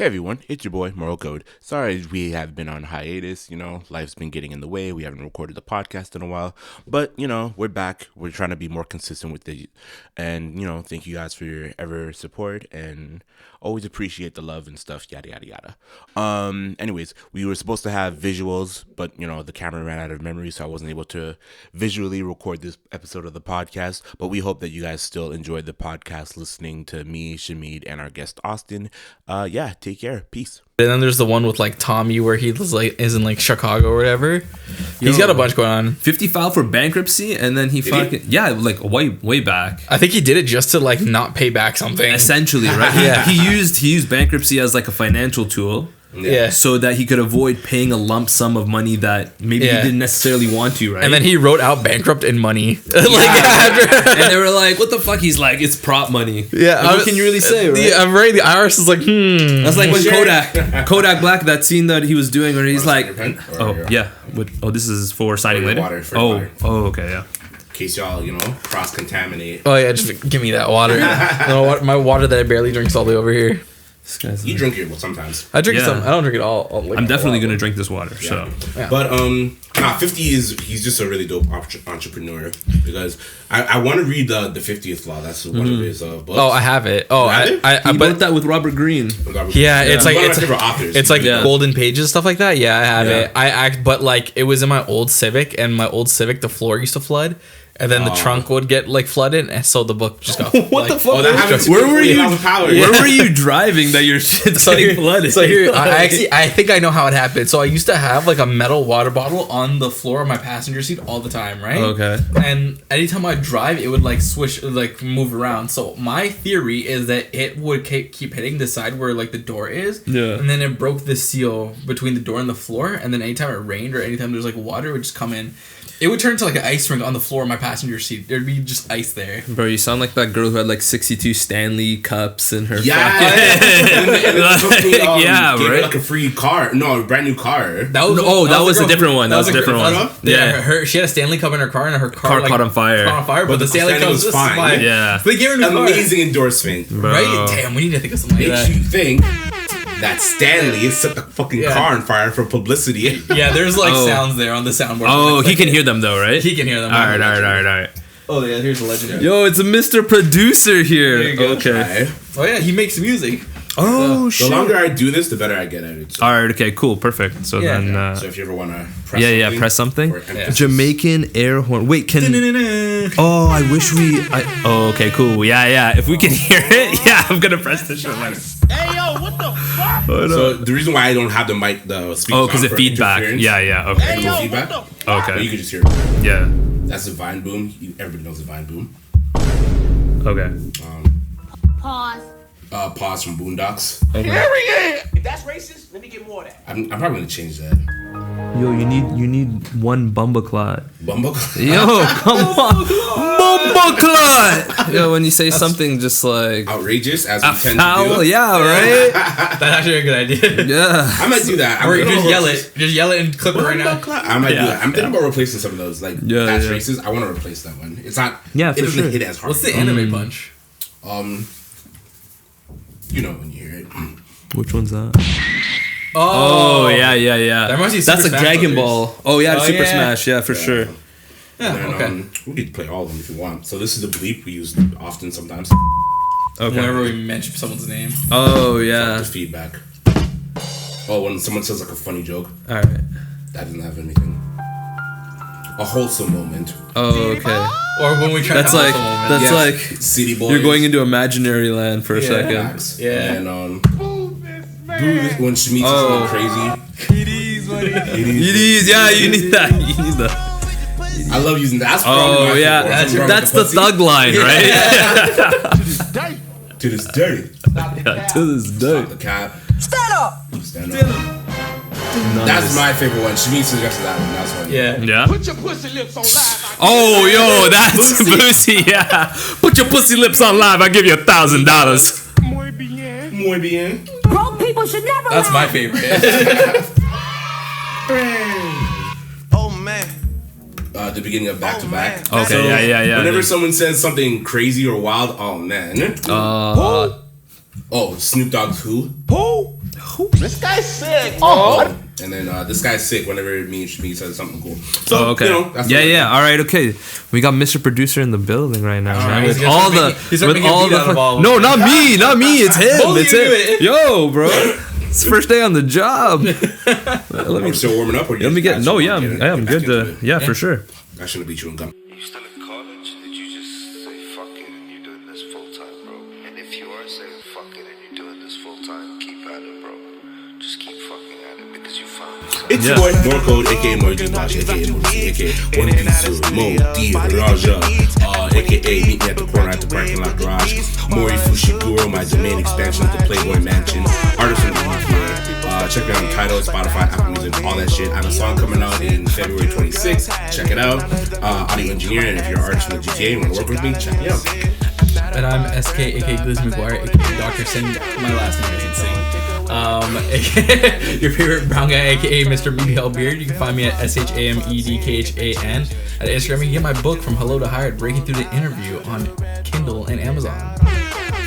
Hey everyone, it's your boy Moral Code. Sorry we have been on hiatus, life's been getting in the way. We haven't recorded the podcast in a while, but we're back. We're trying to be more consistent with it, and thank you guys for your ever support and always appreciate the love and stuff, yada yada yada. Anyways, we were supposed to have visuals, but the camera ran out of memory, so I wasn't able to visually record this episode of the podcast. But we hope that you guys still enjoyed the podcast listening to me, Shamid, and our guest Austin. Take care. Peace. And then there's the one with like Tommy where he is in like Chicago or whatever. He's got a bunch going on. 50 filed for bankruptcy and then he way back. I think he did it just to like not pay back something. Essentially, right? Yeah. He used bankruptcy as like a financial tool. Yeah. So that he could avoid paying a lump sum of money that maybe he didn't necessarily want to, right? And then he wrote out bankrupt in money. And they were like, what the fuck? He's like, it's prop money. Yeah. Like, what can you really say, right? The IRS is like, That's like when Kodak Black, that scene that he was doing where he's like, this is for signing later? Water. Okay, yeah. In case y'all, cross-contaminate. Oh yeah, just give me that water. My water that I barely drink's all the way over here. You drink it sometimes. I drink some. I don't drink it all. I'm definitely gonna drink this water. Yeah. So, but 50 he's just a really dope entrepreneur because I want to read the 50th Law. That's one of his books. Oh, I have it. Oh, I wrote that with Robert Greene. It's like one of my favorite authors. It's like golden pages, stuff like that. Yeah, I have it. But like it was in my old Civic, and my old Civic, the floor used to flood. And then the trunk would get like flooded, and so the book just got. What the fuck? Where were you? Where were you driving that your shit's getting flooded? So here, I think I know how it happened. So I used to have like a metal water bottle on the floor of my passenger seat all the time, right? Okay. And anytime I drive, it would like swish, like move around. So my theory is that it would keep hitting the side where like the door is. Yeah. And then it broke the seal between the door and the floor. And then anytime it rained or anytime there's like water, it would just come in. It would turn to like an ice rink on the floor of my passenger seat. There'd be just ice there. Bro, you sound like that girl who had like 62 Stanley cups in her. Yeah, right. Like a free car, a brand new car. That was a different one. That was a different one. Yeah, she had a Stanley cup in her car, and her car caught on fire. But the Stanley cup was fine. Yeah, so they gave her a new car. Amazing endorsement, bro. Right? Damn, we need to think of something like that. Makes you think that Stanley set the fucking car on fire for publicity. Yeah, there's like sounds there on the soundboard. Oh, he can hear them though, right? He can hear them. All right. Oh yeah, here's the legendary. Yo, it's a Mr. Producer here. Okay. Oh yeah, he makes music. Oh shit. The longer I do this, the better I get at it. So. All right. Okay. Cool. Perfect. So then. So if you ever want to press press something. Yeah. Jamaican air horn. Wait, can. Oh, I wish we. Oh, okay. Cool. Yeah. If we can hear it, I'm gonna press this shit later. Hey yo, what the fuck? So the reason why I don't have the speaker. Oh, because of feedback. Yeah. Okay. Hey yo, feedback. what the fuck? Okay. But you can just hear it. Yeah. That's the Vine Boom. Everybody knows the Vine Boom. Okay. Pause. Pause from Boondocks. Okay. If that's racist, let me get more of that. I'm probably gonna change that. Yo, you need one bumbleclot. Bumble. Yo, come on, bumbleclot. Yo, when you say something just like outrageous as we tend to do. Yeah, right. That's actually a good idea. Yeah. I might do that. Or just yell it. Just yell it and clip it right now. I might do that. I'm thinking about replacing some of those. Like that's racist. I want to replace that one. It's not. Yeah, it for doesn't sure. hit as hard. What's the anime punch? You know when you hear it. Which one's that? Oh yeah. That must be That's Super a Smash Dragon Brothers. Ball. Oh yeah, Oh, Super yeah. Smash. Yeah, for sure. Yeah. And then, we could play all of them if you want. So this is the bleep we use often sometimes. Okay. Whenever we mention someone's name. Oh yeah. Just feedback. Oh, when someone says like a funny joke. All right. That doesn't have anything. A wholesome moment. Oh okay. Or when we try That's to like Yes. like City Boys. you're going into imaginary land for a second. Max. Yeah. And when Shmitz is going crazy. It is. Yeah, you need that. You need that. I love using that. That's Oh yeah, that's the thug line, right? To this day. To this day. Stop the cap. Stand up. Stand up. That's my favorite one. Shmitz suggested that one. That's one. Yeah. Yeah. Put your pussy lips on live. Oh, yo, that's Boosie. Yeah. Put your pussy lips on live. I give you $1,000. Muy bien. Muy bien. Broke people should never That's my laugh. favorite. Oh man. The beginning of Back to Back. Okay. So, Yeah. Whenever someone says something crazy or wild, oh man. Oh, Snoop Dogg's Who. Who? This guy's sick, bro. And then this guy's sick whenever me says something cool. So, Okay. that's Yeah. All right. Okay. We got Mr. Producer in the building right now, man. He's With gonna all start the, making- he's gonna with make a all beat out of all the. of No, them. not me. Not me. It's him. Both of It's you do him. it. Yo, bro. It's the first day on the job. Let me still warming up. Or Let me get. No, yeah, I am good to. Yeah, for sure. I shouldn't be chewing gum. You still in college? Did you just say fuck it and you're doing this full time, bro? And if you are saying fuck it and you're doing this full time, keep at it, bro. Just keep fucking at it because you found yourself. It's your boy, More Code, aka Morgan Bosh, aka Mozi, aka One Piece, Mo, D, Raja, aka meet me at the corner at the parking lot garage, Mori Fushiguro, my domain expansion of the Playboy Mansion, artist from the UK. Check me out on Tidal, Spotify, Apple Music, all that shit. I have a song coming out in February 26th. Check it out. Audio engineer, and if you're an artist from the GTA and want to work with me, check me out. And I'm SK, aka Gliz McGuire, aka Dr. Singh. My last name isn't Singh. AKA your favorite brown guy, aka Mr. BBL Beard. You can find me at SHAMEDKHAN. At Instagram, you can get my book From Hello to Hired, Breaking Through the Interview on Kindle and Amazon.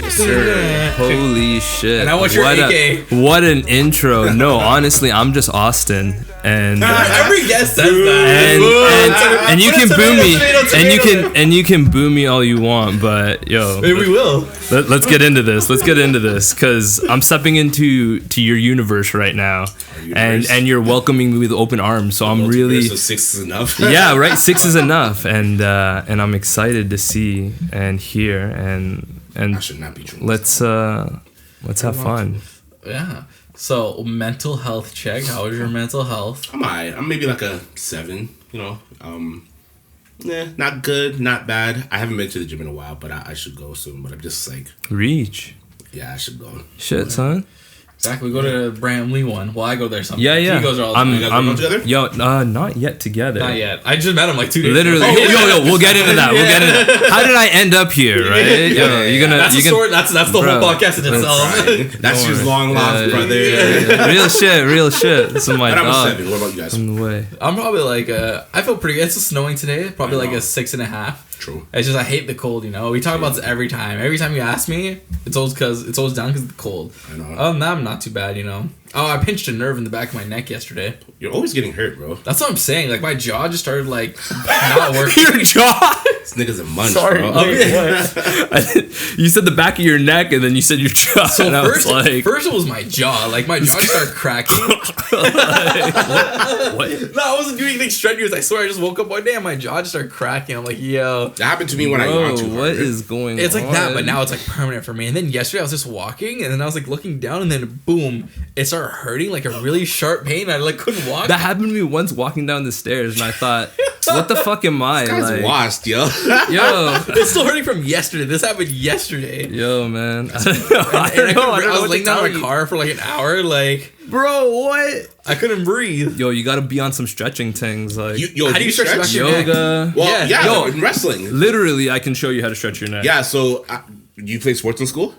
Yes, sir. Holy shit! And I want your what AK. What an intro! No, honestly, I'm just Austin, and Every guest says that. and you can boo me, Tomato. and you can boo me all you want, but yo, Maybe we will. let's get into this. Let's get into this because I'm stepping into your universe right now, universe. and you're welcoming me with open arms. So I'm really So 6 is enough. yeah, right. 6 is enough, and I'm excited to see and hear and I should not be true. let's have fun. Yeah. So, mental health check. How is your mental health? I'm alright. I'm maybe like a 7. You know, not good, not bad. I haven't been to the gym in a while, but I should go soon. But I'm just like, Reach. yeah, I should go. Shit, son. Exactly. We go to Bramley one. Well, I go there sometimes. Yeah. He goes there all the I'm, time. guys work out together? Yo, not yet together. Not yet. I just met him like 2 days Literally, ago. yo, we'll get into that. We'll get into that. How did I end up here, right? Yo, you're gonna, That's you a story. That's the Bro, whole podcast in itself. That's just long lost, brother. real shit. This is my But I'm a dog 7. What about you guys? on the way. I'm probably like I feel pretty good. It's snowing today. Probably I like know. a 6.5. True. It's just I hate the cold. You know, we talk about this every time. Every time you ask me, it's always down because of the cold. I know. Other than that, I'm not too bad. You know. Oh, I pinched a nerve in the back of my neck yesterday. You're always getting hurt, bro. That's what I'm saying. Like my jaw just started like not working. Your jaw. This nigga's a munch, Sorry. bro. You said the back of your neck, and then you said your jaw. So and I was like, first it was my jaw. Like my jaw just started cracking. what? No, I wasn't doing anything strenuous. I swear, I just woke up one day and my jaw just started cracking. I'm like, yo. That happened to me when I Bro, got too hard. what is going on? It's like that, but now it's like permanent for me. And then yesterday I was just walking, and then I was like looking down, and then boom, it started hurting like a really sharp pain. I like couldn't walk. That happened to me once walking down the stairs, and I thought, what the fuck am I? Guy's Like, washed, yo. yo, It's still hurting from yesterday. This happened yesterday. yo, man. I I was laying down in my car for like an hour. Like, Bro, what? I couldn't breathe. Yo, you gotta be on some stretching things, like How do you stretch your back of your neck? yoga. Well, Yeah. yeah, Yo. in wrestling. Literally, I can show you how to stretch your neck. Yeah, so you play sports in school?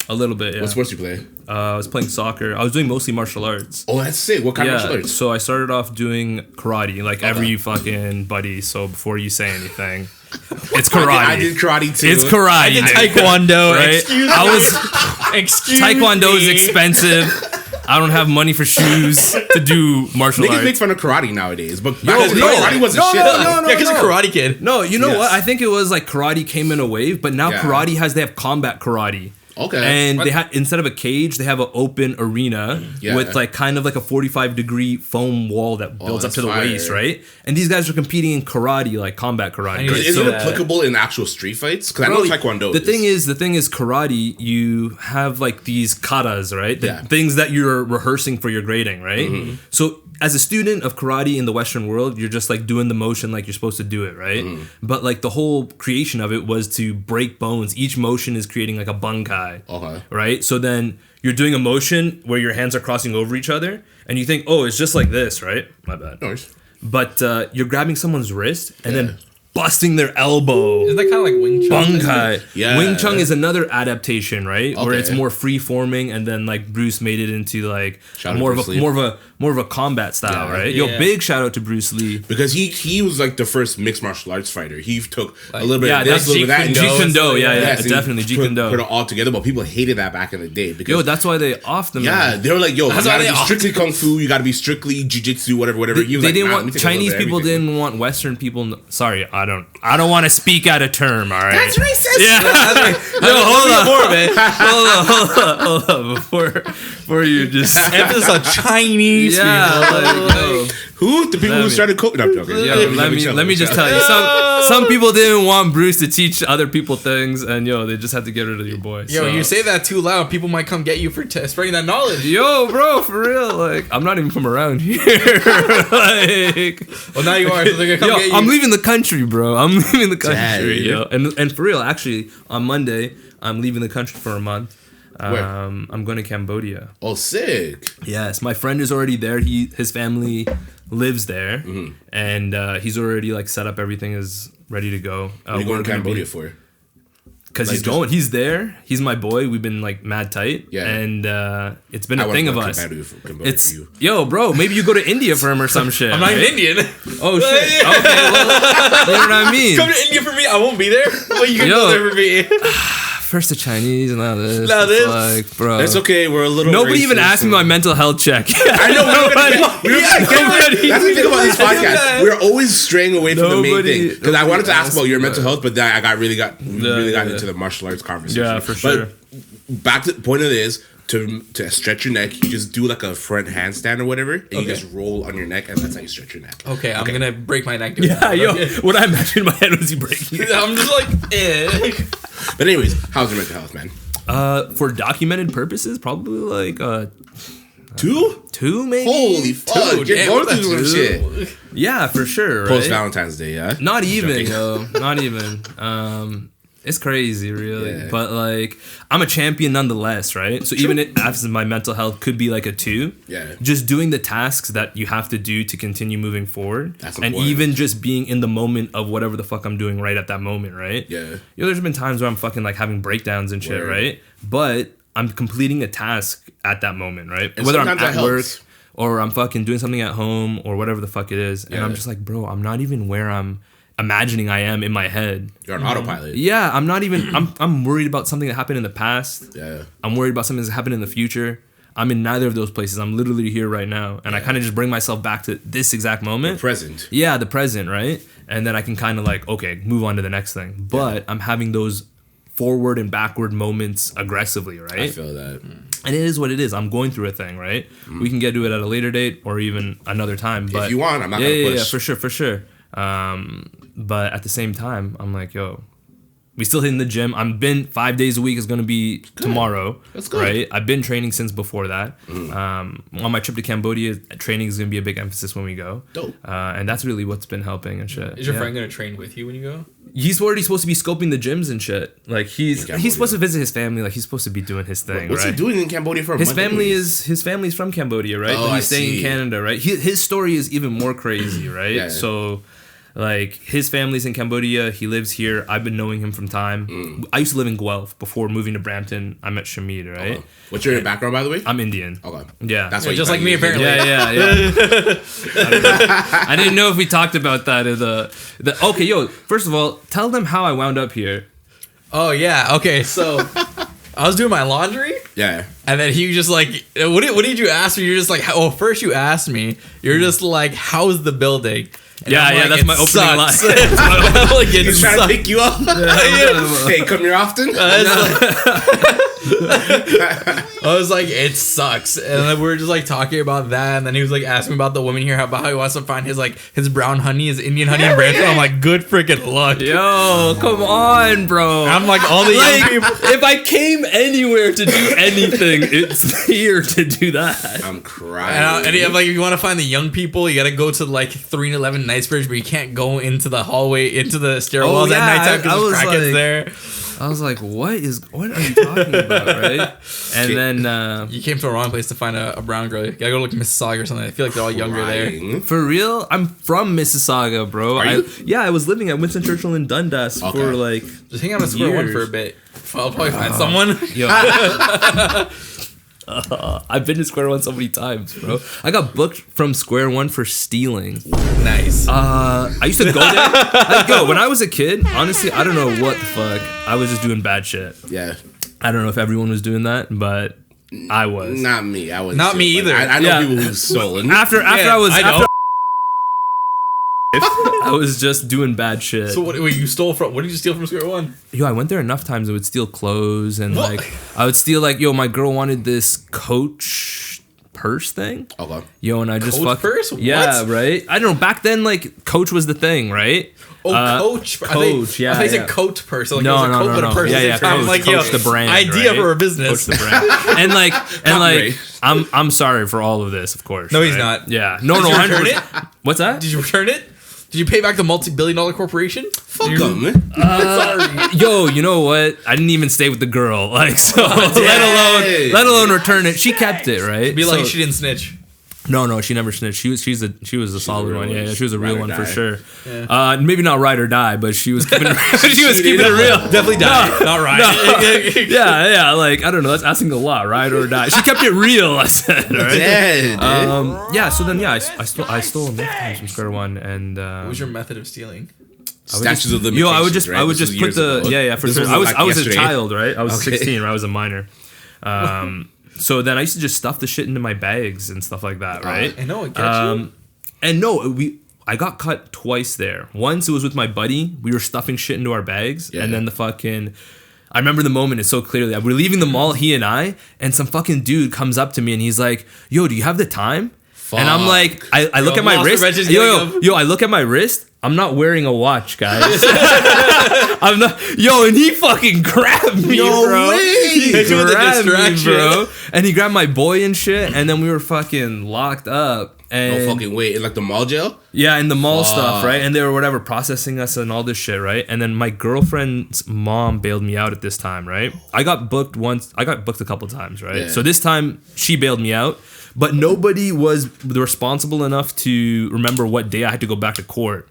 A little bit, yeah. What sports you play? I was playing soccer. I was doing mostly martial arts. Oh, that's sick. What kind of martial Yeah, arts? so I started off doing karate, like every fucking buddy. So before you say anything, it's karate. I did karate too. It's karate. I did taekwondo. right? Excuse I me. was Excuse taekwondo is me. expensive. I don't have money for shoes to do martial Niggas make arts. fun of karate nowadays, but back Yo, then, no, karate wasn't no, shit. no, though. no, no. Yeah, because a karate kid. No, you know Yes. what? I think it was like karate came in a wave, but now Yeah. karate they have combat karate. Okay. And What? they have, instead of a cage, they have an open arena Yeah. with like kind of like a 45-degree foam wall that builds up that's to the fire. waist, right? And these guys are competing in karate, like combat karate. I need to right? Is So it that- applicable in actual street fights? Because I know Bro, taekwondo. The thing is karate, you have like these katas, right? The Yeah. Mm-hmm. things that you're rehearsing for your grading, right? So as a student of karate in the Western world, you're just like doing the motion like you're supposed to do it, right? Mm-hmm. But like the whole creation of it was to break bones. Each motion is creating like a bunkai. Okay. Right? So then you're doing a motion where your hands are crossing over each other and you think, oh, it's just like this, right? My bad. No worries. But you're grabbing someone's wrist and then busting their elbow. Isn't that kind of like Wing Chun? Bunkai. Yeah. Wing Chun is another adaptation, right? Where Okay. it's more free forming, and then like Bruce made it into like Shout out more of Bruce a Lee. more of a combat style, Yeah. right? Yeah. Yo, big shout out to Bruce Lee. Because he was like the first mixed martial arts fighter. He took a little bit Yeah, of this, that's a little bit of that. Jeet Kune Do. Yeah, Yes, he definitely Jeet put, Kune Do. put it all together, but people hated that back in the day. Because Yo, that's why they offed them. yeah, they were like, yo, That's you why gotta they be off- strictly kung fu, you gotta be strictly jiu-jitsu, whatever. They, He was they like, didn't nah, let me want take a little Chinese bit of people everything. didn't want Western people. Sorry, I don't want to speak out of term. All right, That's racist. Yeah, yo, hold on, before you just Emphasis on Chinese yeah, people. like, yo. Who? The people who started cooking? No, I'm joking. Yo, let me just tell you, some people didn't want Bruce to teach other people things, and yo, they just had to get rid of your boy. Yo, so. you say that too loud, people might come get you for spreading that knowledge. Yo, bro, for real, like I'm not even from around here. Like, Well, now you are. So they're gonna come yo, get you. I'm leaving the country, bro. I'm leaving the country, Damn. yo. And for real, actually, on Monday, I'm leaving the country for a month. Where? I'm going to Cambodia. Oh, sick. Yes, my friend is already there. His family lives there, Mm-hmm. and he's already like set up. Everything is ready to go. What are you going to Cambodia for? Because Like, he's going. He's there. He's my boy. We've been like mad tight. Yeah. And it's been I a wanna thing go of to us. Cambodia for It's you. yo, bro. Maybe you go to India for him or some shit. I'm not right? even Indian. Oh shit. Okay, well, you know what I mean. Come to India for me. I won't be there. But you can Yo. go there for me. First the Chinese, and now this. Now It's this. like, bro. That's okay. We're a little. Nobody even racist asked me and- my mental health check. I know. That's the thing about these podcasts. We're always straying away from the main Nobody- thing. Because I wanted to ask asked about your me mental that. health, but then I got really got yeah. into the martial arts conversation. Yeah, for sure. But back to the point of it is to stretch your neck. You just do like a front handstand or whatever, and you Okay. just roll on your neck, and that's how you stretch your neck. Okay, I'm gonna break my neck. doing Yeah, that. yo. Okay. What I imagined in my head was you breaking it. I'm just like, eh. But anyways, how's your mental health, man? For documented purposes, probably like 2 maybe. Holy fuck! Dude, You're damn, going what through the some shit. Yeah, for sure. Post Right? Valentine's Day, yeah. Not even, Joking. yo. Not even. It's crazy, really. Yeah. But like, I'm a champion nonetheless, right? So even after my mental health could be like a 2. Yeah. Just doing the tasks that you have to do to continue moving forward, That's and important. even just being in the moment of whatever the fuck I'm doing right at that moment, right? Yeah. Yo, there's been times where I'm fucking like having breakdowns and shit, Word. right? But I'm completing a task at that moment, right? And Whether I'm sometimes at that work helps. or I'm fucking doing something at home or whatever the fuck it is, and Yeah. I'm just like, bro, I'm not even where I'm imagining I am in my head. You're on autopilot. Yeah, I'm not even. I'm worried about something that happened in the past. Yeah. I'm worried about something that's happened in the future. I'm in neither of those places. I'm literally here right now, and I kind of just bring myself back to this exact moment. Present. Yeah, the present, right? And then I can kind of like, okay, move on to the next thing. But I'm having those forward and backward moments aggressively, right? I feel that. And it is what it is. I'm going through a thing, right? We can get to it at a later date or even another time. But you want, I'm not yeah, gonna yeah, push. yeah, for sure. But at the same time, I'm like, yo, we still hitting the gym. I'm been 5 days a week is gonna be tomorrow. That's good. Right? I've been training since before that. On my trip to Cambodia, training is gonna be a big emphasis when we go. Dope. And that's really what's been helping and shit. Is your Yeah. friend gonna train with you when you go? He's already supposed to be scoping the gyms and shit. Like he's Cambodia. supposed to visit his family. Like he's supposed to be doing his thing. What's right? he doing in Cambodia for a His month family anyways? his family's from Cambodia, right? Oh, But he's I staying in see. Canada, right? His story is even more crazy, right? Yeah. So, like, his family's in Cambodia. He lives here. I've been knowing him from time. I used to live in Guelph before moving to Brampton. I met Shamid, right? Oh. What's your background, by the way? I'm Indian. Okay. Yeah. That's why Just you like me, use it. apparently. Yeah. I didn't know if we talked about that in the. Okay, yo. First of all, tell them how I wound up here. Oh yeah. Okay. So I was doing my laundry, Yeah. and then he was just like, "What did you ask me?" You're just like, "Oh, first you asked me. You're just like, how's the building?" And Yeah, I'm yeah, like, that's "It my opening line." sucks." I'm like, "It He's trying to sucks." pick you up. Hey, come here often? I was like, it sucks. And then we were just like talking about that. And then he was like asking me about the woman here, about how he wants to find his brown honey, his Indian honey in Brampton. I'm like, good freaking luck. Yo, come on, bro. I'm like, all the young Like, people. if I came anywhere to do anything, it's here to do that. I'm crying. And I'm like, if you want to find the young people, you got to go to like 3 and 11 Knightsbridge, but you can't go into the hallway, into the stairwells Oh, yeah, at nighttime I because was there's crackheads like- there. I was like, what are you talking about, right? And then You came to a wrong place to find a brown girl. You gotta go to like Mississauga or something. I feel like they're all younger there. for real, I'm from Mississauga, bro. I was living at Winston Churchill in Dundas for like Just hang out at Square One for a bit. I'll probably find someone. Yo. I've been to Square One so many times, bro. I got booked from Square One for stealing. Nice. I used to go there. Like, yo, when I was a kid, honestly, I don't know what the fuck. I was just doing bad shit. Yeah. I don't know if everyone was doing that, but I was. Not me. I was. Not me either. I know people who've stolen. After Yeah, I was. I know. After I was just doing bad shit. So what you stole from? What did you steal from Square One? Yo, I went there enough times. I would steal clothes and like I would steal like, yo, my girl wanted this Coach purse thing. Okay. Yo, and I just Coach purse? Yeah, What? right. I don't know. Back then, like Coach was the thing, right? Coach. Coach, yeah, I thought you yeah. said coat purse. So like No, it was a no, coat no, but a no. purse. Yeah, at the yeah, same time. Coach, Like, Coach yo, the brand, idea right? for a business. Coach the brand. and like Great. I'm sorry for all of this, of course. No, he's right? not. Yeah. No, Did no. you return 100%. What's that? Did you return it? Did you pay back the multi-billion-dollar corporation? Fuck them. Yo, you know what? I didn't even stay with the girl, like so. let alone return it. She kept it, right? Be like So- she didn't snitch. No, she never snitched. She was a solid real one. one. Yeah, she was a real Ride or one for die. sure. Maybe not ride or die, but she was keeping it. She was keeping it real. Definitely died. Not right. Yeah. Like I don't know. That's asking a lot. Ride or die. She kept it real. I said. Right? Yeah. Yeah. So then, yeah, I stole enough times from Square One, and What was your method of stealing? Statutes of limitations. yo, I would just right? This was put years the ago. yeah for This sure. wasn't I was like a yesterday. child, right? I was Okay. 16, right? I was a minor. So then I used to just stuff the shit into my bags and stuff like that, right? I know. I get you. And no, I got caught twice there. Once it was with my buddy. We were stuffing shit into our bags, Yeah. and then I remember the moment it's so clearly. We're leaving the mall, he and I, and some fucking dude comes up to me and he's like, "Yo, do you have the time?" And I'm like, I look at my Monster wrist. Veg is getting Yo, I look at my wrist. I'm not wearing a watch, guys. I'm not. Yo, and he fucking grabbed me, No bro. way. He Hit you with a grabbed me, distraction. bro. And he grabbed my boy and shit. And then we were fucking locked up. And No fucking way. In like the mall jail? yeah, in the mall stuff, right? And they were whatever processing us and all this shit, right? And then my girlfriend's mom bailed me out at this time, right? I got booked once. I got booked a couple times, right? Yeah. So this time she bailed me out, but nobody was responsible enough to remember what day I had to go back to court.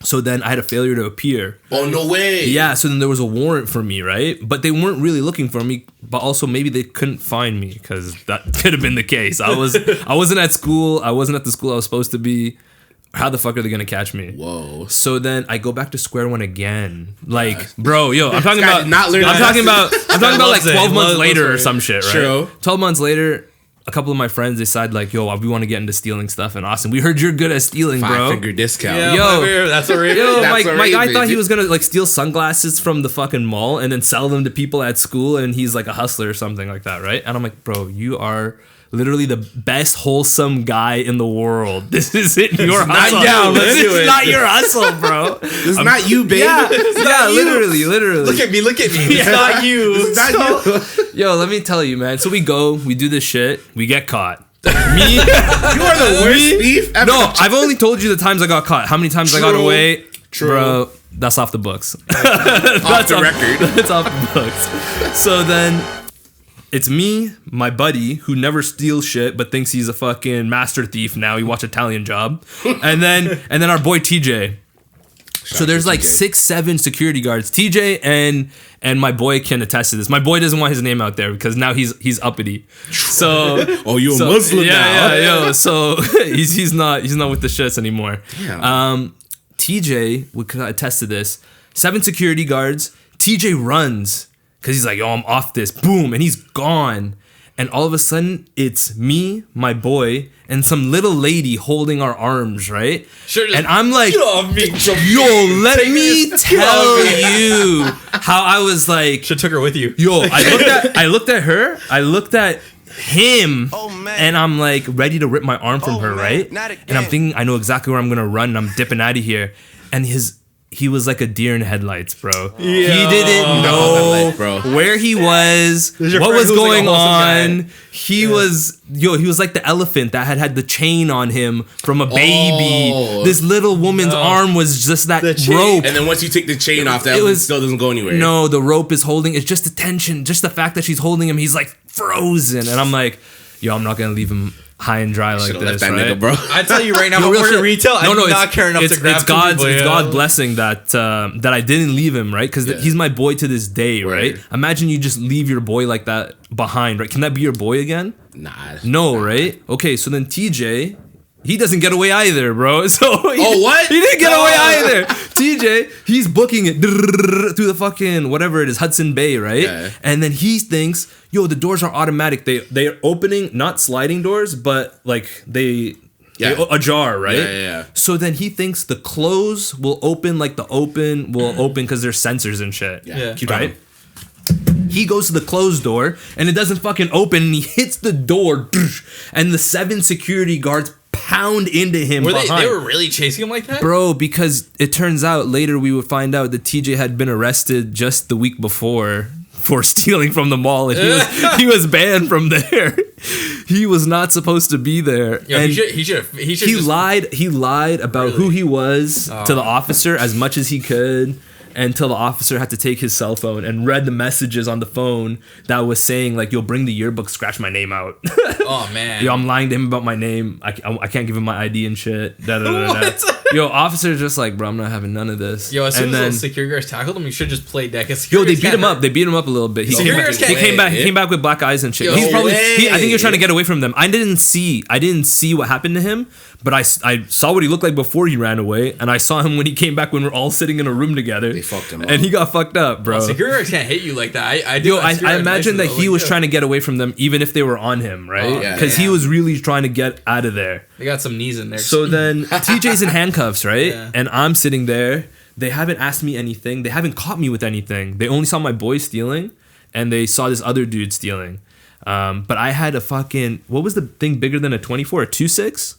So then I had a failure to appear. Oh, no way. Yeah, so then there was a warrant for me, right? But they weren't really looking for me, but also maybe they couldn't find me because that could have been the case. I wasn't at school. I wasn't at the school I was supposed to be. How the fuck are they gonna catch me? Whoa. So then I go back to Square One again. Like, bro, yo, I'm talking This guy about. did not learn I'm his talking about. I'm talking about like loves it. 12 months Loves later it. or some shit, right? True. 12 months later, a couple of my friends decide like, yo, we want to get into stealing stuff in Austin. We heard you're good at stealing, bro. 5-figure discount. Yeah, Yo. that's a rating. Yo, That's my alright, guy thought baby. he was gonna like steal sunglasses from the fucking mall and then sell them to people at school, and he's like a hustler or something like that, right? And I'm like, bro, you are literally the best wholesome guy in the world. This isn't your hustle. you. This Let's do is it. not your hustle, bro. This is not you, babe. Yeah, It's yeah, not you. literally. Look at me. It's not you. It's not you. Yo, let me tell you, man. So we do this shit, we get caught. Me, You are the worst thief ever. no, I've only told you the times I got caught. How many times I got True. away? True. Bro, that's off the books. Off the record. That's off the books. So then it's me, my buddy, who never steals shit but thinks he's a fucking master thief now. He watched Italian Job. And then our boy TJ. So there's like TJ. 6-7 security guards. TJ and my boy can attest to this. My boy doesn't want his name out there because now he's uppity. So Oh, you a Muslim now. yeah, yo. So he's not with the shits anymore. Damn. TJ would attest to this. 7 security guards. TJ runs because he's like, yo, I'm off this. Boom, and he's gone. And all of a sudden, it's me, my boy, and some little lady holding our arms, right? Sure, just and I'm like, get off me. yo, let me tell you how I was like, Should took her with you. yo, I looked at her, I looked at him, and I'm like ready to rip my arm from her, right? And I'm thinking, I know exactly where I'm gonna run, and I'm dipping out of here. And he was like a deer in headlights, bro. Yeah. He didn't know bro. where he was, your what friend was who's like a going wholesome on. guy. He was like the elephant that had the chain on him from a baby. Oh. This little woman's arm was just that The chain. rope. And then once you take the chain off, that It was- still doesn't go anywhere. No, the rope is holding. It's just the tension, just the fact that she's holding him. He's like frozen, and I'm like, yo, I'm not gonna leave him high and dry like Should've this, left that right? nigga, bro. I tell you right now, if I real work shit. in retail, I do not care enough to grab it's God's people, it's yeah. God's blessing that that I didn't leave him, right? Because he's my boy to this day, right? Right. Imagine you just leave your boy like that behind, right? Can that be your boy again? Nah. No, right? Okay, so then TJ, he doesn't get away either, bro. So what? He didn't get No. away either. TJ, he's booking it through the fucking whatever it is, Hudson Bay, right? Yeah. And then he thinks, yo, the doors are automatic. They're opening, not sliding doors, but like they ajar, right? Yeah. So then he thinks the close will open like the open will open because there's sensors and shit. Yeah. Keep Right? talking. He goes to the closed door and it doesn't fucking open and he hits the door and the 7 security guards pound into him Were behind. they were really chasing him like that? Bro, because it turns out later we would find out that TJ had been arrested just the week before for stealing from the mall and he was banned from there. He was not supposed to be there. Yo, and he should he just lied about who he was to the Oh. officer as much as he could until the officer had to take his cell phone and read the messages on the phone that was saying like, yo, bring the yearbook, scratch my name out. Oh man. Yo, I'm lying to him about my name. I can't give him my ID and shit. Da, da, da, da. What? Yo, officer's just like, bro, I'm not having none of this. Yo, as soon and as then, those security guards tackled him, you should just play deck. yo, they beat him up. They beat him up a little bit. He, Security guards can't- he came back with black eyes and shit. Yo, He's probably. way. I think he was trying to get away from them. I didn't see what happened to him, but I saw what he looked like before he ran away, and I saw him when he came back when we're all sitting in a room together. They fucked him up. and he got fucked up, bro. Security guards can't hit you like that. I do. Yo, I imagine that he was trying to get away from them, even if they were on him, right? Oh, yeah. Because he was really trying to get out of there. They got some knees in there. So then TJ's in handcuffs, right? Yeah. And I'm sitting there. They haven't asked me anything. They haven't caught me with anything. They only saw my boy stealing, and they saw this other dude stealing. But I had a fucking, what was the thing bigger than a 24? A 2.6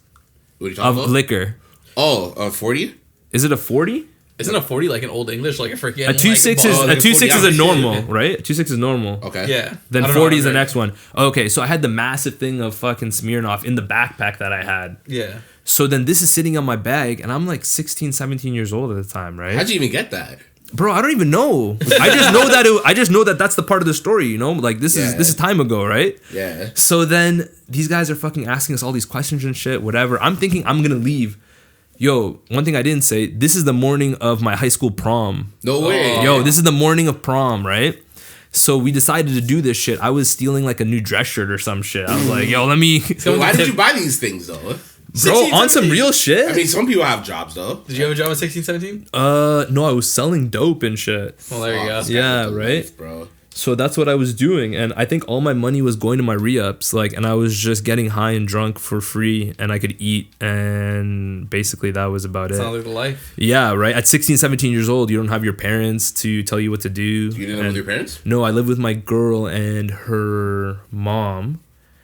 What are you of talking about? liquor. Oh, 40? Is it a 40? Isn't a 40 like an old English, like a freaking A 2.6 is like a 2.6 is a 40 normal, right? A 2.6 is normal. Okay. Yeah. Then I don't know 40 how is the to- next one. Okay, so I had the massive thing of fucking Smirnoff in the backpack that I had. Yeah. So then this is sitting on my bag, and I'm like 16, 17 years old at the time, right? How'd you even get that? Bro, I don't even know. I just know that that's the part of the story, you know? Like this is time ago, right? Yeah. So then these guys are fucking asking us all these questions and shit, whatever. I'm thinking I'm gonna leave. Yo, one thing I didn't say, this is the morning of my high school prom. No way. Yo, this is the morning of prom, right? So we decided to do this shit. I was stealing like a new dress shirt or some shit. I was like, yo, let me So why did you buy these things though? bro, on some real shit. I mean, some people have jobs though. Did you have a job at 16, 17? No, I was selling dope and shit. Well, there you go. Fuck, Yeah, that's the right? life, bro. So that's what I was doing, and I think all my money was going to my re-ups, like, and I was just getting high and drunk for free, and I could eat, and basically that was about Sounds it. like the life. Yeah, right. At 16, 17 years old, you don't have your parents to tell you what to do. You didn't live And- with your parents? No, I lived with my girl and her mom.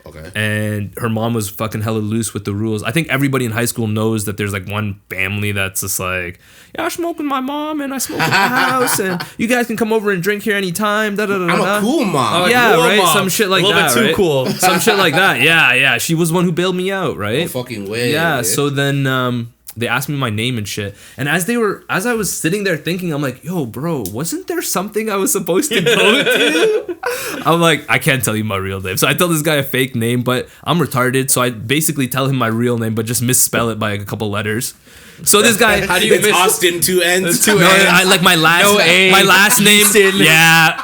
Okay. And her mom was fucking hella loose with the rules. I think everybody in high school knows that there's like one family that's just like, yeah, I smoke with my mom and I smoke in the house and you guys can come over and drink here anytime. Da, da, da, I'm da. a cool mom. Oh, Yeah, cool right. mom. Some shit like A little that. bit too right? cool. Some shit like that. Yeah. She was one who bailed me out, right? No fucking way. Yeah. So then they asked me my name and shit. And as I was sitting there thinking, I'm like, yo, bro, wasn't there something I was supposed to go to? I'm like, I can't tell you my real name. So I tell this guy a fake name, but I'm retarded. So I basically tell him my real name, but just misspell it by a couple letters. So this guy, How do you It's miss? Austin, 2 N's. no, I like my last No A, my last name. Houston.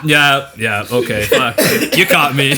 Yeah. Okay, fuck. You caught me.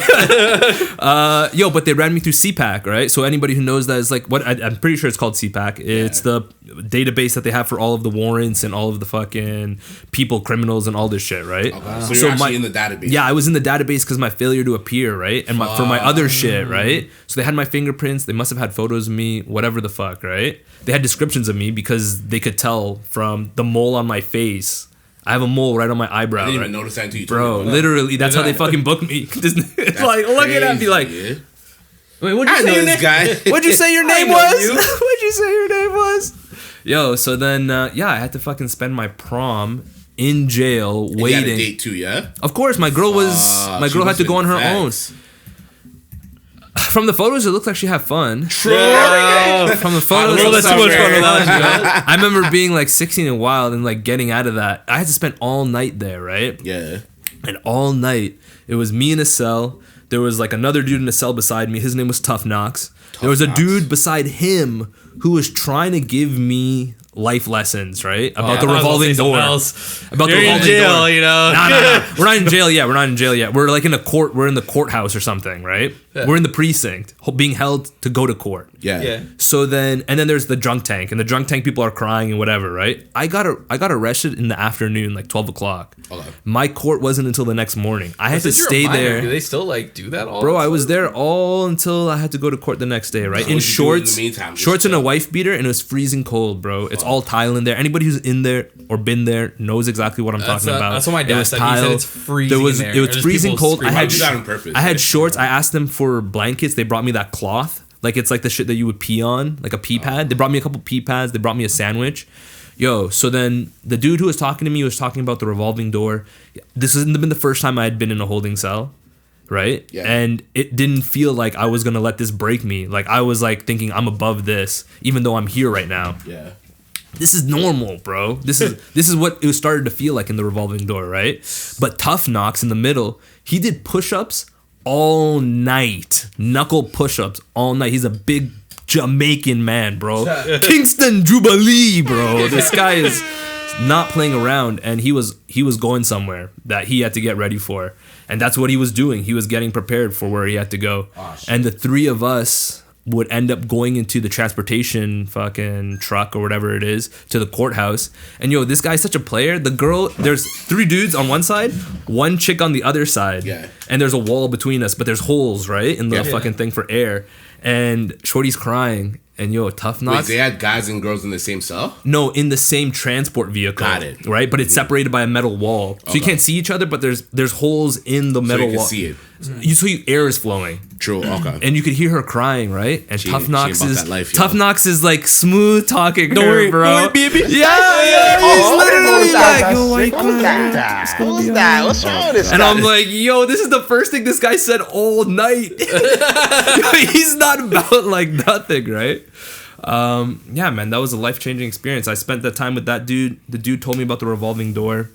Yo, but they ran me through CPAC, right? So anybody who knows that is like what I'm pretty sure it's called CPAC. It's the database that they have for all of the warrants and all of the fucking people, criminals, and all this shit, right? Okay. So you're actually in the database. Yeah, I was in the database because my failure to appear, right? And for my other shit, right? So they had my fingerprints. They must have had photos of me, whatever the fuck, right? They had descriptions of me because they could tell from the mole on my face. I have a mole right on my eyebrow. I didn't right? even notice that until you Bro, told me. literally, that's how they fucking booked me. It's like, look at that, be like, Crazy. wait, what'd you I say know your this name? guy. What'd you say your name know was? you. What'd you say your name was? Yo, so then, I had to fucking spend my prom in jail You waiting. had a date too, yeah? Of course, my girl had to go on her own. From the photos, it looked like she had fun. True. From the photos, Bro, that's too much fun without you. I remember being like 16 and wild and like getting out of that. I had to spend all night there, right? Yeah. And all night, it was me in a cell. There was like another dude in a cell beside me. His name was Tough Knox. There was a dude beside him who was trying to give me life lessons, right? About the revolving door. About You're the in revolving jail, door. you know. Nah. We're not in jail yet. We're not in jail yet. We're like in a court. We're in the courthouse or something, right? Yeah. We're in the precinct, being held to go to court. Yeah. So then, and then there's the drunk tank, and the drunk tank people are crying and whatever, right? I got arrested in the afternoon, like 12 o'clock. Okay. My court wasn't until the next morning. I had to Since you're a stay minor, there. Do they still like do that all? Bro, the I time? was there all until I had to go to court the next day, right? What In did you do in the shorts, meantime? Just shorts and a chill? wife beater, and it was freezing cold, bro. It's all tile in there. Anybody who's in there or been there knows exactly what I'm talking about. That's what my dad It was said. He said tile. it's freezing There was in there. it was There's freezing people cold. I screaming. had Why'd you do that on purpose? I had shorts. I asked them for blankets. They brought me that cloth. Like it's like the shit that you would pee on, like a pee pad. They brought me a couple pee pads. They brought me a sandwich. Yo, so then the dude who was talking to me was talking about the revolving door. This hasn't been the first time I had been in a holding cell, right? Yeah. And it didn't feel like I was gonna let this break me. Like I was like thinking I'm above this, even though I'm here right now. Yeah. This is normal, bro. This is what it started to feel like in the revolving door, right? But Tough Knox in the middle, he did push-ups all night, knuckle push-ups all night. He's a big Jamaican man, bro. Kingston Jubilee, bro. This guy is not playing around, and he was going somewhere that he had to get ready for, and that's what he was doing. He was getting prepared for where he had to go, and the three of us would end up going into the transportation fucking truck or whatever it is to the courthouse. And yo, this guy's such a player. The girl, there's three dudes on one side, one chick on the other side. Yeah. And there's a wall between us, but there's holes, right? In the fucking thing for air. And Shorty's crying. And yo, Tough Wait, Knox. they had guys and girls in the same cell? No, in the same transport vehicle. Got it. Right? But it's separated by a metal wall. So you Okay. can't see each other, but there's holes in the metal you can wall. see it. Air is flowing. True, okay. And you could hear her crying, right? And She Tough ain't Knox about is that life, yo. Tough Knox is like smooth talking her, worry, bro. don't worry, baby. Yeah, he's literally like, yo, why you Who's crying? that? Who's that? What's wrong with this And guy? I'm like, yo, this is the first thing this guy said all night. He's not about like nothing, right? Yeah, man, that was a life-changing experience. I spent that time with that dude. The dude told me about the revolving door.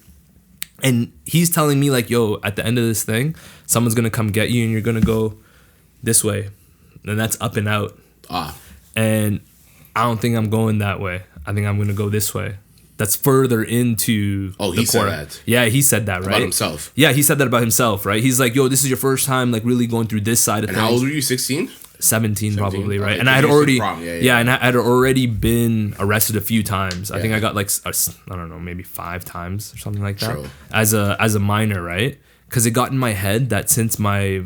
And he's telling me like, yo, at the end of this thing, someone's going to come get you and you're going to go this way. And that's up and out. And I don't think I'm going that way. I think I'm going to go this way. That's further into Oh, the he said court. that. Yeah, he said that, right? About himself. Yeah, he said that about himself, right? He's like, yo, this is your first time like really going through this side of And things. how old were you? 16? 17 probably, right? Okay, And I had you used to already, prom, yeah. and I had already been arrested a few times. I think Yeah. I got like, I don't know, maybe 5 times or something like that. True. As a minor, right? Because it got in my head that since my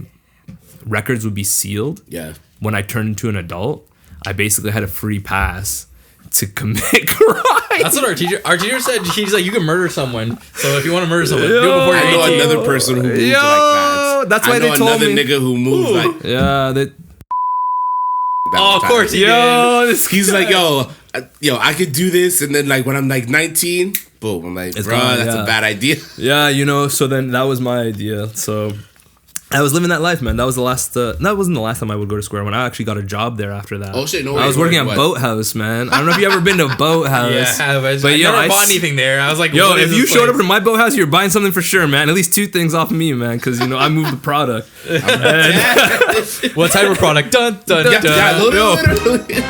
records would be sealed Yeah. when I turned into an adult, I basically had a free pass to commit crime. That's what our teacher said. She's like, you can murder someone. So if you want to murder someone, do it before I you're know 18. another person who moves Yo, like that. that's why I know they told another me. nigga who moves like Yeah, that. that. Oh, of course he did. Yo, this He's like, yo, I could do this, and then like when I'm like 19, boom, I'm like, It's bro, gone, that's yeah. a bad idea. Yeah, so then that was my idea. So I was living that life, man. That was the last. That wasn't the last time I would go to Square One. I actually got a job there after that. Oh, shit, no I way. was working at What? Boathouse, man. I don't know if you ever been to Boathouse. Yeah, but But I yo, never I bought s- anything there. I was like, Yo, what is if you this showed up place? to my Boathouse, you're buying something for sure, man. At least 2 things off of me, man, because I moved the product. What type of product? Dun, dun, Yeah, dun. yeah, literally.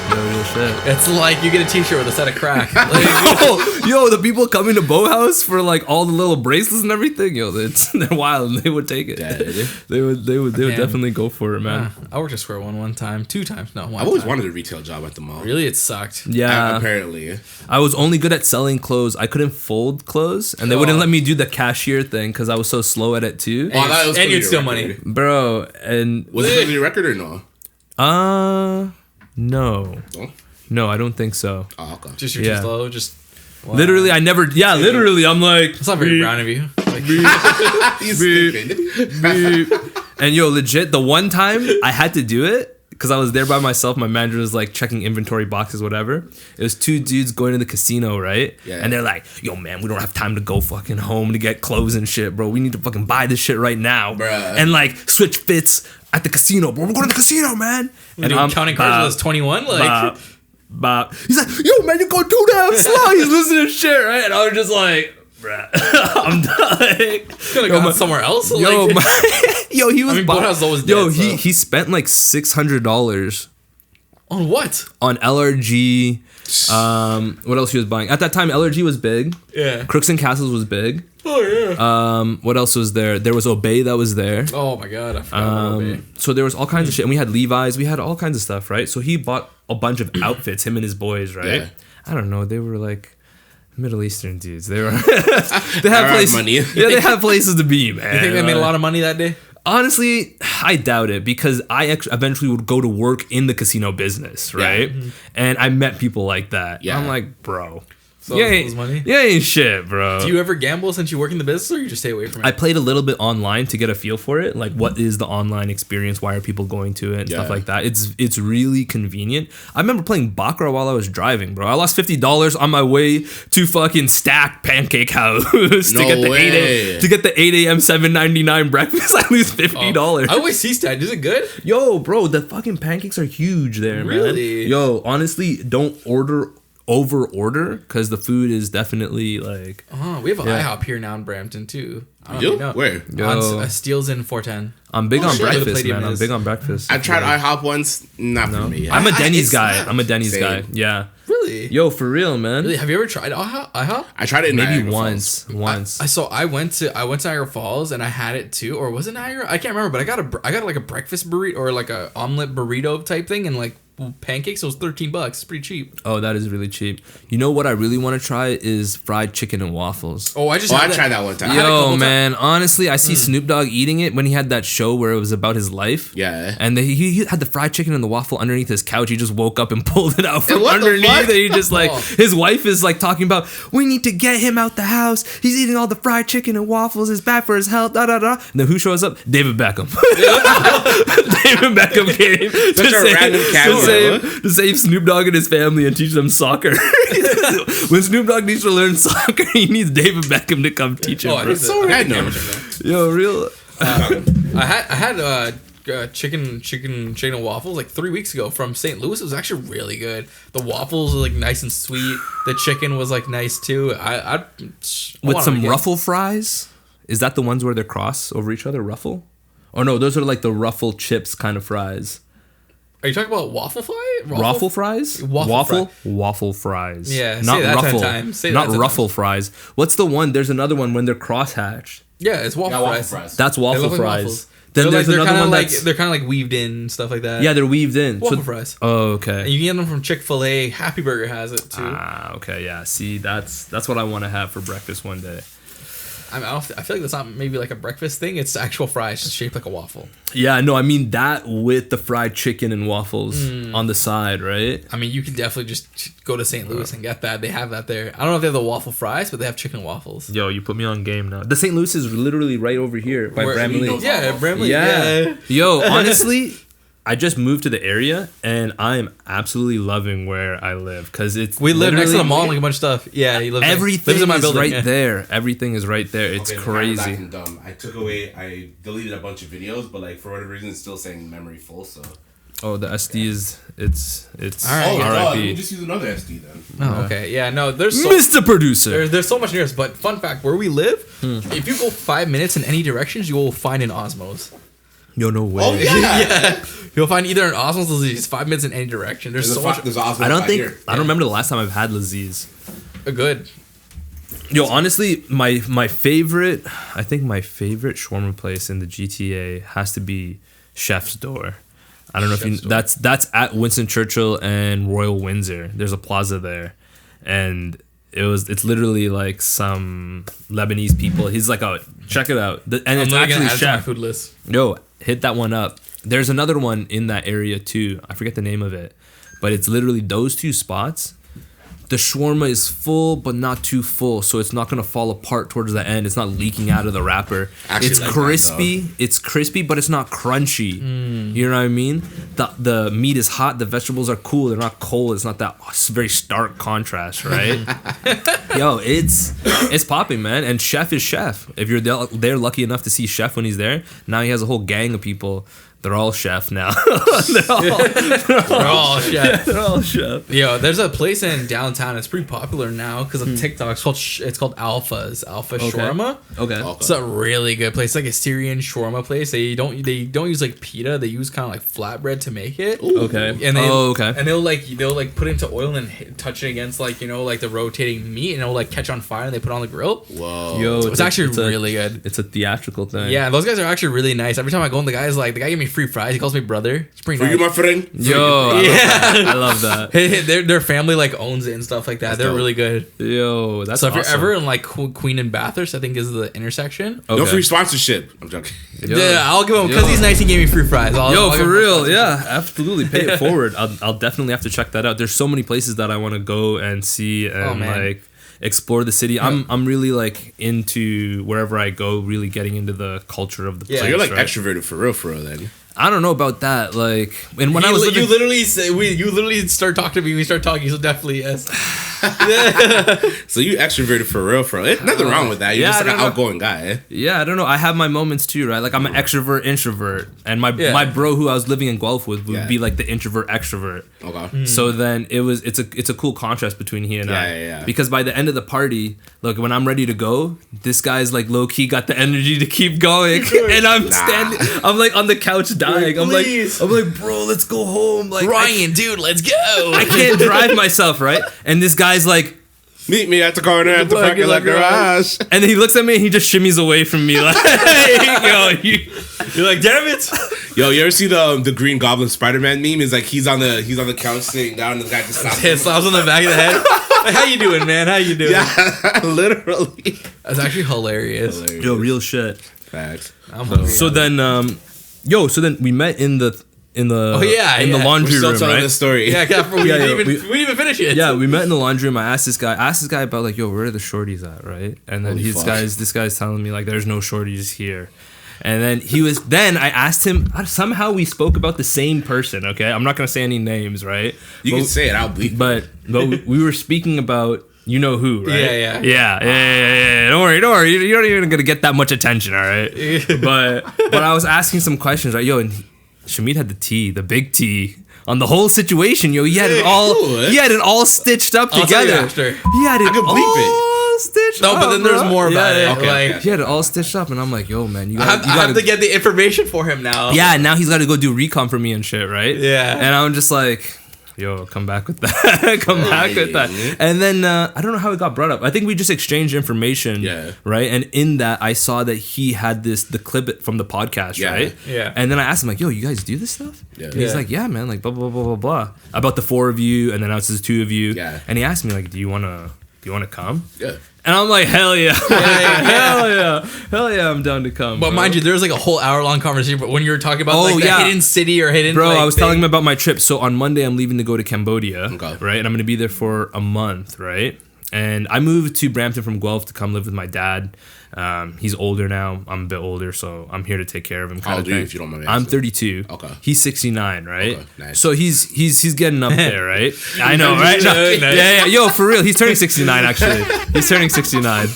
No real shit. It's like you get a t-shirt with a set of crack. Like, Yo, the people coming to Boathouse for like all the little bracelets and everything, yo, they're wild and they would take it. They would Damn. definitely go for it, man. I worked at Square One time, 2 times, no, one I've always time. wanted a retail job at the mall. Really, it sucked. Yeah. Apparently. I was only good at selling clothes. I couldn't fold clothes, and they wouldn't let me do the cashier thing because I was so slow at it too, Oh, I thought it was And for you'd your steal record. money. bro. And Was it for your record or no? no, Oh, no, I don't think so. oh okay. Just you're Yeah. too slow. Just wow. Literally, I never. Yeah, literally, I'm like. It's not very brown of you. Like, He's stupid. And yo, legit, the one time I had to do it because I was there by myself. My manager was like checking inventory boxes, whatever. It was two dudes going to the casino, right? Yeah. And they're like, yo, man, we don't have time to go fucking home to get clothes and shit, bro. We need to fucking buy this shit right now. Bruh. And like switch fits at the casino, bro. We're going to the casino, man. And I'm counting cards was 21. Like, he's like, yo, man, you're going too damn slow. He's listening to shit, right? And I was just like, bruh, I'm done. could have gone somewhere else. Yo, like, yo, he was. I mean, Boathouse always yo, dead, so. he spent like $600 on what? on LRG. What else he was buying? At that time, LRG was big. Yeah. Crooks and Castles was big. Oh yeah. What else was there? There was Obey that was there. Oh my god, I forgot about Obey. So there was all kinds of shit, and we had Levi's. We had all kinds of stuff, right? So he bought a bunch of outfits, him and his boys, right? Yeah. I don't know. They were like Middle Eastern dudes. They were. They had places. money. Yeah, they had places to be, man. You think they made a lot of money that day? Honestly, I doubt it because I eventually would go to work in the casino business, right? And I met people like that. Yeah. I'm like, bro. So Yeah, it was money. yeah, ain't shit, bro. Do you ever gamble since you work in the business, or you just stay away from it? I played a little bit online to get a feel for it, like what is the online experience, why are people going to it, and stuff Yeah. like that. It's really convenient. I remember playing baccarat while I was driving, bro. I lost $50 on my way to fucking Stack Pancake House to No get the way. 8 a.m. $7.99 breakfast. I lose $50. I always see Stat. Is it good? Yo, bro, the fucking pancakes are huge there, man. Really? Yo, honestly, don't over order because the food is definitely like. Oh, we have an Yeah. IHOP here now in Brampton too. I don't You? know if you know. Where? Yo. On Steele's in 410. I'm big Oh, on shit. Where the breakfast, Palladium man. I'm is. big on breakfast. I tried IHOP once. Not for me. I'm a Denny's It's guy. not I'm a Denny's same. guy. Yeah. Really? Yo, for real, man. Really? Have you ever tried IHOP? I tried it in Maybe Niagara once. Falls. Once. I went to Niagara Falls and I had it too, or was it Niagara? I can't remember, but I got like a breakfast burrito or like a omelet burrito type thing, and like pancakes. It was $13. It's pretty cheap. Oh, that is really cheap. You know what I really want to try is fried chicken and waffles. Oh, I tried that one time. I had it a Yo, couple man, honestly, I see Snoop Dogg eating it when he had that show where it was about his life. Yeah. And he had the fried chicken and the waffle underneath his couch. He just woke up and pulled it out from what the underneath. fuck? And he just like, Oh. his wife is like talking about, we need to get him out the house. He's eating all the fried chicken and waffles. It's bad for his health. Da da da. And then who shows up? David Beckham. David Beckham came Such a random cameo, to save Snoop Dogg and his family and teach them soccer. When Snoop Dogg needs to learn soccer, he needs David Beckham to come teach him. Oh, I bro. think so random. Yo, real. I had chicken and waffles like 3 weeks ago from St. Louis. It was actually really good. The waffles were like nice and sweet. The chicken was like nice too. With some ruffle fries? Is that the ones where they're cross over each other? Ruffle? Or no, those are like the ruffle chips kind of fries. Are you talking about waffle fry? Waffle fries? Waffle Waffle fries. Yeah, say not that 10 ruffle. times. Say not that 10 ruffle fries. What's the one? There's another one when they're cross hatched. Yeah, it's waffle fries. That's They waffle look like fries. waffles. Then They're there's like, another kinda one like, that's they're kind of like weaved in and stuff like that. yeah, they're weaved in. Waffle fries. Oh, And okay. you can get them from Chick-fil-A. Happy Burger has it too. Ah, okay, yeah. See, that's what I want to have for breakfast one day. I feel like that's not maybe like a breakfast thing. It's actual fries just shaped like a waffle. Yeah, no, I mean that with the fried chicken and waffles on the side, right? I mean, you can definitely just go to St. Louis and get that. They have that there. I don't know if they have the waffle fries, but they have chicken waffles. Yo, you put me on game now. The St. Louis is literally right over here by Where- Bramley. Yeah, Bramley. Yeah. Yo, honestly, I just moved to the area and I am absolutely loving where I live because it's We live next to the literally- mall and like a bunch of stuff. Yeah, he lives Everything lives in my is building. right yeah. there. Everything is right there. It's Okay, the camera's crazy. acting dumb. I took away. I deleted a bunch of videos, but like for whatever reason, it's still saying memory full. So. Oh, the SD is it's All right. Oh, God, let me RIP. just use another SD then. Oh, okay. Yeah, no, there's so Mr. Producer. there's so much near us. But fun fact, where we live, if you go 5 minutes in any directions, you will find an Osmos. Yo, no way. Oh yeah. Yeah, you'll find either an Osmos or Lee's 5 minutes in any direction. There's There's so much There's Osmo I don't right think here. I don't remember the last time I've had Laziz. good. Yo, honestly, my favorite, I think my favorite shawarma place in the GTA has to be Chef's Door. I don't know Chef's if you Door. that's at Winston Churchill and Royal Windsor. There's a plaza there, and it's literally like some Lebanese people. He's like, oh, check it out, and I'm it's literally actually gonna add it to my chef. food list. Yo, hit that one up. There's another one in that area too. I forget the name of it, but it's literally those two spots. the shawarma is full but not too full, so it's not gonna fall apart towards the end. It's not leaking out of the wrapper. It's like crispy. It's crispy, but it's not crunchy. You know what I mean? The meat is hot. The vegetables are cool. They're not cold. It's not that very stark contrast, right? Yo, it's popping, man. And Chef is Chef. If you're there lucky enough to see Chef when he's there, now he has a whole gang of people. They're all chef now. they're all chef. They're all chef. Yo, there's a place in downtown. It's pretty popular now because of TikTok. It's called Alpha's Alpha Shawarma. Okay. It's a really good place. It's like a Syrian shawarma place. They don't use like pita. They use kind of like flatbread to make it. Okay. And okay. And they'll put it into oil and touch it against like the rotating meat, and it'll like catch on fire. And they put it on the grill. Whoa. Yo, it's actually really good. It's a theatrical thing. Yeah, those guys are actually really nice. Every time I go in, the guy gave me free fries. He calls me brother. It's pretty For nice. you, my friend. Yo, I love that. Their family like owns it and stuff like that. They're really good. Yo, that's so if awesome. you're ever in like Queen and Bathurst, I think is the intersection. No free sponsorship. I'm joking. Yo. Yeah, I'll give him because he's nice. He gave me free fries. I'll For give him real, yeah, absolutely. Pay it forward. I'll definitely have to check that out. There's so many places that I want to go and see and like explore the city. I'm really like into wherever I go, really getting into the culture of the place. So you're like right? extroverted for real then. I don't know about that. Like, and when I was you literally start talking to me. We start talking. So definitely yes. So you extroverted for real. Nothing wrong with that. You're just like an outgoing guy. Eh? Yeah, I don't know. I have my moments too, right? Like I'm an extrovert, introvert, and my bro who I was living in Guelph with would be like the introvert, extrovert. Okay. So then it's a cool contrast between he and I. Yeah. Because by the end of the party, look, when I'm ready to go, this guy's like low key got the energy to keep going, and I'm standing. I'm like on the couch dying. I'm like, bro, let's go home. Like Ryan, dude, let's go. I can't drive myself, right? And this guy's like, meet me at the corner at the parking lot garage. and then he looks at me and he just shimmies away from me like, yo, you're like, damn it. Yo, you ever see the Green Goblin Spider-Man meme? It's like he's on the couch sitting down and the guy just slaps on the back of the head. Like, how you doing, man? How you doing? Yeah, literally. That's actually hilarious. Yo, real shit. Facts. So then we met in the laundry We're still room, telling right? this story. Yeah, we didn't even finish it. Yeah, we met in the laundry room. I asked this guy about like, yo, where are the shorties at, right? And then this guy's telling me like, there's no shorties here. And then I asked him, somehow we spoke about the same person, okay? I'm not gonna say any names, right? You can say it, I'll bleep. But we were speaking about you know who, right? Yeah. Don't worry. You're not even gonna get that much attention, all right? But I was asking some questions, right? Yo, and Shamit had the big T on the whole situation. Yo, he had it all stitched up together. He had it all stitched up. No, but then there's more about it. Okay. He had it all stitched up, and I'm like, yo, man, I have to get the information for him now. Yeah, now he's got to go do recon for me and shit, right? Yeah. And I'm just like, yo, come back with that. Come back with that. And then I don't know how it got brought up. I think we just exchanged information. Yeah. Right. And in that, I saw that he had the clip from the podcast. Right. Yeah. And then I asked him like, yo, you guys do this stuff? Yeah. And he's like, yeah, man. Like blah blah blah blah blah about the 4 of you, and then now it's just 2 of you. Yeah. And he asked me like, do you wanna come? Yeah. And I'm like, hell yeah. Hell yeah, I'm down to come. But bro. mind you, there was like a whole hour-long conversation. But when you were talking about the hidden city or hidden, bro, like, I was telling him about my trip. So on Monday, I'm leaving to go to Cambodia, Okay. right? And I'm gonna be there for a month, right? And I moved to Brampton from Guelph to come live with my dad. He's older now. I'm a bit older, so I'm here to take care of him. How old are you, if you don't mind me I'm asking? 32. Okay. He's 69, right? Okay, nice. So he's getting up there, right? I know, right? No, yeah. Yo, for real, he's turning 69 actually. He's turning 69.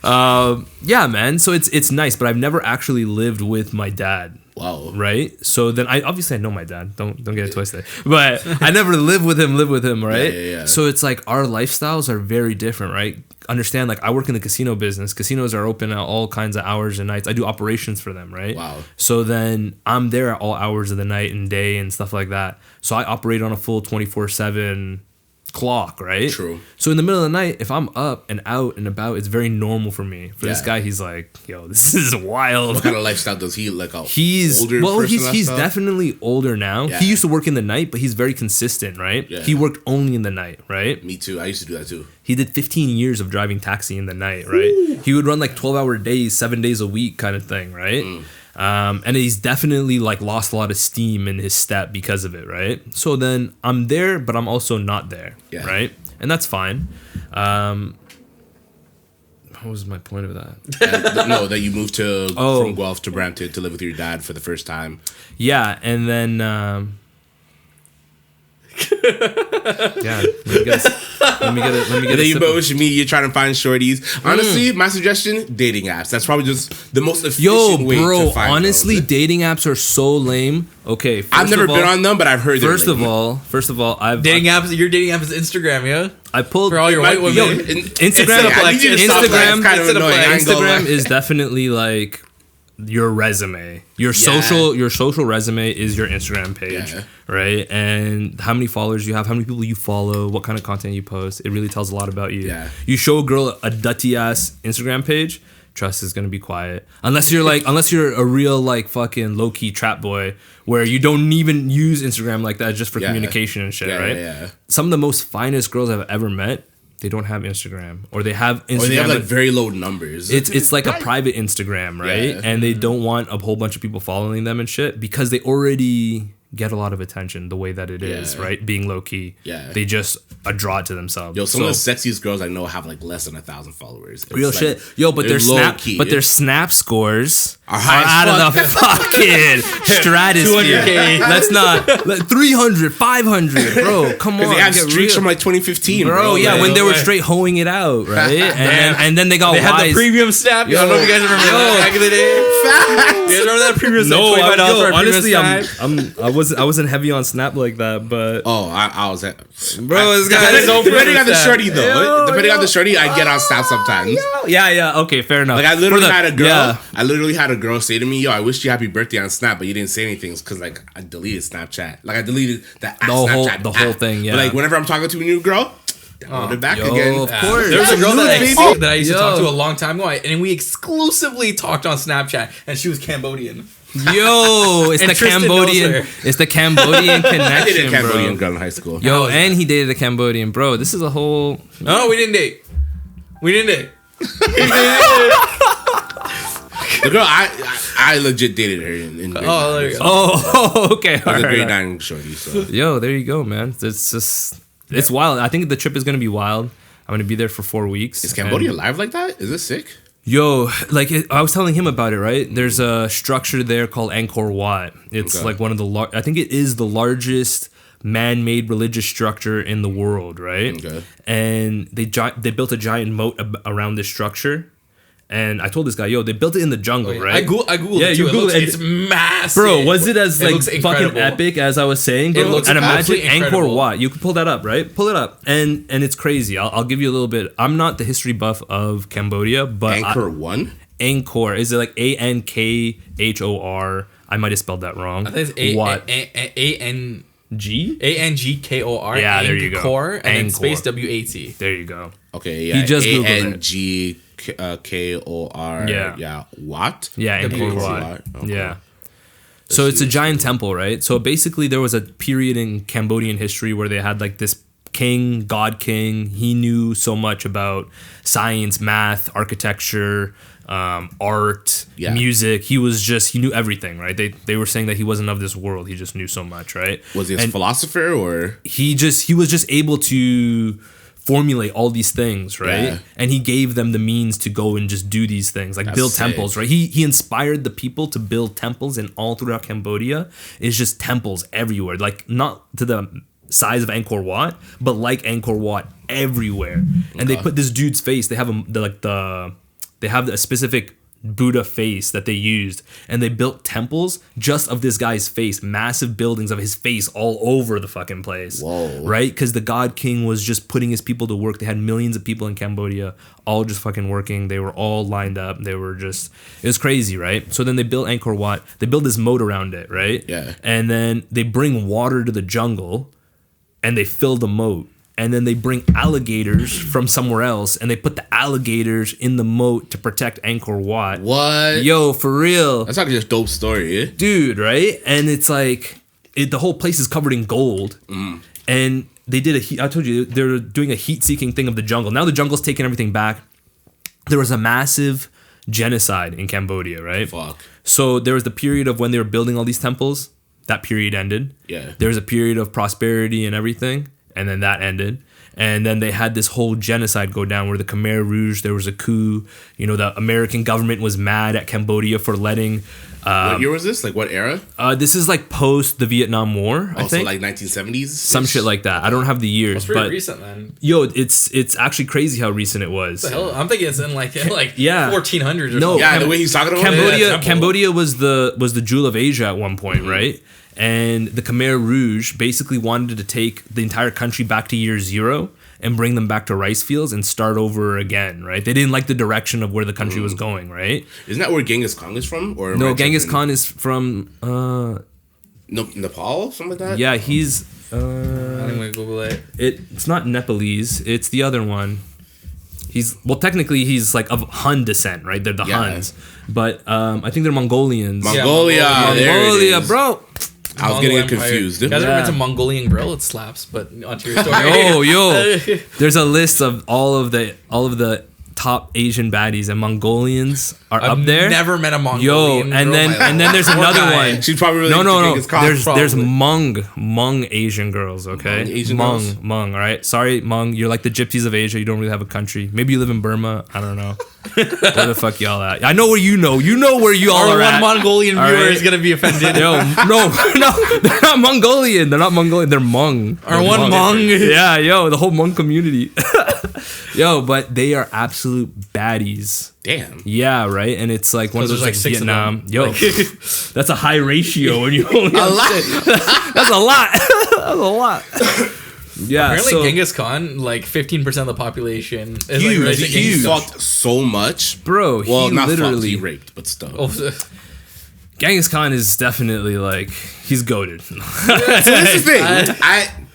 Yeah, man. So it's nice, but I've never actually lived with my dad. Wow. Right. So then I know my dad. Don't get it twisted. But I never lived with him. Right. Yeah. So it's like our lifestyles are very different, right? Understand? Like I work in the casino business. Casinos are open at all kinds of hours and nights. I do operations for them, right? Wow. So then I'm there at all hours of the night and day and stuff like that. So I operate on a full 24/7 clock, right? True. So in the middle of the night, if I'm up and out and about, it's very normal for me. For this guy, he's like, yo, this is wild. What kind of lifestyle does he like? He's older person he's lifestyle? definitely older now. Yeah. He used to work in the night, but he's very consistent, right? Yeah. He worked only in the night, right? Me too. I used to do that too. He did 15 years of driving taxi in the night, right? Ooh. He would run like 12-hour days, 7 days a week kind of thing, right? And he's definitely like lost a lot of steam in his step because of it, right? So then I'm there, but I'm also not there, right? and that's fine. What was my point of that? That you moved from Guelph to Brampton to live with your dad for the first time. Yeah, and then yeah, let me get it. And then you both meet. You're trying to find shorties. Honestly, my suggestion: dating apps. That's probably just the most efficient way to find honestly, girls. dating apps are so lame. Okay, I've never been on them, but I've heard. First of all, I've Dating apps. Your dating app is Instagram, yeah. I pulled For all your white women. Instagram. I need you to stop that. It's kind of annoying. Instagram is definitely like your resume. Your social resume is your Instagram page, right? And how many followers you have, how many people you follow, what kind of content you post. It really tells a lot about you. Yeah. You show a girl a dutty ass Instagram page, trust is gonna be quiet. Unless you're a real like fucking low key trap boy where you don't even use Instagram like that just for communication and shit, right? Yeah. Some of the most finest girls I've ever met, they don't have Instagram, or they have Instagram. Or they have like very low numbers. It's like a private Instagram, right? Yeah. And they don't want a whole bunch of people following them and shit because they already get a lot of attention the way that it is, right? Being low key. Yeah. They just draw it to themselves. Yo, some of the sexiest girls I know have like less than 1,000 followers. It's real like, shit. Yo, but their snap scores are out of the fucking stratosphere. 200K. Let's not 300, 500, bro. Come on, They have get streaks real. from like 2015, Bro, yeah, Like, when they were way. straight hoeing it out, right? and then they got They had wise. the premium snap. I don't know if you guys remember that back in the day. You guys remember that premium snap? No, $25 for a honestly, premium snap? I wasn't heavy on Snap like that, but Oh, I was at. bro, this guy is Depending on the shorty, though. Yo, Depending on the shorty, I get on Snap sometimes. yeah, okay, fair enough. Like I literally For the- had a girl. yeah. I literally had a girl say to me, "Yo, I wish you happy birthday on Snap, but you didn't say anything because like I deleted Snapchat. Like I deleted the Snapchat whole app. thing, yeah. But like whenever I'm talking to a new girl, download it back again. of course. There was a girl that I used to talk Yo. to a long time ago, and we exclusively talked on Snapchat, and she was Cambodian. Yo, it's And the Tristan knows Cambodian. her. It's the Cambodian I connection, dated a Cambodian bro. girl in high school. Yo, and he dated a Cambodian, bro. This is a whole. No, we didn't date. We didn't date. The girl I legit dated her in grade Oh, nine. there you go. Oh, okay. Like all a grade right. 9 shorty. So Yo, there you go, man. It's just, it's wild. I think the trip is gonna be wild. I'm gonna be there for 4 weeks. is Cambodia and- live like that? Is this sick? Yo, like I was telling him about it, right? There's a structure there called Angkor Wat. It's Okay. like one of the I think it is the largest man-made religious structure in the world, right? Okay. And they built a giant moat around this structure. And I told this guy, yo, they built it in the jungle, right? I googled Yeah, it you too. Googled it. It's massive. Bro, was it as It like looks fucking incredible. epic as I was saying? Bro? It looks and imagine absolutely Angkor incredible. Wat. You can pull that up, right? Pull it up, and it's crazy. I'll give you a little bit. I'm not the history buff of Cambodia, but Anchor 1? Angkor, is it like ANKHOR? I might have spelled that wrong. I think it's What? G? G? ANGKOR. Yeah, there you go. Angkor, and then Angkor. space WAT. There you go. Okay, yeah. He just Googled it. ANGKOR. Yeah. Yeah. What? Yeah, Angkor WAT. Wat. Okay. Yeah. So it's a giant temple, right? So basically, there was a period in Cambodian history where they had like this king, god king. He knew so much about science, math, architecture, art, Yeah. music. He knew everything, right? They were saying that he wasn't of this world. He just knew so much, right? Was he a philosopher or? He was just able to formulate all these things, right? Yeah. And he gave them the means to go and just do these things, like build sick. temples, right? He inspired the people to build temples, and all throughout Cambodia it's just temples everywhere, like not to the size of Angkor Wat, but like Angkor Wat everywhere. And they put this dude's face. They have they have a specific Buddha face that they used, and they built temples just of this guy's face, massive buildings of his face all over the fucking place. Whoa. Right? Because the God King was just putting his people to work. They had millions of people in Cambodia all just fucking working. They were all lined up. It was crazy, right? So then they built Angkor Wat. They build this moat around it, right? Yeah. And then they bring water to the jungle and they fill the moat. And then they bring alligators from somewhere else and they put the alligators in the moat to protect Angkor Wat. What? Yo, for real. That's like just a dope story, eh? Dude, right? And it's like, the whole place is covered in gold. And they did I told you, they're doing a heat-seeking thing of the jungle. Now the jungle's taking everything back. There was a massive genocide in Cambodia, right? Fuck. So there was the period of when they were building all these temples. That period ended. Yeah. There was a period of prosperity and everything. And then that ended. And then they had this whole genocide go down where the Khmer Rouge, there was a coup. You know, the American government was mad at Cambodia for letting. What year was this? Like what era? This is like post the Vietnam War, I Also think. like 1970s? Some shit like that. I don't have the years, It's pretty but recent then. yo, it's actually crazy how recent it was. The hell, I'm thinking it's in like Yeah. 1400s or No, something. Yeah, the way he's talking about Yeah, Cambodia was the jewel of Asia at one point, Mm-hmm. right? And the Khmer Rouge basically wanted to take the entire country back to year zero and bring them back to rice fields and start over again, right? They didn't like the direction of where the country was going, right? Isn't that where Genghis Khan is from? Or am No, I Genghis tripping? Khan is from Nepal? Something like that? yeah, he's I'm gonna Google it. it's not Nepalese, it's the other one. Technically he's like of Hun descent, right? They're the Yeah. Huns. But I think they're Mongolians. Mongolia. There it Mongolia, is. bro. I was getting confused. You guys ever Yeah. been to Mongolian Grill? It slaps. But onto your story. Yo, there's a list of all of the top Asian baddies, and Mongolians are I've up there. never met a Yo, Mongolian. and girl in my then there's life. another Poor guy. one. She's probably No, related no, to no. Genghis Khan. There's probably. Hmong Asian girls. Okay, Hmong Asian girls? Hmong. All right. Sorry, Hmong. You're like the gypsies of Asia. You don't really have a country. Maybe you live in Burma. I don't know. Where the fuck y'all at? I know where you know. You know where you all Our are one at. Mongolian All viewer right. is gonna be offended. Yo, no, they're not Mongolian. They're not Mongolian. They're Hmong. Our They're one Hmong. Yeah, yo, the whole Hmong community. Yo, but they are absolute baddies. Damn. Yeah, right. And it's like one of Because those there's like like 6 of Vietnam. Yo, that's a high ratio when you only A lot. That's a lot. That's a lot. Yeah. Apparently, so, Genghis Khan, like 15% of the population is Huge, like He Genghis Khan. fucked so much. bro, Well, he not fucked, literally he raped, but still. Oh, Genghis Khan is definitely like he's goated. So that's the thing.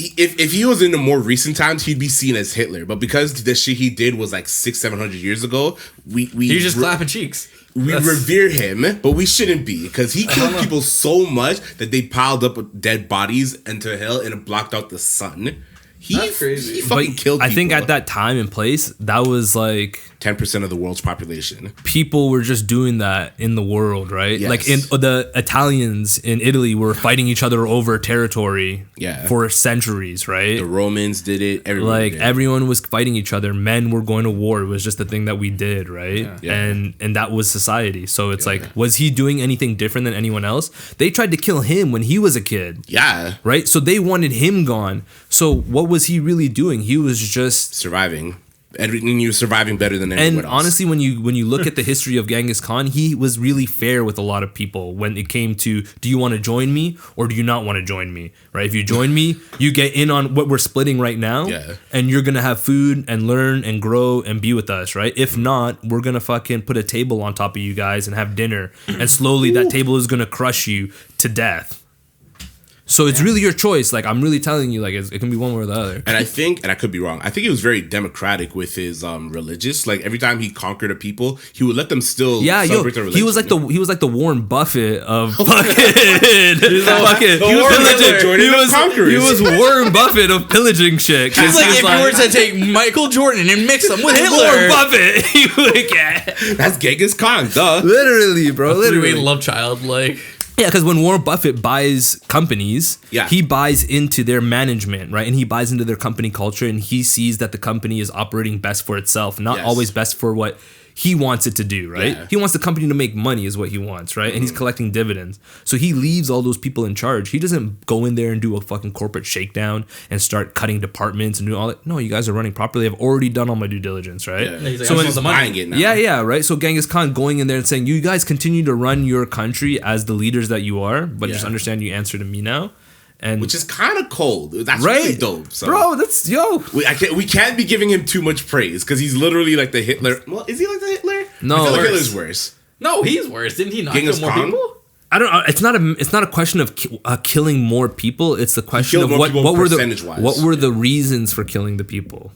If he was in the more recent times, he'd be seen as Hitler. But because the shit he did was like 600-700 years ago, we he's just clapping cheeks. we revere him, but we shouldn't be because he killed people so much that they piled up dead bodies into hell and it blocked out the sun. That's crazy. He fucking killed I people. think at that time and place, that was like 10% of the world's population. people were just doing that in the world, right? Yes. Like the Italians in Italy were fighting each other over territory Yeah. for centuries, right? The Romans did it. Everyone Like did. everyone was fighting each other. Men were going to war. It was just the thing that we did, right? Yeah. And that was society. So it's like, was he doing anything different than anyone else? They tried to kill him when he was a kid, Yeah. right? So they wanted him gone. So what was he really doing? He was just Surviving. And he was surviving better than anyone and else. honestly, when you look at the history of Genghis Khan, he was really fair with a lot of people when it came to, do you want to join me or do you not want to join me? Right? If you join me, you get in on what we're splitting right now, Yeah. and you're gonna have food and learn and grow and be with us, right? If not, we're gonna fucking put a table on top of you guys and have dinner, and slowly that table is gonna crush you to death. So it's really your choice. Like, I'm really telling you, like, it can be one or the other. And I think, and I could be wrong, I think he was very democratic with his religious. Like every time he conquered a people, he would let them still Yeah, yo, celebrate their religion. he was like the Warren Buffett of fucking Warren Buffett, Jordan of conquerors. he was Warren Buffett of pillaging shit. It's like if you were to take Michael Jordan and mix him with Hitler. Warren Buffett, he would get That's Genghis Khan, duh. literally, bro, Three-way literally. love child, like Yeah, because when Warren Buffett buys companies, Yeah. he buys into their management, right? And he buys into their company culture, and he sees that the company is operating best for itself, not Yes. always best for what he wants it to do, right? Yeah. He wants the company to make money is what he wants, right? And he's collecting dividends. So he leaves all those people in charge. He doesn't go in there and do a fucking corporate shakedown and start cutting departments and doing all that. No, you guys are running properly. I've already done all my due diligence, right? Yeah. he's like, So I he's want the money. buying it now. Yeah, right. So Genghis Khan going in there and saying, "You guys continue to run your country as the leaders that you are, but just Yeah. understand you answer to me now." And Which is kind of cold. That's right, really dope. So. bro. That's yo. We can't be giving him too much praise because he's literally like the Hitler. Well, is he like the Hitler? No. I feel like Worse. Hitler's worse. No, he's worse. Didn't he not kill Genghis more Khan? people? I don't know. It's not a question of killing more people. It's the question killed of more people what were percentage-wise. what were the reasons for killing the people.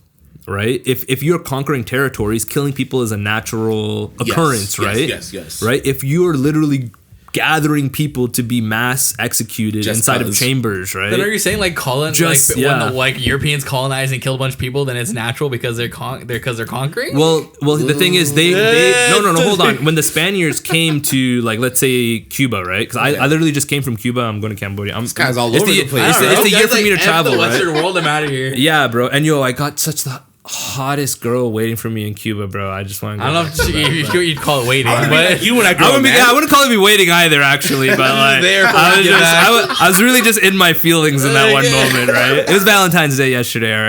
Right? If you're conquering territories, killing people is a natural occurrence, yes, right? yes. Right? If you're literally gathering people to be mass executed Just inside of 'cause. chambers, right? Then are you saying like Just- when yeah. the like Europeans colonized and killed a bunch of people, then it's natural because they're conquering? Well, the thing is, they no, hold on. When the Spaniards came to, like, let's say Cuba, right? Because I literally just came from Cuba. I'm going to Cambodia. This guy's all it's over the, the place. It's the year for me to F travel, the right? Western world. I'm out of here. Yeah, bro. And yo, I got such the hottest girl waiting for me in Cuba, bro. I just want to. I don't know if you'd call it waiting, but You when I I grow up, wouldn't, man. I wouldn't call it me waiting either, actually. But like, there for I was when you just, get back. I was really just in my feelings in that one Yeah. moment, right? It was Valentine's Day yesterday, all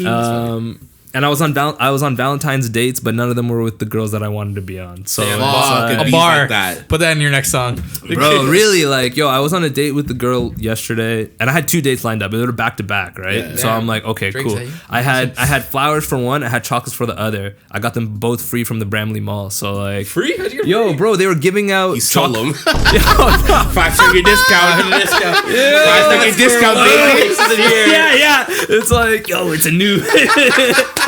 right. And I was on Valentine's dates, but none of them were with the girls that I wanted to be on. So Damn, it's fuck, like- it a bar. like that. Put that in your next song, bro, really, like, yo, I was on a date with the girl yesterday, and I had 2 dates lined up. They were back to back, right? Yeah. So I'm like, okay, Drake's cool. how you- I had flowers for one, I had chocolates for the other. I got them both free from the Bramley Mall. So like, Free? How'd you get yo, free? bro, they were giving out You stole them. Yo, 5-figure discount. Discount. 5-figure discount, baby. yeah. It's like, yo, it's a new.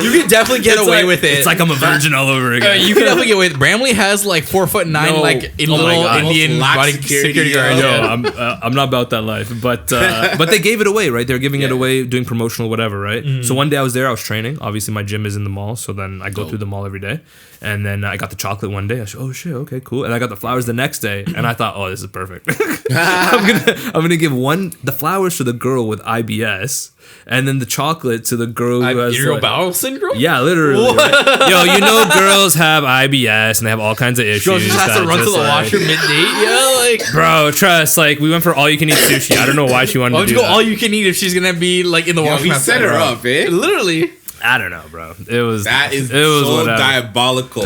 You can definitely get away with it. It's like I'm a virgin all over again. You can definitely get away with it. Bramley has like 4'9", No. like in Oh my little God. Indian Lax body security, security guard. yo. Yo, I'm not about that life, but they gave it away, right? They were giving it away, doing promotional whatever, right? So one day I was there, I was training. Obviously, my gym is in the mall, so then I go through the mall every day. And then I got the chocolate one day. I said, "Oh shit, okay, cool." And I got the flowers the next day, and I thought, "Oh, this is perfect." I'm gonna give the flowers to the girl with IBS, and then the chocolate to the girl who has Irritable like- bowel syndrome? Yeah, literally. Right? Yo, you know, girls have IBS and they have all kinds of issues. Girl just has to that run to just, the like- washroom mid-date. Yeah, like... Bro, trust. Like, we went for all you can eat sushi. I don't know why she wanted Why to don't do you go that. all you can eat if she's gonna be like in the Yo, washroom? he after set that, her bro? up, eh? Literally. I don't know, bro. It was That is it was so whatever. diabolical.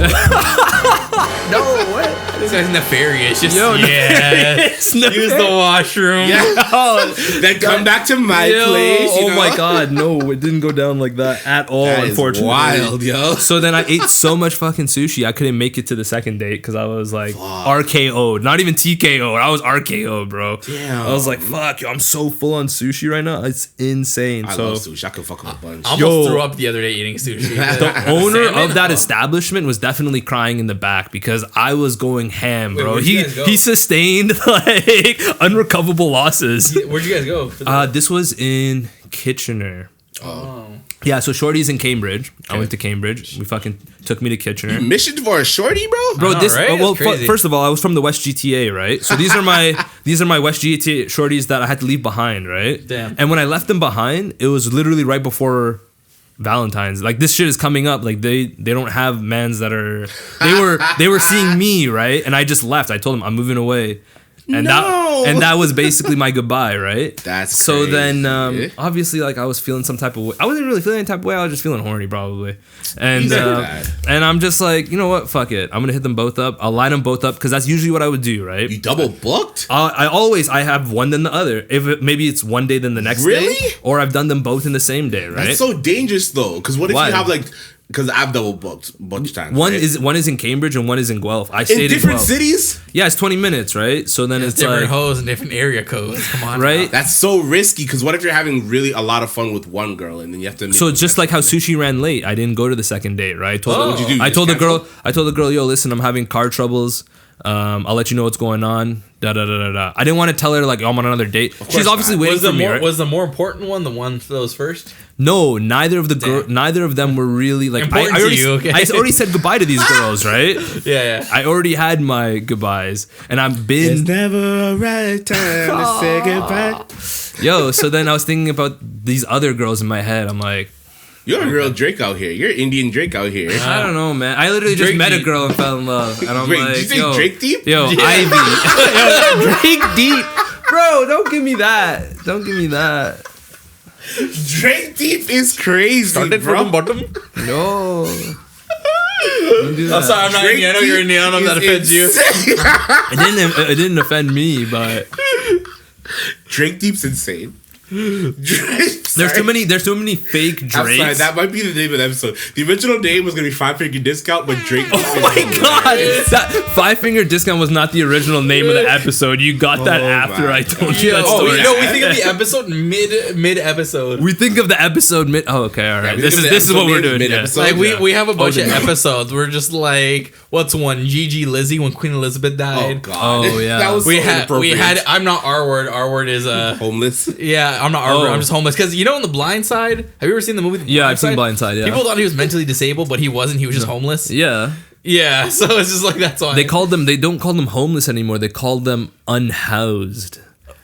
This guy's nefarious. Just Yo, yes. no. Use the washroom. Then come back to my Yo, place. oh you know? my god, no, it didn't go down like that at all. That is Unfortunately, wild, yo. So then I ate so much fucking sushi, I couldn't make it to the second date because I was like RKO'd, not even TKO'd. I was RKO'd, bro. Damn. I was like, fuck, yo, I'm so full on sushi right now. It's insane. I so love sushi. I could fuck up a bunch. I almost Yo. threw up the other day eating sushi. the owner Salmon? of that Oh. establishment was definitely crying in the back because I was going ham, bro. where'd you guys go? He sustained like unrecoverable losses. Where'd you guys go? This was in Kitchener. Oh. Yeah, so Shorty's in Cambridge. I went to Cambridge. We fucking took me to Kitchener. Mission for a shorty, bro? Bro, know, this right? well, That's crazy. first of all, I was from the West GTA, right? So these are my West GTA shorties that I had to leave behind, right? Damn. And when I left them behind, it was literally right before Valentine's. Like, this shit is coming up. Like, they don't have mans that are they were seeing me, right? And I just left. I told them I'm moving away. And No. that was basically my goodbye, right? That's so crazy. then obviously, like, I was feeling some type of way. I wasn't really feeling any type of way. I was just feeling horny probably. And You said that. and I'm just like, you know what? Fuck it. I'm gonna hit them both up. I'll line them both up because that's usually what I would do, right? You double booked? I have one then the other. Maybe it's one day then the next Really? day, or I've done them both in the same day, right? That's so dangerous, though. Because what if Why? you have, like... Because I've double booked a bunch of times. one right? is in Cambridge and one is in Guelph. I stayed in different Guelph. cities? Yeah, it's 20 minutes, right? So then it's Different like, hoes and different area codes. Come on. right? That's so risky. Because what if you're having really a lot of fun with one girl and then you have to... So just like how sushi ran late, I didn't go to the second date, right? What'd you do? You I just told the canceled? girl, yo, listen, I'm having car troubles. I'll let you know what's going on. Da da da da da. I didn't want to tell her like, oh, I'm on another date. She's obviously not. waiting Was for the me. more Right? was the more important one the one that was first? No, neither of them were really like. Important to already, you, okay. I already said goodbye to these girls, right? Yeah. I already had my goodbyes, and I've been never a right time to say goodbye. yo. So then I was thinking about these other girls in my head. I'm like, You're a real Drake out here. You're Indian Drake out here. I don't know, man. I literally just met a DrakeDeep. girl and fell in love, and I'm Wait, like, did you say yo, Drake Deep? Yo, Ivy, yo, Drake Deep, bro. Don't give me that. Don't give me that. Drake Deep is crazy, Started bro. from bottom. No. Don't do that. I'm sorry, I'm not Indian. I know you're Indian. I don't know if that offends you. It didn't offend me, but Drake Deep's insane. There's too many fake I'm sorry, Drakes. that might be the name of the episode. The original name was gonna be 5 Finger Discount, but Drake. Oh my god! That 5 Finger Discount was not the original name of the episode. You got that after I told you that story. No, we think of the episode mid episode. We think of the episode mid. Oh, okay, all right. we This think is of the this is what episode we're doing. mid-episode. Yeah. Like we have a bunch of no. episodes. We're just like, what's one? Gigi Lizzie when Queen Elizabeth Oh died. god. Oh, yeah. That was we so had inappropriate. I'm not R word. R word is Homeless. yeah. I'm not R word. Oh. I'm just homeless. Because you know in The Blind Side, have you ever seen the movie? The Yeah, I've seen Blind Side, yeah. People thought he was mentally disabled, but he wasn't. He was just homeless. Yeah. Yeah. So it's just like that's why They don't call them homeless anymore. They call them unhoused.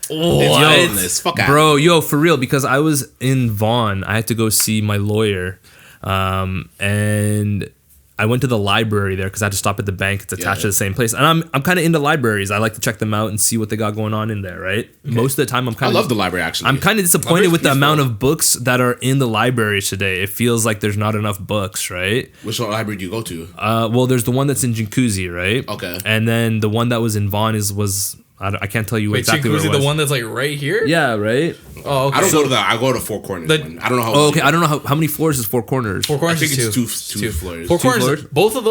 Homeless. Fuck out. Bro, yo, for real, because I was in Vaughan. I had to go see my lawyer. And I went to the library there because I had to stop at the bank. It's attached to the same place. And I'm kind of into libraries. I like to check them out and see what they got going on in there, right? Most of the time I love the library actually. I'm kind of disappointed Library's with the peaceful. amount of books that are in the libraries today. It feels like there's not enough books, right? Which library do you go to? Well, there's the one that's in Jacuzzi, right? Okay. And then the one that was in Vaughan was I can't tell you Wait, exactly where Chick, it was was. the one that's like right here? Yeah, right. Oh, okay. I go to Four Corners The- one. I don't know how. Oh, okay. I don't know how many floors is Four Corners. Four I Corners think is it's two floors. Four Two Corners. floors? Both of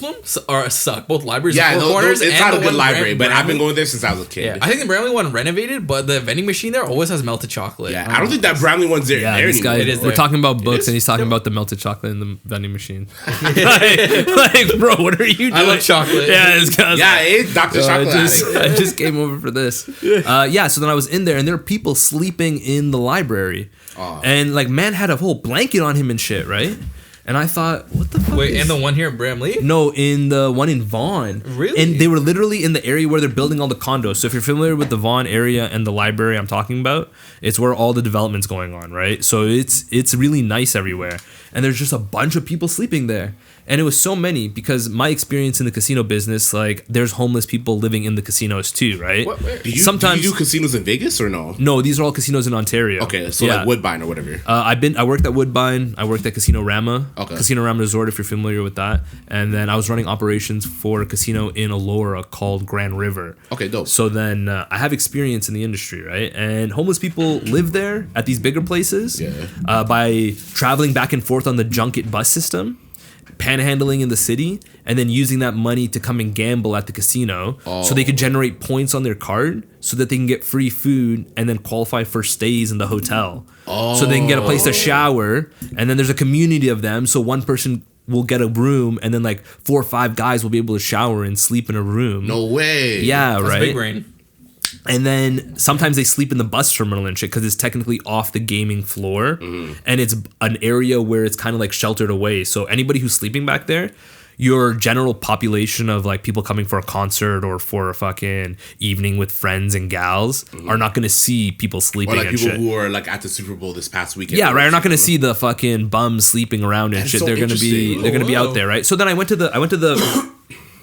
them are suck. Both libraries. Yeah, Four no, Corners. it's and not a the good one library, but I've been Bramley- going there since I was a kid. Yeah, I think the Bramley one renovated, but the vending machine there always has melted chocolate. Yeah, I don't think that Bramley one's there, Yeah, there this anymore. guy. It is We're there. talking about books, is? and he's talking about the melted chocolate in the vending machine. like, bro, what are you doing? I love chocolate. Yeah, this guy's Yeah, it's Dr. Chocolate. I just came over for this. Yeah, so then I was in there, and there were people sleeping in the library, and like man had a whole blanket on him and shit, right? And I thought, what the fuck? Wait, is- and the one here in Bramley? No, in the one in Vaughan. Really? And they were literally in the area where they're building all the condos. So if you're familiar with the Vaughan area and the library I'm talking about, it's where all the development's going on, right? So it's really nice everywhere. And there's just a bunch of people sleeping there. And it was so many because my experience in the casino business, like there's homeless people living in the casinos too, right? What, where? Do you, Sometimes- do you do casinos in Vegas or no? No, these are all casinos in Ontario. Okay, so Yeah. like Woodbine or whatever. I worked at Woodbine. I worked at Casino Rama. Okay. Casino Rama Resort, if you're familiar with that. And then I was running operations for a casino in Elora called Grand River. Okay, dope. So then I have experience in the industry, right? And homeless people live there at these bigger places by traveling back and forth on the junket bus system, panhandling in the city, and then using that money to come and gamble at the casino so they could generate points on their card so that they can get free food and then qualify for stays in the hotel. So they can get a place to shower, and then there's a community of them, so one person will get a room, and then like 4 or 5 guys will be able to shower and sleep in a room. No way. Yeah, That's right. big brain. And then sometimes they sleep in the bus terminal and shit because it's technically off the gaming floor, and it's an area where it's kind of like sheltered away. So anybody who's sleeping back there, your general population of like people coming for a concert or for a fucking evening with friends and gals are not going to see people sleeping Or like and people shit. who were like at the Super Bowl this past weekend. Yeah, right. You're not gonna see the fucking bums sleeping around and That's shit. so They're gonna be interesting. out there, right? So then I went to the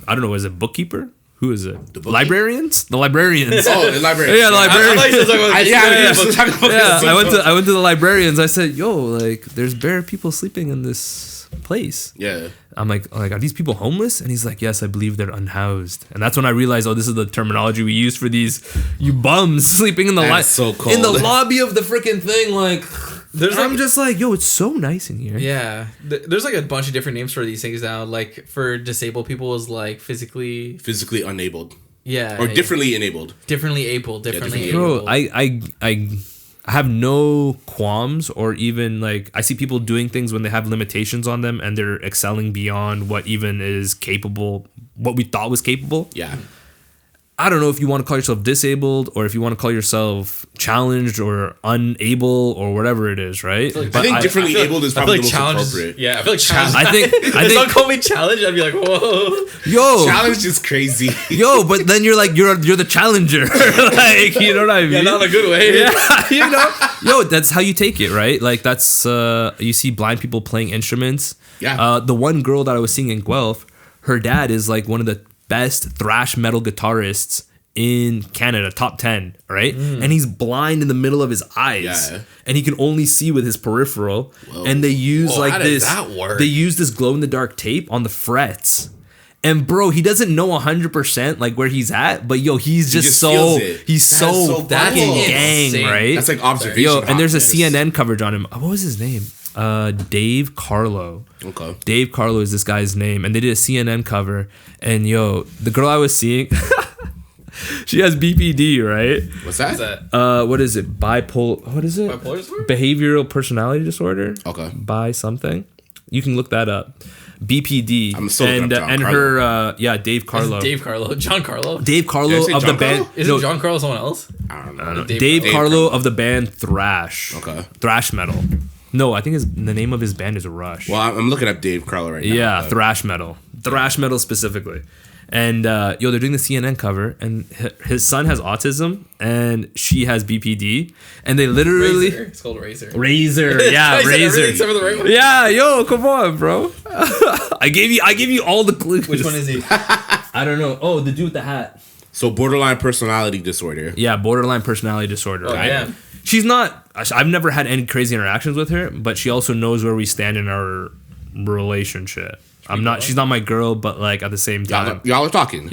I don't know, is it bookkeeper? Who is it? bookkeeper? Librarians? The librarians. Oh, the library. Yeah, the librarians. I thought you were talking about Yeah, I went to the librarians. I said, "Yo, like, there's bare people sleeping in this place." Yeah. I'm like, are these people homeless? And he's like, yes, I believe they're unhoused. And that's when I realized, oh, this is the terminology we use for these you bums sleeping in the That's so cold. in the lobby of the freaking thing. Like, There's I'm like- just like, yo, it's so nice in here. Yeah, there's like a bunch of different names for these things now. Like for disabled people is like physically, Physically unenabled. yeah, Or differently enabled. differently able, differently differently able. Bro, I have no qualms or even like I see people doing things when they have limitations on them and they're excelling beyond what even is capable, what we thought was capable. Yeah. I don't know if you want to call yourself disabled or if you want to call yourself challenged or unable or whatever it is, right? I think differently abled is probably the most appropriate. Yeah, I feel like challenge. I think If someone called me challenge, I'd be like, whoa. yo, Challenge is crazy. yo, but then you're like you're the challenger, like you know what I mean? Yeah, not in a good way. Yeah, you know, yo, that's how you take it, right? Like that's you see blind people playing instruments. Yeah. The one girl that I was seeing in Guelph, her dad is like one of the best thrash metal guitarists in Canada, top 10, right? And he's blind in the middle of his eyes, Yeah. and he can only see with his peripheral. And they use Whoa, like how does this. that work? They use this glow in the dark tape on the frets. And bro, he doesn't know 100% like where he's at, but yo, he's just so feels it. he's so That's fucking insane. gang, right? That's like observation. Yo, and there's a hotness. CNN coverage on him. What was his name? Dave Carlo. Okay. Dave Carlo is this guy's name, and they did a CNN cover. And yo, the girl I was seeing, she has BPD, right? What's that? What's that? What is it? What is it? Bipolar disorder? Behavioral personality disorder. Okay. By something. You can look that up. BPD. I'm still looking and up John and Carlo. her Dave Carlo. Dave Carlo. John Carlo. Dave Carlo Did I say of the John band. Carlo? Isn't John Carlo someone else? I don't know. Dave Carlo of the band Thrash. Okay. Thrash metal. No, I think the name of his band is Rush. Well, I'm looking up Dave Carlo right now. Yeah, but- thrash metal. Thrash metal specifically. And yo, they're doing the CNN cover, and his son has autism, and she has BPD, and they literally Razor. It's called Razor. Razor, yeah, I said everything Razor. except for the right one. Yeah, yo, come on, bro. I gave you all the clues. Which one is he? I don't know. Oh, the dude with the hat. So borderline personality disorder. Yeah, borderline personality disorder. Oh, right? damn. She's not. I've never had any crazy interactions with her, but she also knows where we stand in our relationship. She's not my girl, but like at the same time. Y'all are talking.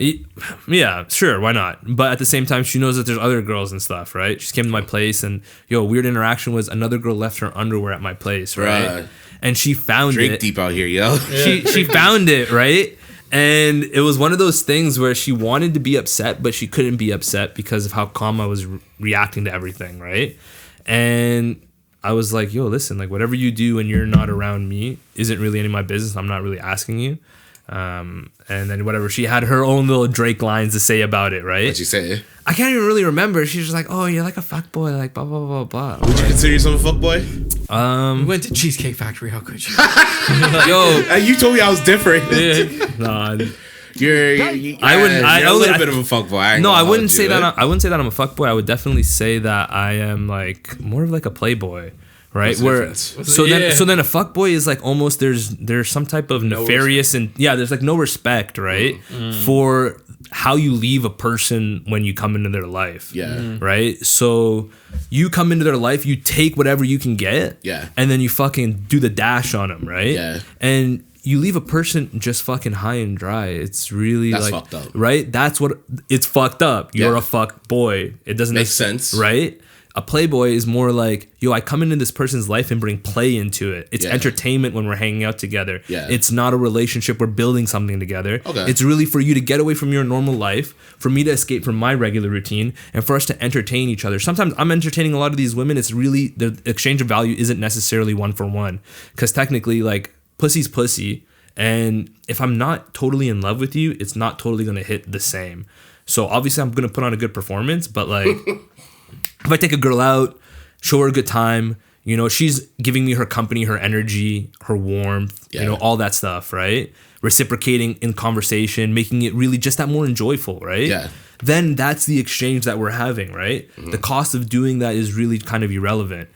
Yeah, sure, why not? But at the same time, she knows that there's other girls and stuff, right? She came to my place, and yo, weird interaction was another girl left her underwear at my place, right? Bruh. And she found Drake it. deep out here, yo. She found it, right? And it was one of those things where she wanted to be upset, but she couldn't be upset because of how calm I was reacting to everything, right? And I was like, yo, listen, like whatever you do when you're not around me isn't really any of my business. I'm not really asking you. And then whatever, she had her own little Drake lines to say about it, right? What'd you say? I can't even really remember. She's just like, oh, you're like a fuckboy, like blah, blah, blah, blah. Would you consider yourself a fuckboy? We went to Cheesecake Factory. How could you? Yo, You told me I was different. nah, You're I wouldn't- you're I a only- little bit of a fuckboy. no, I wouldn't say that. I wouldn't say that I'm a fuckboy. I would definitely say that I am like more of like a playboy, right? What's the Where difference? so Yeah. then a fuckboy is like almost there's some type of nefarious and there's like no respect, right, for how you leave a person when you come into their life. Yeah. Right. So you come into their life, you take whatever you can get. Yeah. And then you fucking do the dash on them, right? Yeah. And you leave a person just fucking high and dry. It's really That's like fucked up. right? That's what it's fucked up. You're Yeah. a fuck boy. It doesn't Makes make sense. right? A playboy is more like, yo, I come into this person's life and bring play into it. It's Yeah. entertainment when we're hanging out together. Yeah. It's not a relationship. We're building something together. Okay. It's really for you to get away from your normal life, for me to escape from my regular routine, and for us to entertain each other. Sometimes I'm entertaining a lot of these women. It's really, the exchange of value isn't necessarily one for one. Because technically, like, pussy's pussy. And if I'm not totally in love with you, it's not totally going to hit the same. So obviously I'm going to put on a good performance, but like if I take a girl out, show her a good time, you know, she's giving me her company, her energy, her warmth, Yeah. you know, all that stuff, right? Reciprocating in conversation, making it really just that more enjoyable, right? Yeah. Then that's the exchange that we're having, right? The cost of doing that is really kind of irrelevant.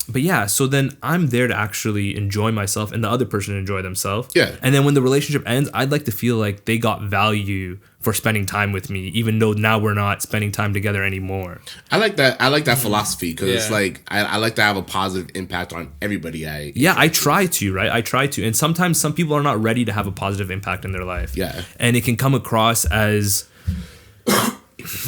But yeah, so then I'm there to actually enjoy myself and the other person enjoy themselves. Yeah. And then when the relationship ends, I'd like to feel like they got value for spending time with me, even though now we're not spending time together anymore. I like that philosophy because it's Yeah. like I like to have a positive impact on everybody. Yeah, I try to, right? I try to. And sometimes some people are not ready to have a positive impact in their life. Yeah. And it can come across as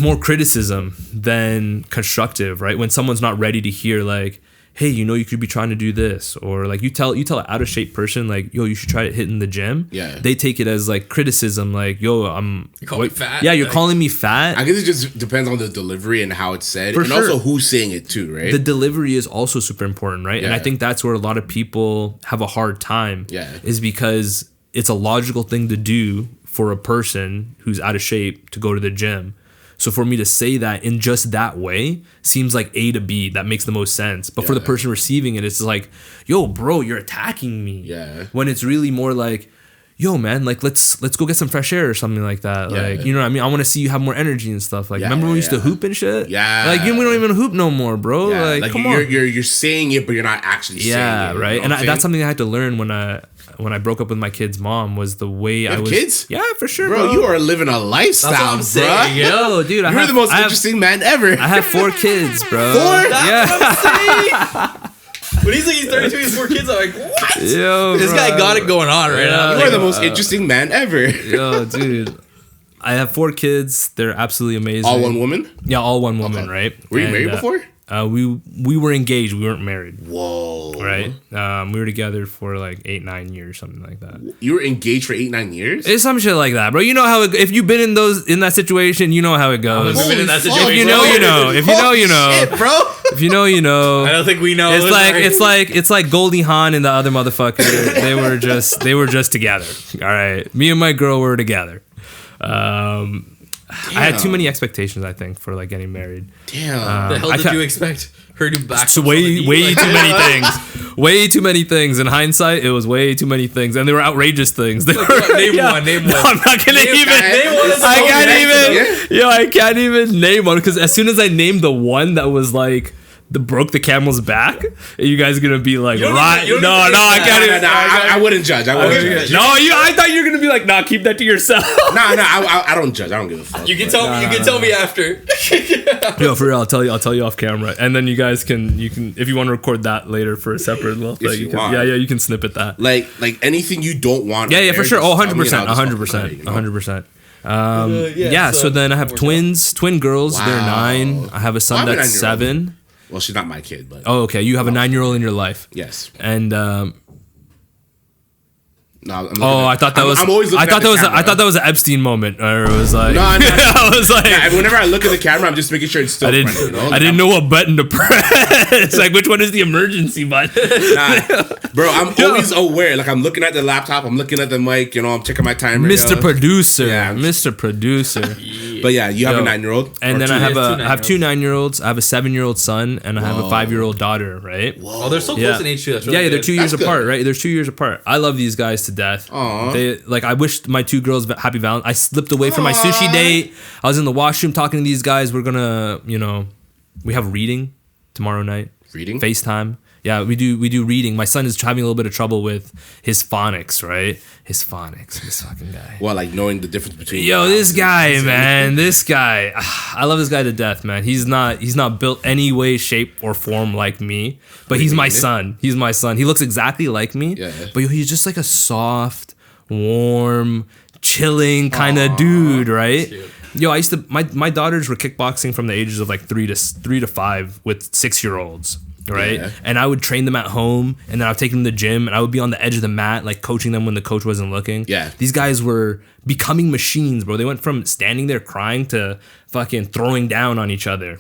more criticism than constructive, right? When someone's not ready to hear like, hey, you know, you could be trying to do this, or like you tell an out of shape person like, yo, you should try to hit in the gym. Yeah. They take it as like criticism, like, yo, You call me fat? Yeah, you're Like- calling me fat. I guess it just depends on the delivery and how it's said, For and sure. also who's saying it too, right? The delivery is also super important, right? And I Yeah. think that's where a lot of people have a hard time. Yeah. Is because it's a logical thing to do for a person who's out of shape to go to the gym. So for me to say that in just that way seems like A to B. That makes the most sense. But for the Yeah. person receiving it, it's like, yo, bro, you're attacking me. Yeah. When it's really more like, yo, man, like let's go get some fresh air or something like that. Yeah. Like, you know what I mean? I want to see you have more energy and stuff. Like, Yeah, remember when we used to yeah. hoop and shit? Yeah. Like, we don't even hoop no more, bro. Yeah, Like, come on. you're saying it, but you're not actually saying it. Yeah, you right. know And what I'm that's saying? something I had to learn when I broke up with my kid's mom was the way I have was. kids? Yeah, for sure, Bro, you are living a lifestyle, That's what I'm bro. saying, Yo, dude, You're the most I have, interesting man ever. I have 4 kids, bro. 4? Yeah. When he's like he's 32, he has 4 kids, I'm like, what? Yo, This guy got it going on right now. You are the most interesting man ever. Yo, dude. I have 4 kids. They're absolutely amazing. All one woman? Yeah, all one woman, right? Were you married before? We were engaged. We weren't married. Whoa. Right? We were together for like 8-9 years, something like that. You were engaged for 8-9 years? It's some shit like that, bro. You know how if you've been in that situation, you know how it goes. I've been in that Holy situation. If you know, you know. If you know, you know. Shit, bro. If you know, you know. I don't think we know. It's like Goldie Hawn and the other motherfucker. They were just together. All right, me and my girl were together. I had too many expectations, I think, for like getting married. Damn. the hell did you expect her to back? So way too many things. Way too many things. In hindsight, it was way too many things, and they were outrageous things. They were, Name one. No, I'm not gonna even. I can't even name one because as soon as I named the one that was like. Broke the camel's back. You guys gonna be like, right? No, I can't even. I wouldn't judge. I wouldn't judge. No, I thought you were gonna be like, nah, keep that to yourself. I don't judge. I don't give a fuck. You can tell me. You can tell me after. Yo, for real, I'll tell you off camera, and then you guys can if you want to record that later for a separate little thing. You can, you can snippet that. Like anything you don't want. Yeah, for sure. 100%. So then I have twin girls. Wow. They're 9. I have a son that's 7. Well, she's not my kid, but Oh, okay. You have a 9-year-old in your life. yes. And No, I thought that was. I'm always looking I thought at the that was. camera. I thought that was an Epstein moment, or it was like. No, I was like. whenever I look at the camera, I'm just making sure it's still. I didn't. Friendly, you know? I didn't know what button to press. It's like which one is the emergency button? Bro, I'm always aware. Like I'm looking at the laptop, I'm looking at the mic. You know, I'm checking my timer. Mr. yo. Producer. Yeah. Mr. Producer. But yeah, you have Yo. a 9-year-old, And then two- I have two I have 2 9-year-olds. I have a 7-year-old son, and I have a 5-year-old daughter. Right. Oh, they're so close Yeah. in age too. That's really Yeah, they're good. 2 years That's apart, good. right? They're 2 years apart. I love these guys to death. Aw. They like. I wish my 2 girls happy Valentine. I slipped away from my sushi date. I was in the washroom talking to these guys. We're gonna, we have reading tomorrow night. Reading? FaceTime. Yeah, we do reading. My son is having a little bit of trouble with his phonics, right? His phonics. This fucking guy. Well, like knowing the difference between. Yo, this guy, man. This guy. I love this guy to death, man. He's not built any way, shape, or form like me. But he's my son. He's my son. He looks exactly like me. Yeah. But yo, he's just like a soft, warm, chilling kind of dude, right? Cute. Yo, I used to my daughters were kickboxing from the ages of like 3 to 5 with 6-year-olds. Right. Yeah. And I would train them at home, and then I would take them to the gym, and I would be on the edge of the mat, like coaching them when the coach wasn't looking. Yeah. These guys were becoming machines, bro. They went from standing there crying to fucking throwing down on each other.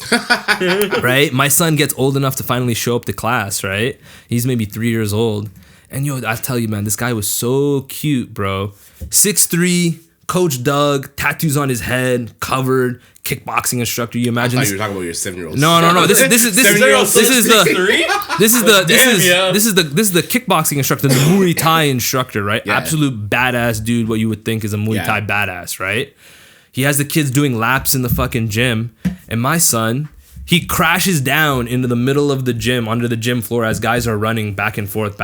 Right? My son gets old enough to finally show up to class, right? He's maybe 3 years old. And yo, I tell you, man, this guy was so cute, bro. 6'3", Coach Doug, tattoos on his head, covered, kickboxing instructor. You I imagine thought this? you were talking about your 7-year-old. No. This is the kickboxing instructor, the Muay Thai instructor, right? Yeah. Absolute badass dude. What you would think is a Muay Thai badass, right? He has the kids doing laps in the fucking gym, and my son, he crashes down into the middle of the gym, under the gym floor, as guys are running back and forth,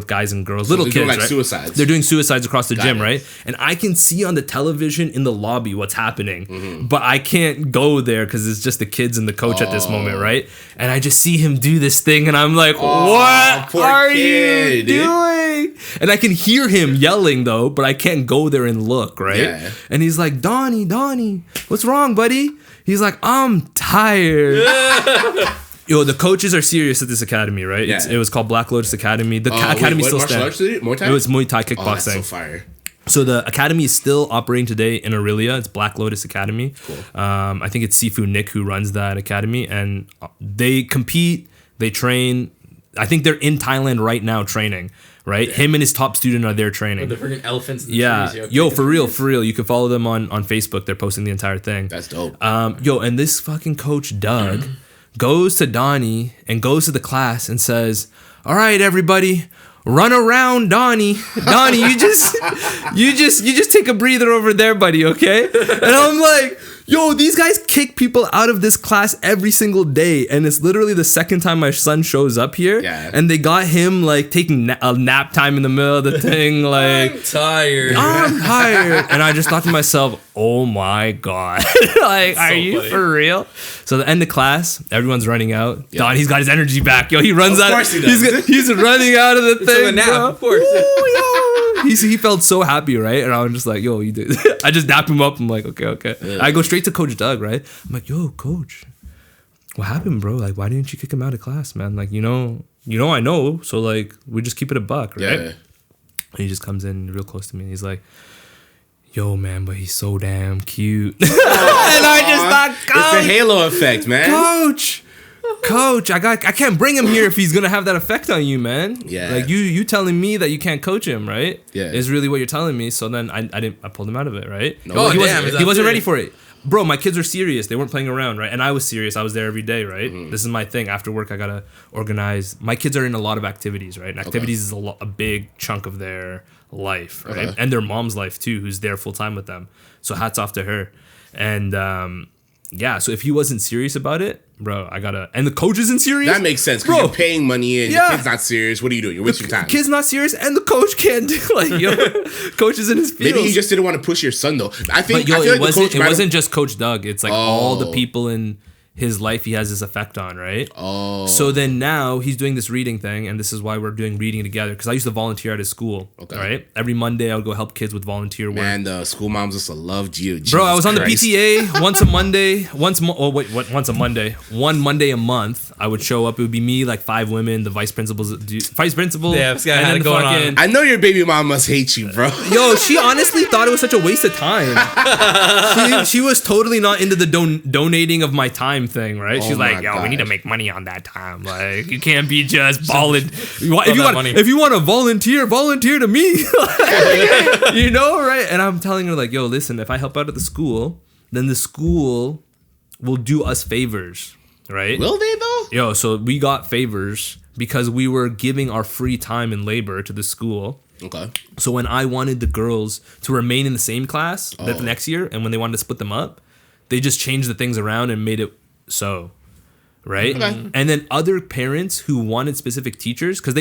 guys and girls, little they're kids, doing, like, right? suicides. They're doing suicides across the gym, it. right? And I can see on the television in the lobby what's happening, Mm-hmm. but I can't go there because it's just the kids and the coach at this Oh. moment, right? And I just see him do this thing, and I'm like, what poor are kid, you dude. doing? And I can hear him yelling though, but I can't go there and look, right? Yeah. And he's like, Donnie, what's wrong, buddy? He's like, I'm tired. Yo, the coaches are serious at this academy, right? Yeah. It was called Black Lotus Academy. The academy what still martial stands. arts did it? Muay Thai? It was Muay Thai Oh, that's kickboxing. so fire. So the academy is still operating today in Aurelia. It's Black Lotus Academy. Cool. I think it's Sifu Nick who runs that academy, and they compete. They train. I think they're in Thailand right now training. Right, him and his top student are there training. The freaking elephants. In the Yeah, trees, yo, for real. You can follow them on Facebook. They're posting the entire thing. That's dope. Yo, and this fucking coach Doug goes to Donnie and goes to the class and says, "All right, everybody, run around Donnie. Donnie, you just take a breather over there, buddy, okay?" And I'm like, yo, these guys kick people out of this class every single day, and it's literally the second time my son shows up here. Yeah. And they got him like taking a nap time in the middle of the thing, like. I'm tired. I'm tired. And I just thought to myself, oh my God. Like, are you funny. for real? So the end of class, everyone's running out. Don, he's got his energy back. Yo, he runs out. course he does. He's running out of the thing. a nap, bro. of course. Ooh, yo. He felt so happy, right? And I was just like, yo, you did. I just dapped him up. I'm like, okay. Yeah. I go straight to Coach Doug, right? I'm like, yo, Coach, what happened, bro? Like, why didn't you kick him out of class, man? Like, I know. So like, we just keep it a buck, right? Yeah. And he just comes in real close to me and he's like, yo, man, but he's so damn cute. And I just thought, It's the Coach, halo effect, man. Coach, I can't bring him here if he's gonna have that effect on you, man. Yeah. Like you telling me that you can't coach him, right? Yeah. Is really what you're telling me. So then I pulled him out of it, right? No. Oh, he damn, wasn't, is that he wasn't serious? ready for it. Bro, my kids were serious. They weren't playing around, right? And I was serious. I was there every day, right? This is my thing. After work, I gotta organize. My kids are in a lot of activities, right? And activities is a big chunk of their life, right? Okay. And their mom's life too, who's there full time with them. So hats off to her. And yeah, so if he wasn't serious about it, bro, and the coach isn't serious. That makes sense because Bro. you're paying money and Yeah. your kid's not serious. What are you doing? You're wasting your time. Kid's not serious, and the coach can't do coach is in his field. Maybe he just didn't want to push your son though. I think But yo, I feel it like the coach wasn't. It might have- wasn't just Coach Doug. It's like all the Oh. people in his life he has this effect on, right? Oh. So then now he's doing this reading thing, and this is why we're doing reading together. Because I used to volunteer at his school. Okay. Right. Every Monday I would go help kids with volunteer work. Man, the school moms just loved you. Bro, I Jesus was on Christ. the PTA once a Monday. Once a Monday. One Monday a month, I would show up. It would be me, like 5 women, the vice principal. Yeah, this guy and had then it the going on. I know your baby mom must hate you, bro. Yo, she honestly thought it was such a waste of time. she was totally not into the donating of my time thing, right? She's Oh like, my yo, we need to gosh. make money on that time. Like, you can't be just balling. If you money. want to volunteer to me. Right? And I'm telling her like, yo, listen, if I help out at the school, then the school will do us favors, right? Will they though? Yo, so we got favors because we were giving our free time and labor to the school. Okay. So when I wanted the girls to remain in the same class that Oh. the next year, and when they wanted to split them up, they just changed the things around and made it so, right? Okay. And then other parents who wanted specific teachers, because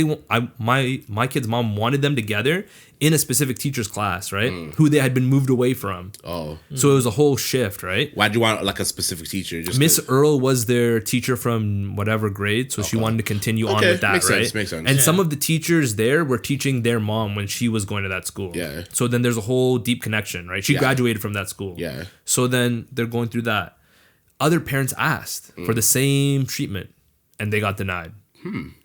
my kid's mom wanted them together in a specific teacher's class, right? Who they had been moved away from. Oh. So it was a whole shift, right? Why'd you want like a specific teacher? Just Miss to- Earl was their teacher from whatever grade, so she wanted to continue on Okay, with that, makes right? sense, makes sense. And Yeah. some of the teachers there were teaching their mom when she was going to that school. Yeah. So then there's a whole deep connection, right? She Yeah. graduated from that school. Yeah. So then they're going through that. Other parents asked for the same treatment, and they got denied.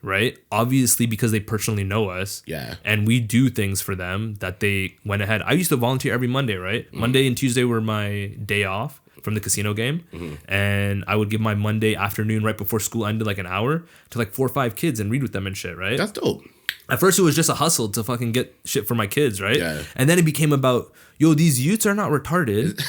Right? Obviously, because they personally know us. Yeah. And we do things for them that they went ahead. I used to volunteer every Monday, right? Monday and Tuesday were my day off from the casino game. And I would give my Monday afternoon right before school ended, like an hour, to like 4 or 5 kids and read with them and shit, right? That's dope. At first, it was just a hustle to fucking get shit for my kids, right? Yeah. And then it became about, yo, these youths are not retarded.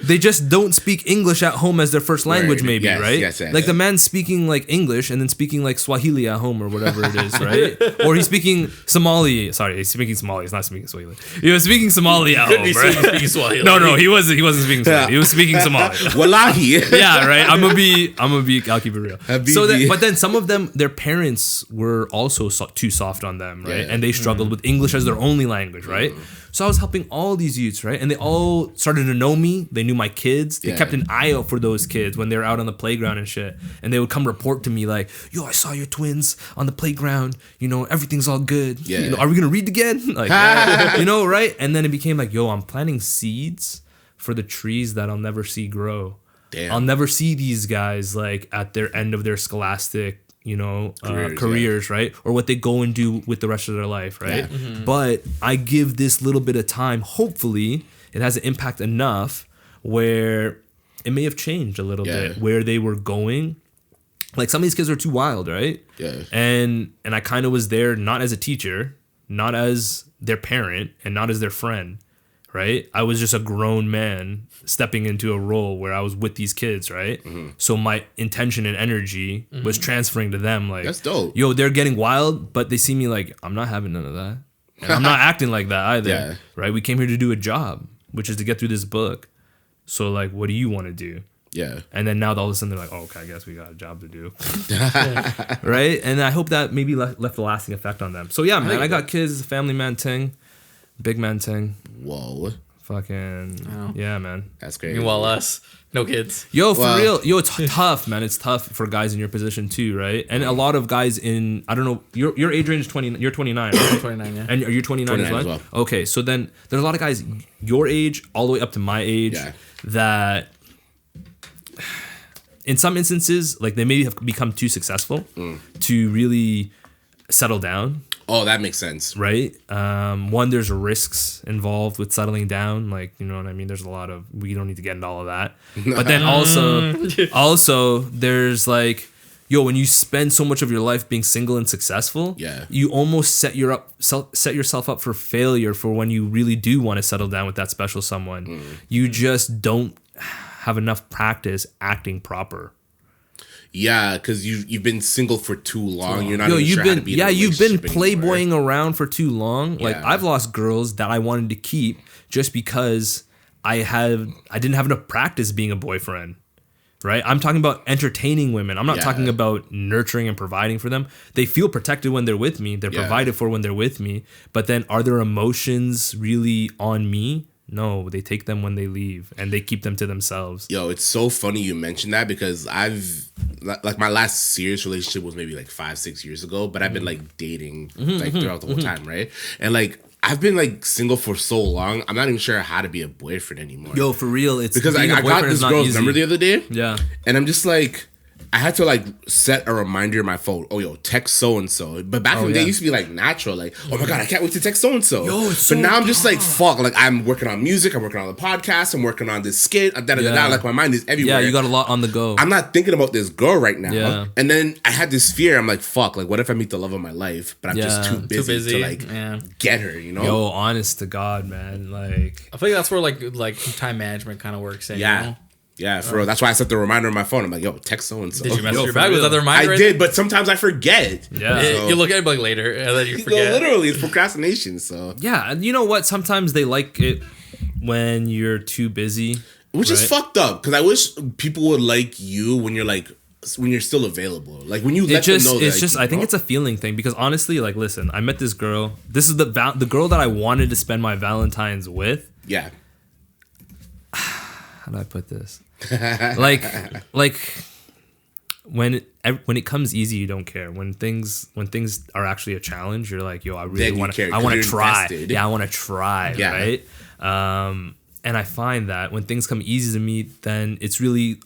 They just don't speak English at home as their first language, Right. maybe, Yes, right? yes, yes. Like the man's speaking like English and then speaking like Swahili at home or whatever it is, right? Or he's speaking Somali. Sorry, he's speaking Somali. He's not speaking Swahili. He was speaking Somali at home, right? speaking Swahili. No, he wasn't speaking Swahili. He was speaking Somali. Wallahi. Yeah, right. I'll keep it real. Habibi. So but then some of them, their parents were also too soft on them, right? Yeah. And they struggled with English as their only language, right? So I was helping all these youths, right? And they all started to know me. They knew my kids. They Yeah. kept an eye out for those kids when they were out on the playground and shit. And they would come report to me like, yo, I saw your twins on the playground. Everything's all good. Yeah. Are we going to read again? Like, right? And then it became like, yo, I'm planting seeds for the trees that I'll never see grow. Damn. I'll never see these guys like at their end of their scholastic, careers, right? Or what they go and do with the rest of their life, right? Yeah. But I give this little bit of time. Hopefully, it has an impact enough where it may have changed a little Yeah. bit where they were going. Like some of these kids are too wild, right? Yeah. And I kind of was there not as a teacher, not as their parent, and not as their friend, right? I was just a grown man stepping into a role where I was with these kids, right? So my intention and energy was transferring to them. Like, That's dope. Yo, they're getting wild, but they see me like, I'm not having none of that. And I'm not acting like that either, Yeah. right? We came here to do a job, which is to get through this book. So like, what do you want to do? Yeah. And then now all of a sudden they're like, oh, okay, I guess we got a job to do. Right? And I hope that maybe left a lasting effect on them. So yeah, man, I got kids, family man ting, big man ting. Whoa. Fucking yeah, man. That's great. Meanwhile, us, no kids. Yo, for real. Yo, it's tough, man. It's tough for guys in your position too, right? And a lot of guys in, I don't know, your age range is 20. You're 29, right? I'm 29, yeah. And are you 29 as well? Okay, so then there's a lot of guys your age all the way up to my age that in some instances, like they maybe have become too successful to really settle down. Oh, that makes sense. Right? One, there's risks involved with settling down. Like, you know what I mean? There's a lot of, we don't need to get into all of that. But then also there's like, yo, when you spend so much of your life being single and successful, you almost set yourself up for failure for when you really do want to settle down with that special someone. You just don't have enough practice acting proper. Yeah, because you've been single for too long. You're not Yo, even you've sure been how to be in a you've been relationship anymore. playboying around for too long. Like I've lost girls that I wanted to keep just because I didn't have enough practice being a boyfriend. Right? I'm talking about entertaining women. I'm not talking about nurturing and providing for them. They feel protected when they're with me. They're provided for when they're with me. But then are their emotions really on me? No, they take them when they leave and they keep them to themselves. Yo, it's so funny you mentioned that because like my last serious relationship was maybe like 5-6 years ago, but I've been like dating like throughout the whole time, right? And like I've been like single for so long, I'm not even sure how to be a boyfriend anymore. Yo, for real, it's because I got this girl's number the other day. Yeah. And I'm just like, I had to like set a reminder in my phone. Oh, yo, text so and so. But back in the day, it used to be like natural. Like, oh my god, I can't wait to text so and so. But now I'm just like, fuck. Like I'm working on music. I'm working on the podcast. I'm working on this skit. Like my mind is everywhere. Yeah, you got a lot on the go. I'm not thinking about this girl right now. Yeah. And then I had this fear. I'm like, fuck. Like, what if I meet the love of my life, but I'm just too busy to like get her? You know? Yo, honest to God, man. Like, I feel like that's where like time management kind of works. You know? Yeah, for real. That's why I set the reminder on my phone. I'm like, yo, text so and so. Did you message your bag? Was that the reminder? I did, but sometimes I forget. Yeah. So, you look at it like later, and then you forget. Literally, it's procrastination. So yeah, and you know what? Sometimes they like it when you're too busy, which is fucked up. Because I wish people would like you when you're still available. Like when you let them know. It's just. I think it's a feeling thing because honestly, like, listen, I met this girl. This is the girl that I wanted to spend my Valentine's with. Yeah. How do I put this? like when it comes easy, you don't care. When things are actually a challenge, you're like, yo, I really want to try. Invested. Yeah, I want to try. Yeah. Right. And I find that when things come easy to me, then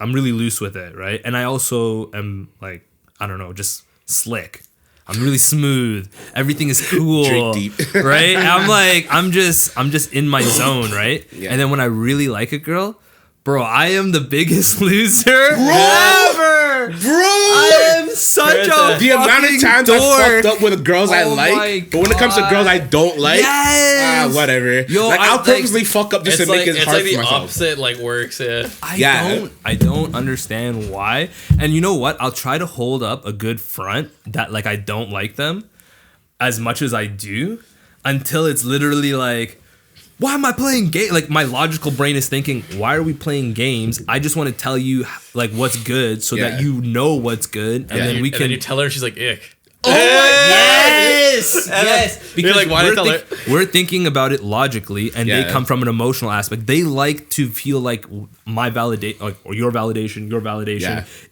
I'm really loose with it, right? And I also am like, I don't know, just slick. I'm really smooth. Everything is cool. DrakeDeep. Right? I'm just in my zone, right? Yeah. And then when I really like a girl, bro, I am the biggest loser ever. Bro, I am such a the amount of times I fucked up with girls I like, but when it comes to girls I don't like, whatever. Yo, like I'll purposely fuck up just to make it hard for myself. It's like the opposite like works. I don't understand why. And you know what? I'll try to hold up a good front that like I don't like them as much as I do until it's literally like, why am I playing game? Like my logical brain is thinking, why are we playing games? I just want to tell you like what's good so that you know what's good, and then we can. And then you tell her, she's like, ick. Oh yes, yes. Because like, why tell her? We're thinking about it logically, and they come from an emotional aspect. They like to feel like my validate, like or your validation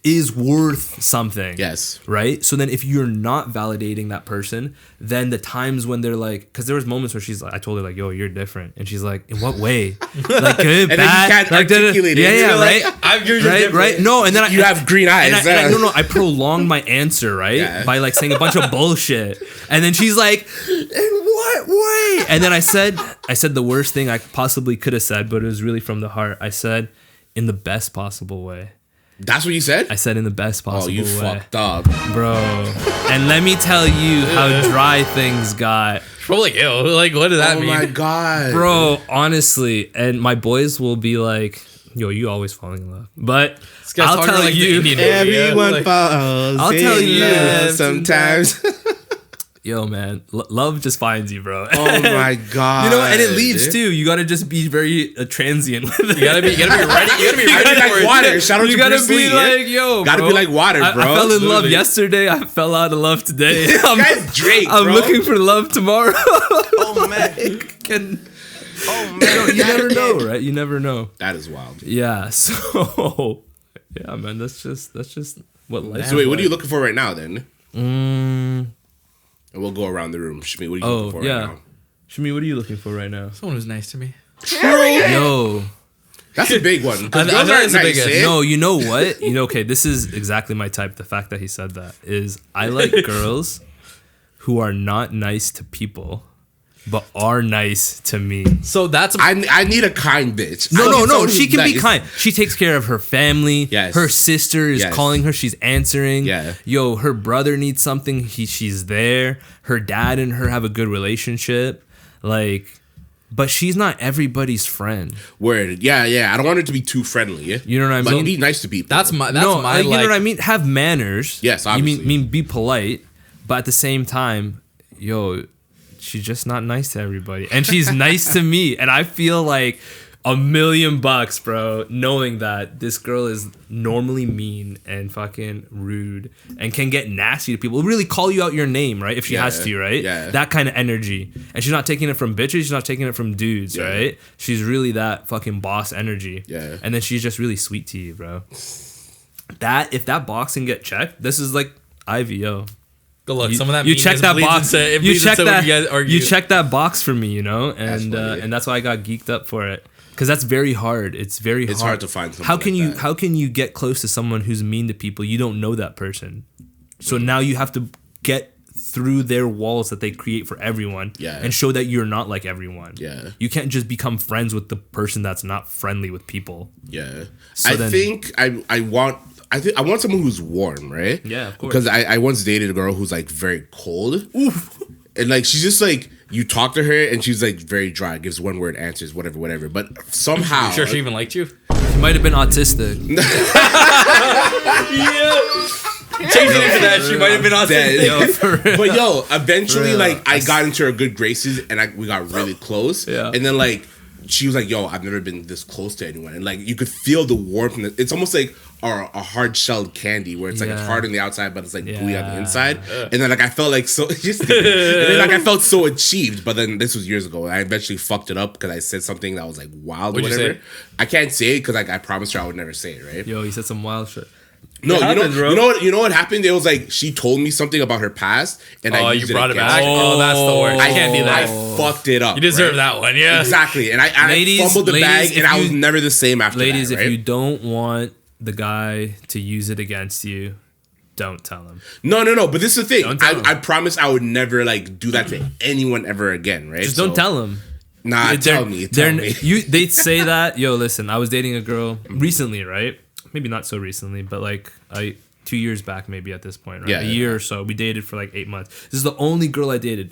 is worth something. Yes. Right. So then, if you're not validating that person, then the times when they're like, because there was moments where she's like, I told her like, yo, you're different, and she's like, in what way? Like good, and bad. Then you can't like, articulate it. Yeah, like, right. I'm right. No, and then you have green eyes. I prolonged my answer by like saying a bunch of bullshit, and then she's like, in what way? And then I said the worst thing I possibly could have said, but it was really from the heart. I said, in the best possible way. That's what you said? I said in the best possible way. Oh, you fucked up, bro. And let me tell you how dry things got. Probably like, ew, like what does that mean? Oh my god, bro. Honestly, and my boys will be like, yo, you always falling in love, but I'll tell like you, everyone falls. I'll tell you sometimes. Yo, man, love just finds you, bro. Oh my god, you know, and it leaves too. You gotta just be very transient with it. You gotta be ready. You gotta be ready like water. Shout out to Bruce Lee. Like, yo, gotta be like water, bro. I fell in love yesterday. I fell out of love today. This guy's Drake, I'm bro. looking for love tomorrow. Oh man, Oh man, You never know, right? You never know. That is wild. Yeah. So yeah, man. That's just what life. So wait, what are you looking for right now then? Mm, And we'll go around the room. Shmi, what are you looking for right now? Shmi, what are you looking for right now? Someone who's nice to me. Yo. That's a big one. 'Cause I girls know aren't it's the nice, biggest. eh? No, you know what? Okay, this is exactly my type. The fact that he said that is I like girls who are not nice to people, but are nice to me. So that's I need a kind bitch. I No, need no, someone she who's can be nice. kind. She takes care of her family. Yes. Her sister is Yes. calling her. She's answering. Yeah. Yo, her brother needs something. She's there. Her dad and her have a good relationship. Like, but she's not everybody's friend. Word. Yeah, yeah. I don't want her to be too friendly. Yeah? You know what I Like, mean? be nice to people. that's my you know what I like. mean? Have manners. Yes, You obviously. mean be polite, but at the same time, yo, she's just not nice to everybody, and she's nice to me, and I feel like $1,000,000, bro, knowing that this girl is normally mean and fucking rude and can get nasty to people, really call you out your name, right? If she has to, right? Yeah. That kind of energy, and she's not taking it from bitches. She's not taking it from dudes, Yeah. right? She's really that fucking boss energy. Yeah. And then she's just really sweet to you, bro. That if that box can get checked, this is like IVO. Good luck. You, Some of that you meanness check that bleeds box. into- it You bleeds check into when that. you guys argue. You check that box for me, you know, and funny. and that's why I got geeked up for it because that's very hard. It's very hard. It's hard to find someone How can like you that. How can you get close to someone who's mean to people? You don't know that person, so now you have to get through their walls that they create for everyone, Yeah. and show that you're not like everyone. Yeah. You can't just become friends with the person that's not friendly with people. Yeah. So I then- think I want someone who's warm, right? Yeah, of course. Because I once dated a girl who's like very cold. Oof. And like she's just like you talk to her and she's like very dry, gives one word answers, whatever. But somehow You sure she even liked you? She might have been autistic. Changing it to that, she might have been autistic. Yo, for real. But yo, eventually, Real. like I got into her good graces and we got really close. Yeah. And then like she was like, "Yo, I've never been this close to anyone," and like you could feel the warmth. It's almost like a hard shelled candy where it's like it's Yeah. hard on the outside, but it's like gooey on the Yeah. inside. And then like I felt like so, just, and then like I felt so achieved. But then this was years ago. I eventually fucked it up because I said something that was like wild or What'd you whatever. say? I can't say it because like I promised her I would never say it. Right? Yo, he said some wild shit. No, It happens, bro. you know what happened? It was like she told me something about her past, and I Oh, used you brought it against back? her. Oh, that's the worst. I You can't do that. I fucked it up. You deserve right? that one, yeah. Exactly, and I Ladies- fumbled the ladies, bag, if and I was you- never the same after Ladies, that. if Right? you don't want the guy to use it against you, don't tell him. No. But this is the thing. Don't tell him. I promised I would never like do that to anyone ever again. Right? Just don't tell him. Nah, tell me. They'd say that. Yo, listen, I was dating a girl recently, right? Maybe not so recently, but like 2 years back, maybe at this point, right? Yeah. A year or so. We dated for like 8 months. This is the only girl I dated.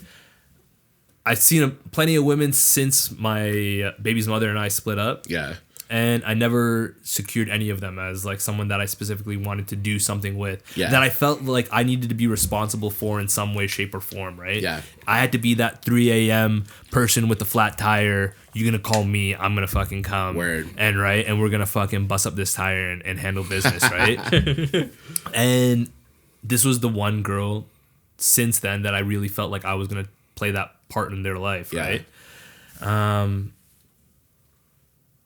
I've seen plenty of women since my baby's mother and I split up. Yeah. And I never secured any of them as like someone that I specifically wanted to do something with. Yeah. That I felt like I needed to be responsible for in some way, shape, or form, right? Yeah. I had to be that 3 a.m. person with the flat tire. You're gonna call me, I'm gonna fucking come. Word. And right, and we're gonna fucking bust up this tire and handle business, right? And this was the one girl since then that I really felt like I was gonna play that part in their life, Yeah. right?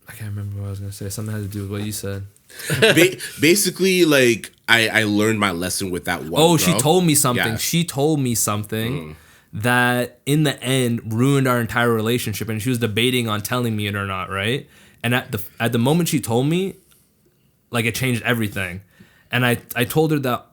I can't remember what I was gonna say. Something had to do with what you said. Basically, like I learned my lesson with that one. Oh, she girl. told me something. Yeah. She told me something that in the end ruined our entire relationship, and she was debating on telling me it or not, right? And at the moment she told me, like it changed everything. And I told her that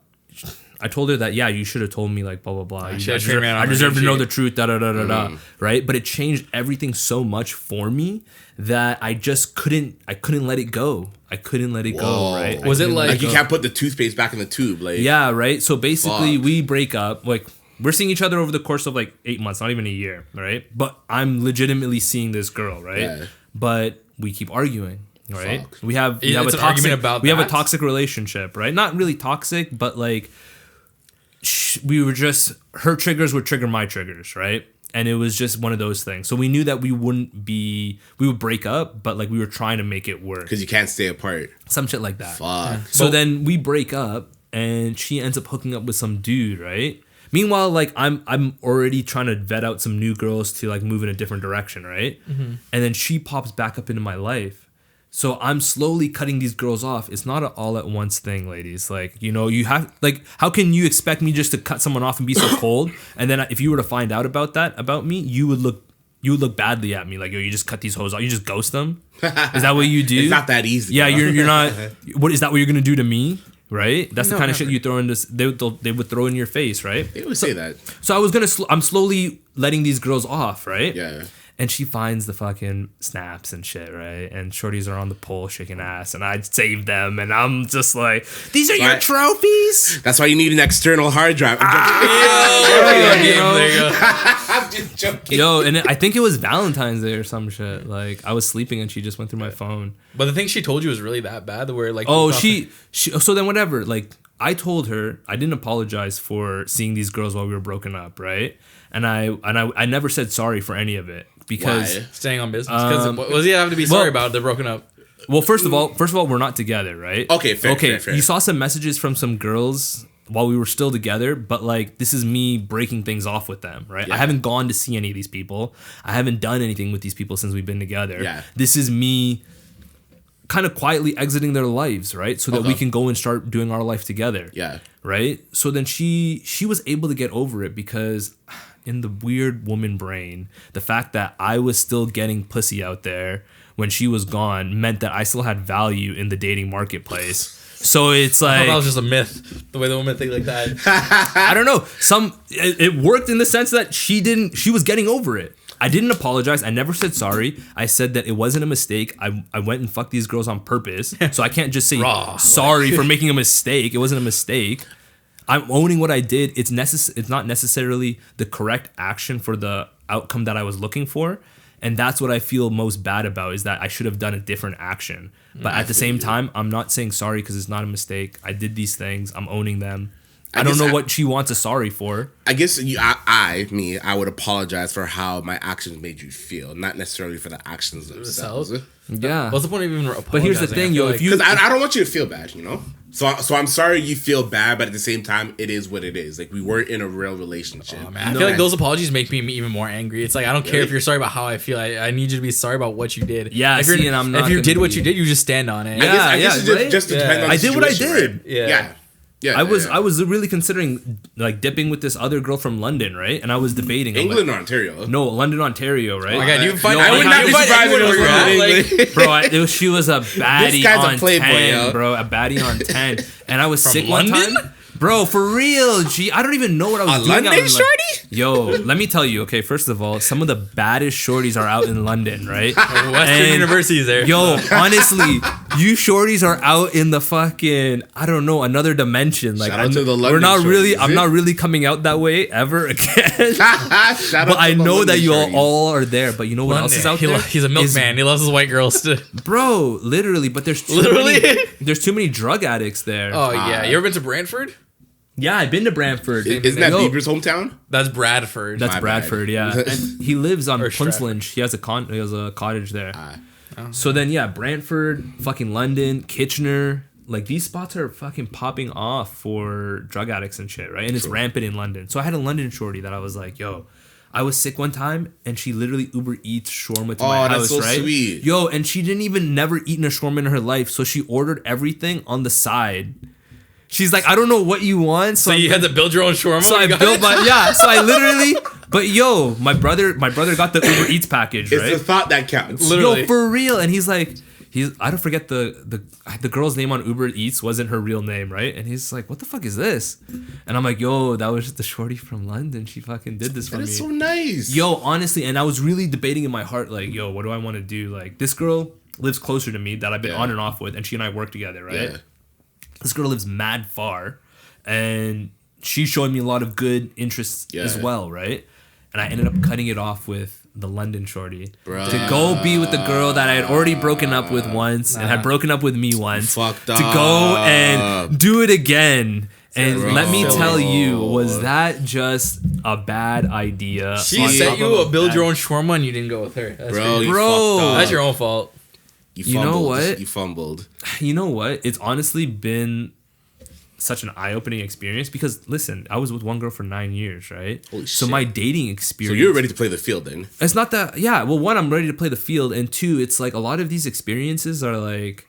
yeah, you should have told me like blah blah blah. I deserve to know the truth, da da da da da. Right? But it changed everything so much for me that I just couldn't let it go. I couldn't let it Whoa. go. Right? Was I it couldn't let Like you go. can't put the toothpaste back in the tube. Like Yeah, right. So basically, Fuck. we break up. Like we're seeing each other over the course of like 8 months, not even a year, right? But I'm legitimately seeing this girl, right? Yeah. But we keep arguing, right? Fuck. We have It's a an toxic argument about we have a that? toxic relationship, right? Not really toxic, but like we were just her triggers would trigger my triggers, right? And it was just one of those things. So we knew that we would break up, but like we were trying to make it work. because you can't stay apart. Some shit like that. Fuck. So then we break up, and she ends up hooking up with some dude, right? Meanwhile, like I'm already trying to vet out some new girls to like move in a different direction, right? And then she pops back up into my life. So I'm slowly cutting these girls off. It's not an all at once thing, ladies. Like, you know, you have like, how can you expect me just to cut someone off and be so cold? And then if you were to find out about that about me, you would look badly at me. Like, yo, you just cut these hoes off. You just ghost them. Is that what you do? It's not that easy. Yeah, you're not. What is that? What you're gonna do to me? Right? That's the kind of shit you throw in this. They would throw in your face, right? They would say that. So I'm slowly letting these girls off, right? Yeah. And she finds the fucking snaps and shit, right? And shorties are on the pole shaking ass, and I'd save them, and I'm just like, these are your trophies? That's why you need an external hard drive. I'm just joking. Yo, and I think it was Valentine's Day or some shit. Like, I was sleeping and she just went through my phone. But the thing she told you was really that bad, where like, oh, she so then whatever. Like, I told her I didn't apologize for seeing these girls while we were broken up, right? And I never said sorry for any of it because Why? Staying on business. Because what does he have to be sorry about? They're broken up. Well, first of all, we're not together, right? Okay, fair. You saw some messages from some girls while we were still together, but like, this is me breaking things off with them, right? Yeah. I haven't gone to see any of these people. I haven't done anything with these people since we've been together. Yeah. This is me kind of quietly exiting their lives, right? So that we can go and start doing our life together. Yeah. Right? So then she was able to get over it because in the weird woman brain, the fact that I was still getting pussy out there when she was gone meant that I still had value in the dating marketplace. So it's I like, thought that was just a myth. The way the women think like that. I don't know. It worked in the sense that she was getting over it. I didn't apologize. I never said sorry. I said that it wasn't a mistake. I went and fucked these girls on purpose. So I can't just say sorry for making a mistake. It wasn't a mistake. I'm owning what I did. It's not necessarily the correct action for the outcome that I was looking for. And that's what I feel most bad about, is that I should have done a different action. But at the same time, I'm not saying sorry because it's not a mistake. I did these things. I'm owning them. I don't know what she wants a sorry for. I guess I would apologize for how my actions made you feel, not necessarily for the actions themselves. Yeah. What's the point of even apologizing? But here's the thing, yo. If you, Because I don't want you to feel bad, you know? So I'm sorry you feel bad, but at the same time, it is what it is. Like, we weren't in a real relationship. Oh, man. I feel like those apologies make me even more angry. It's like, I don't care if you're sorry about how I feel. I need you to be sorry about what you did. Yeah, if and I'm not. If you did what you did, you just stand on it. Yeah. I guess it just depends on the I did what I situation, did. right? Yeah. I was really considering like dipping with this other girl from London, right? And I was debating. England or Ontario? No, London, Ontario, right? Oh my God, you find I would not be surprised if it was Bro, she was a baddie guy's a on playboy, 10, yo. bro. A baddie on 10. And I was sick London? one time. Bro, for real. I don't even know what I was doing. London shorty? Yo, let me tell you, okay, first of all, some of the baddest shorties are out in London, right? Western University is there. Yo, honestly, you shorties are out in the fucking, I don't know, another dimension. Like, Shout out to the London we're not really, shorties, I'm not really coming out that way ever again. Shout out But to I the know London that you shorties. all are there. But you know what else is out there? He's a milkman. He loves his white girls too. Bro, literally. But there's there's too many drug addicts there. Oh yeah, you ever been to Brantford? Yeah, I've been to Brantford. Isn't that Yo, Bieber's hometown? That's Bradford. That's My Bradford, bad. yeah. And he lives on Or Punslinch. He has a cottage there. So then, yeah, Brantford, fucking London, Kitchener. Like, these spots are fucking popping off for drug addicts and shit, right? And it's rampant in London. So I had a London shorty that I was like, yo, I was sick one time and she literally Uber Eats shawarma to my house, that's so right? sweet. Yo, and she didn't even never eaten a shawarma in her life. So she ordered everything on the side. She's like, I don't know what you want. So you had to build your own shawarma? So I built so I literally, but yo, my brother got the Uber Eats package, right? It's the thought that counts. Literally. Yo, for real. And he's like, I don't forget the girl's name on Uber Eats wasn't her real name, right? And he's like, what the fuck is this? And I'm like, yo, that was just the shorty from London. She fucking did this for me. That is so nice. Yo, honestly, and I was really debating in my heart, like, yo, what do I want to do? Like, this girl lives closer to me that I've been on and off with, and she and I work together, right? Yeah. This girl lives mad far, and she's showing me a lot of good interests as well, right? And I ended up cutting it off with the London shorty to go be with the girl that I had already broken up with once and had broken up with me once. Fucked to go and do it again. And let me tell you, was that just a bad idea? She sent you a build your own shawarma and you didn't go with her. That's Bro, crazy. you fucked up. That's your own fault. You fumbled. know what? You fumbled. You know what? It's honestly been such an eye-opening experience because listen, I was with one girl for 9 years, right? Holy so shit. my dating So experience. you're ready to play the field then? It's not that. Yeah. Well, one, I'm ready to play the field, and two, it's like a lot of these experiences are like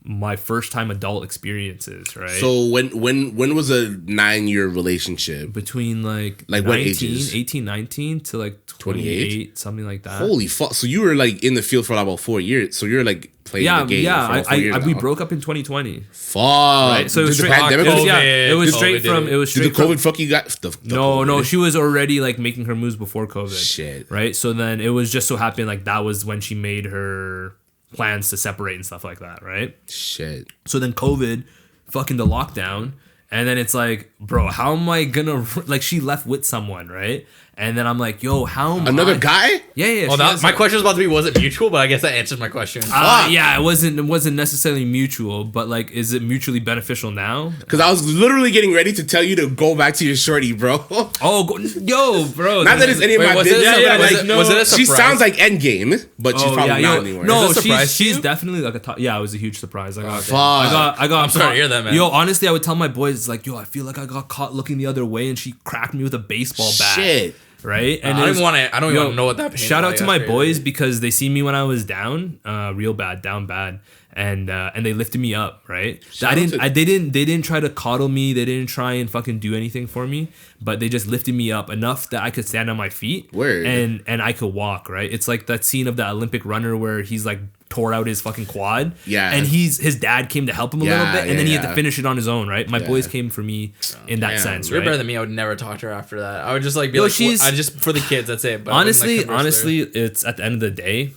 my first time adult experiences, right? So when was a 9-year relationship? Between like What 19, ages? 18, 19 to like 28, something like that. Holy fuck! So you were like in the field for about 4 years. So you're like playing Yeah, the game yeah. for about 4 years We now. broke up in 2020. Fuck. Right. So it was Did the straight. pandemic It was, fuck- yeah, it was COVID straight did from. it. It was Did straight the COVID from. fuck you got? The No, COVID? she was already like making her moves before COVID. Shit. Right. So then it was just so happened like that was when she made her plans to separate and stuff like that. Right. Shit. So then COVID, fucking the lockdown, and then it's like, bro, how am I gonna like? She left with someone, right? And then I'm like, yo, how am Another I? guy? Yeah, yeah. Well, she has my a- question was about to be, was it mutual? But I guess that answers my question. yeah, it wasn't necessarily mutual, but like, is it mutually beneficial now? Because I was literally getting ready to tell you to go back to your shorty, bro. Oh, yo, bro. Not that it's any of Wait, my was it a business. surprise? but, Was like, it- was it a she surprise? sounds like Endgame, but she's probably not anymore. No, Is it a surprise to she's you? definitely like a top. Yeah, it was a huge surprise. Fuck. I got. I'm sorry to hear that, man. Yo, honestly, I would tell my boys like, yo, I feel like I got caught looking the other way, and she cracked me with a baseball bat. Shit. Right? And I it don't was- even want to. I don't Yo, even want to know what that. pain Shout is out like. to my That's boys crazy. because they see me when I was down, real bad, down bad, and they lifted me up. Right? Shout out to- They didn't try to coddle me. They didn't try and fucking do anything for me. But they just lifted me up enough that I could stand on my feet. Word. And I could walk. Right? It's like that scene of the Olympic runner where he's like tore out his fucking quad. Yeah. And his dad came to help him a little Yeah, bit, and then he had yeah. to finish it on his own. Right? My Yeah. boys came for me in that damn. sense. You're Right? better than me. I would never talk to her after that. I would just like be Yo, like, she's- I just for the kids. That's it. But I wouldn't, like, honestly, converse with her. it's at the end of the day,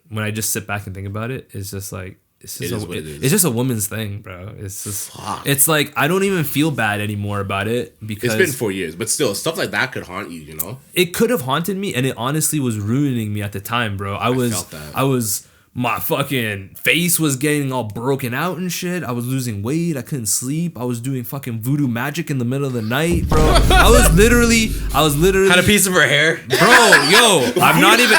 when I just sit back and think about it, it's just like it's just It is what it is. it's just a woman's thing, bro. It's just Fuck. it's like I don't even feel bad anymore about it because It's been 4 years, but still, stuff like that could haunt you, you know? it could have haunted me, and it honestly was ruining me at the time, bro. felt that. I was. My fucking face was getting all broken out and shit. I was losing weight. I couldn't sleep. I was doing fucking voodoo magic in the middle of the night, bro. I was literally had a piece of her hair. bro, yo, I'm not even,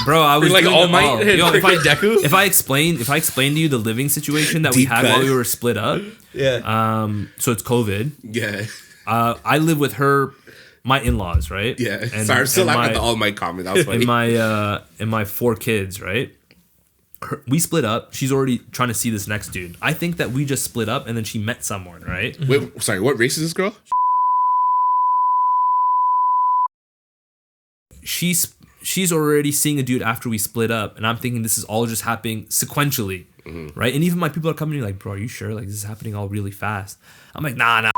bro. I was like doing All it Might all. and Yo, freaking Deku? if I explain to you the living situation that we Deep had cut. while we were split up, Yeah. so it's COVID. Yeah. I live with her, my in-laws, right? Yeah. And, Sorry, I'm still and laughing at my- the All Might comment. That was funny. and my 4 kids, right? We split up. She's already trying to see this next dude. I think that we just split up and then she met someone, right? Wait, sorry, what race is this girl? She's already seeing a dude after we split up, and I'm thinking this is all just happening sequentially, right? And even my people are coming to me like, bro, are you sure? Like this is happening all really fast. I'm like, nah.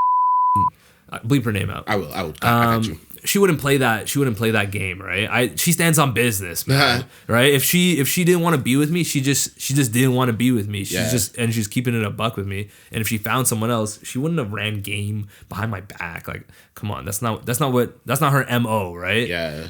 Bleep her name out. I will. I got you. She wouldn't play that. She wouldn't play that game, right? She stands on business, man. Right? If she didn't want to be with me, she just didn't want to be with me. She's keeping it a buck with me. And if she found someone else, she wouldn't have ran game behind my back. Like, come on, that's not her MO, right? Yeah.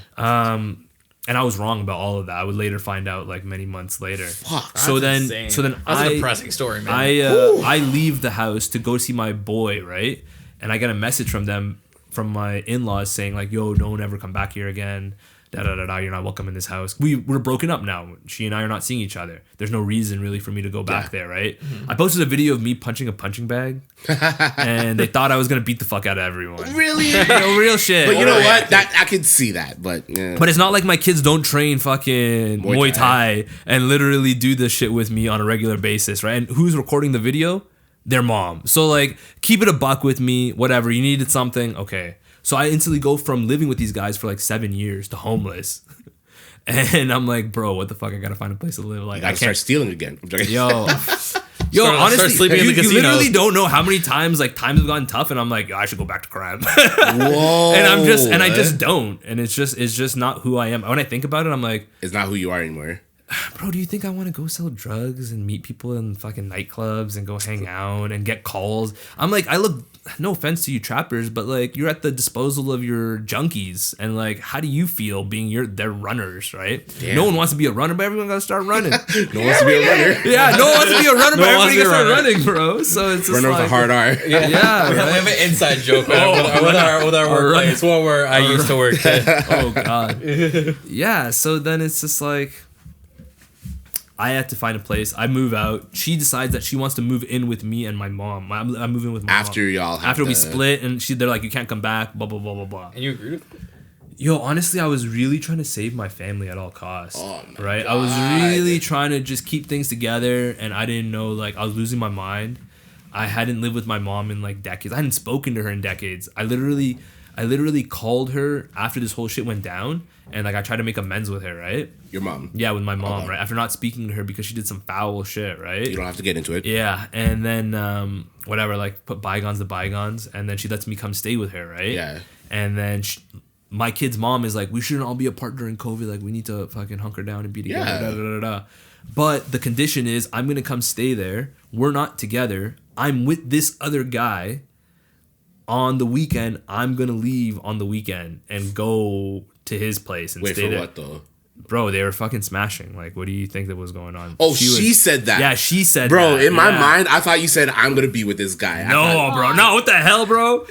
And I was wrong about all of that. I would later find out, like many months later. Fuck. So then, insane. so then That's a depressing story, man. I leave the house to go see my boy, right? And I get a message from them, from my in-laws saying like, yo, don't ever come back here again. You're not welcome in this house. We're broken up now. She and I are not seeing each other. There's no reason really for me to go back there, right? I posted a video of me punching a punching bag, and they thought I was gonna beat the fuck out of everyone. Really? No, real shit. But you know what? That I can see that. But yeah. But it's not like my kids don't train fucking Muay Thai and literally do this shit with me on a regular basis, right? And who's recording the video? Their mom. So like, keep it a buck with me. Whatever, you needed something, okay. So I instantly go from living with these guys for like 7 years to homeless. And I'm like, bro, what the fuck? I gotta find a place to live. Like, I I start can't. stealing again. I'm joking. Yo, Start honestly, sleeping in you, the you casino. literally don't know how many times like times have gotten tough, and I'm like, I should go back to crime. Whoa. and I just don't. And it's just not who I am. When I think about it, I'm like, It's not who you are anymore. bro, do you think I want to go sell drugs and meet people in fucking nightclubs and go hang out and get calls? I'm like, I look, no offense to you trappers, but like, you're at the disposal of your junkies. And like, how do you feel being their runners, right? Damn. No one wants to be a runner, but everyone got to start running. No one wants to be a runner. Yeah, no one wants to be a runner, but one wants everybody to be got to a start runner. running, bro. So it's just Runner with like, a hard R. yeah, we have right? an inside joke with our workplace. One where I used to work. Oh god. Yeah, so then it's just like, I had to find a place. I move out. She decides that she wants to move in with me and my mom. I'm moving with my After mom. y'all have After we to- split, and they're like, you can't come back, blah, blah, blah, blah, blah. And you agreed with it? Yo, honestly, I was really trying to save my family at all costs. Oh, my right? God. I was really trying to just keep things together, and I didn't know, like, I was losing my mind. I hadn't lived with my mom in, like, decades. I hadn't spoken to her in decades. I literally called her after this whole shit went down, and, like, I tried to make amends with her, right? Your mom. Yeah, with my mom, Okay. right? After not speaking to her because she did some foul shit, right? You don't have to get into it. Yeah, and then whatever, like put bygones to bygones, and then she lets me come stay with her, right? Yeah. And then my kid's mom is like, we shouldn't all be apart during COVID. Like, we need to fucking hunker down and be together. Yeah. Da, da, da, da. But the condition is, I'm gonna come stay there. We're not together. I'm with this other guy. On the weekend, I'm gonna leave on the weekend and go to his place and Wait, stay for there. what though? Bro, they were fucking smashing. Like, what do you think that was going on? Oh, she said that. Yeah, she said Bro, that. in my Yeah. mind, I thought you said I'm gonna be with this guy. I No, thought, bro. No, what the hell, bro? What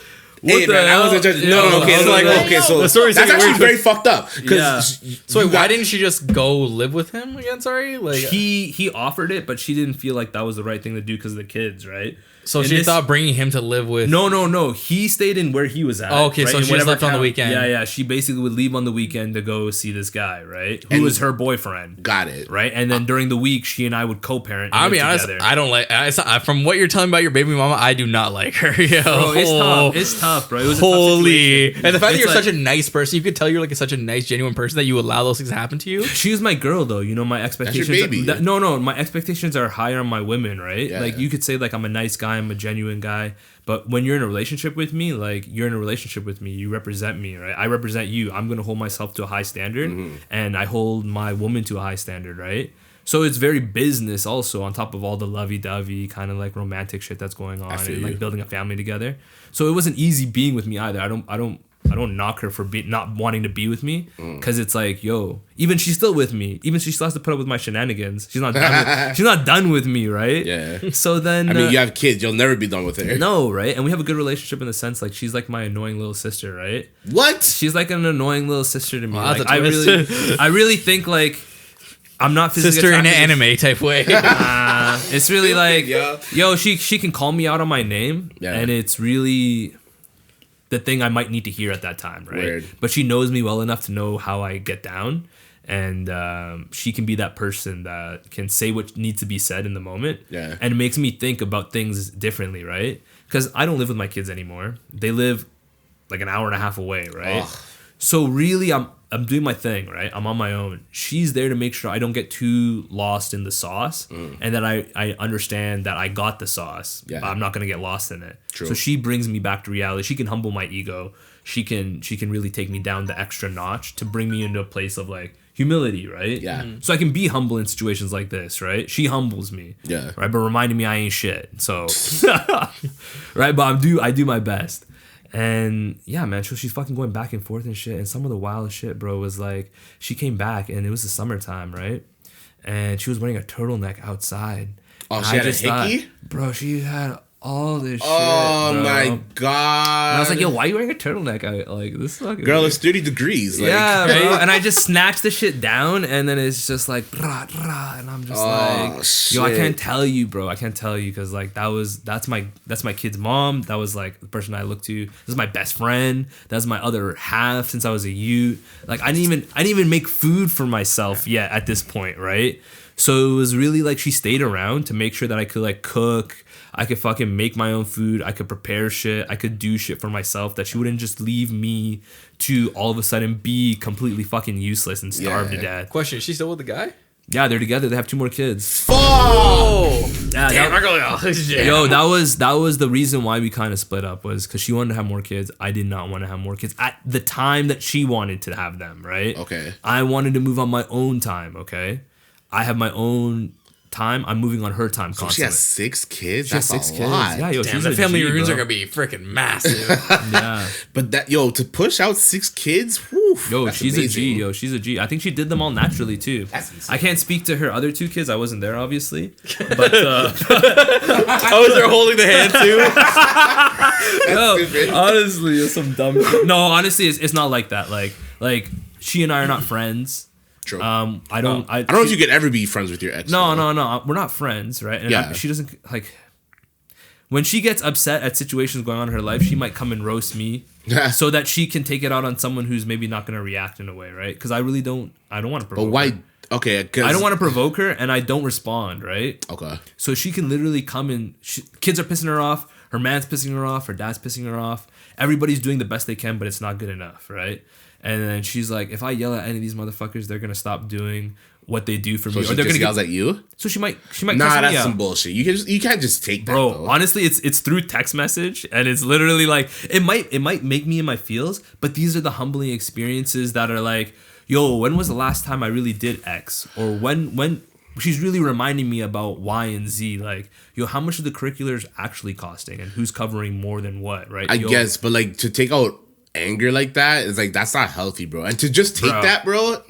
Hey, man, I wasn't judging. No, okay, I was like, okay, so the story's that's getting actually weird. very fucked up. Yeah. So wait, why didn't she just go live with him again? Sorry, like He offered it, but she didn't feel like that was the right thing to do because of the kids, right? so And she this- thought bringing him to live with. No. He stayed in where he was at. Oh, okay, right? so In she just whatever left on the town- weekend. Yeah. She basically would leave on the weekend to go see this guy, right? Who And- was her boyfriend, Got it. right? And then during the week, she and I would co-parent. and I'll live be honest, together. I don't like. From what you're telling about your baby mama, I do not like her. Yo, Bro, it's tough. It's tough, bro. It was a tough holy, situation. and the fact that It's you're like- such a nice person, you could tell you're like such a nice, genuine person that you allow those things to happen to you. She was my girl, though. You know, my expectations. baby. No, my expectations are higher on my women, right? Yeah. Like, you could say, like, I'm a nice guy, I'm a genuine guy. But when you're in a relationship with me, like, you're in a relationship with me. You represent me, right? I represent you. I'm going to hold myself to a high standard, and I hold my woman to a high standard, right? So it's very business also, on top of all the lovey-dovey kind of, like, romantic shit that's going on feel and, like, you. building a family together. So it wasn't easy being with me either. I don't knock her for not wanting to be with me, because it's like, yo, even she's still with me. Even she still has to put up with my shenanigans. She's not done with me, right? Yeah. So then, I mean, you have kids. You'll never be done with her. no, right? And we have a good relationship in the sense, like, she's like my annoying little sister, right? What? She's like an annoying little sister to me. Wow, Like, that's a twist. I really think, like, I'm not physically Sister in an attracted to- anime type way. It's really like, Yeah. yo, she can call me out on my name, Yeah. and it's really the thing I might need to hear at that time, right? Weird. But she knows me well enough to know how I get down, and she can be that person that can say what needs to be said in the moment, Yeah. and it makes me think about things differently, right? Because I don't live with my kids anymore. They live like an hour and a half away, right? Ugh. So really, I'm doing my thing, right? I'm on my own. She's there to make sure I don't get too lost in the sauce, and that I understand that I got the sauce. Yeah. But I'm not gonna get lost in it. True. So she brings me back to reality. She can humble my ego. She can really take me down the extra notch to bring me into a place of, like, humility, right? Yeah. So I can be humble in situations like this, right? She humbles me. Yeah. Right, but reminding me I ain't shit. So, right, but I do my best. And yeah, man, she's fucking going back and forth and shit. And some of the wildest shit, bro, was like, she came back and it was the summertime, right? And she was wearing a turtleneck outside. Oh, And she I had a just thought, hickey? bro, she had all this shit. Oh bro. my god! And I was like, yo, why are you wearing a turtleneck? I like this fucking girl, it's 30 degrees. Like, yeah, bro. And I just snatched the shit down, and then it's just like, rah, rah, and I'm just like, yo, I shit. can't tell you, bro. I can't tell you, because, like, that's my kid's mom. That was, like, the person I look to. This is my best friend. That's my other half since I was a youth. Like, I didn't even make food for myself yet at this point, right? So it was really like she stayed around to make sure that I could, like, cook. I could fucking make my own food. I could prepare shit. I could do shit for myself, that she wouldn't just leave me to all of a sudden be completely fucking useless and starve to Yeah. death. Question: is she still with the guy? Yeah, they're together. They have 2 more kids. fuck! Oh, Yeah, damn! that- I go, Yo, that was the reason why we kind of split up, was because she wanted to have more kids. I did not want to have more kids at the time that she wanted to have them, right? Okay. I wanted to move on my own time, okay? I have my own time. I'm moving on her time So constantly. she has 6 kids. She has That's 6 a kids. lot. Yeah, yo, Damn, she's the a family G, reunions bro. are gonna be freaking massive. Yeah. But that, yo, to push out 6 kids, whew, Yo, that's she's amazing. a G. Yo, she's a G. I think she did them all naturally too. That's insane. I can't speak to her other 2 kids. I wasn't there, obviously. But I was there holding the hand too. yo, stupid. honestly, it's some dumb shit. No, honestly, it's not like that. Like she and I are not friends. True. I don't I don't know if you could ever be friends with your ex. No, though. no, we're not friends, right? And Yeah. she doesn't like when she gets upset at situations going on in her life, she might come and roast me so that she can take it out on someone who's maybe not going to react in a way, right? Because I really don't want to provoke But why? her. Okay, I don't want to provoke her, and I don't respond, right? Okay. So she can literally come and kids are pissing her off, her man's pissing her off, her dad's pissing her off. Everybody's doing the best they can, but it's not good enough, right? And then she's like, if I yell at any of these motherfuckers, they're gonna stop doing what they do for So me, she or they're just gonna yells at you? So she might Nah, cuss me that's out. some bullshit. You can't just take that, Bro, though. honestly, it's through text message, and it's literally like it might make me in my feels, but these are the humbling experiences that are like, yo, when was the last time I really did X, or when she's really reminding me about Y and Z, like, yo, how much are the curriculars actually costing, and who's covering more than what, right? I Yo, guess, but like to take out anger like that is like that's not healthy, bro. And to just take Bro. that, bro,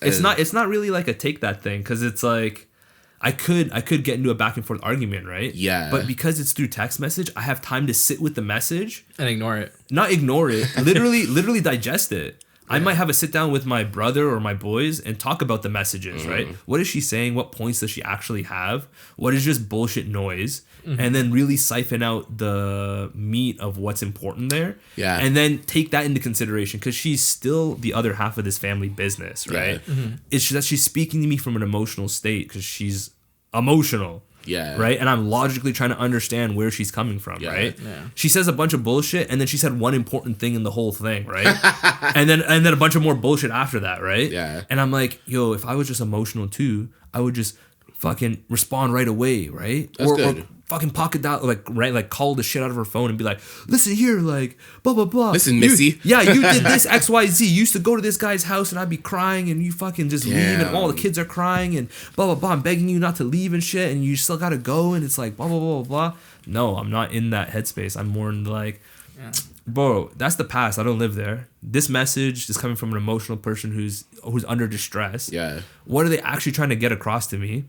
it's not really like a take that thing, because it's like I could get into a back and forth argument, right? Yeah. But because it's through text message, I have time to sit with the message, And ignore it. not ignore it, literally digest it. I might have a sit down with my brother or my boys and talk about the messages, right? What is she saying? What points does she actually have? What is just bullshit noise? And then really siphon out the meat of what's important there. Yeah. And then take that into consideration, because she's still the other half of this family business, right? It's just that she's speaking to me from an emotional state because she's emotional. Yeah. Right? And I'm logically trying to understand where she's coming from, Yeah. right? Yeah. She says a bunch of bullshit, and then she said one important thing in the whole thing, right? and then a bunch of more bullshit after that, right? Yeah. And I'm like, yo, if I was just emotional too, I would just fucking respond right away, right? That's or good. fucking pocket dial, like, right, like call the shit out of her phone and be like, listen here, like, blah blah blah. Listen, Missy. You did this XYZ. You used to go to this guy's house and I'd be crying, and you fucking just leave, and all the kids are crying, and blah blah blah. I'm begging you not to leave and shit, and you still gotta go, and it's like blah blah blah blah. No, I'm not in that headspace. I'm more in like, bro, that's the past. I don't live there. This message is coming from an emotional person who's under distress. Yeah. What are they actually trying to get across to me?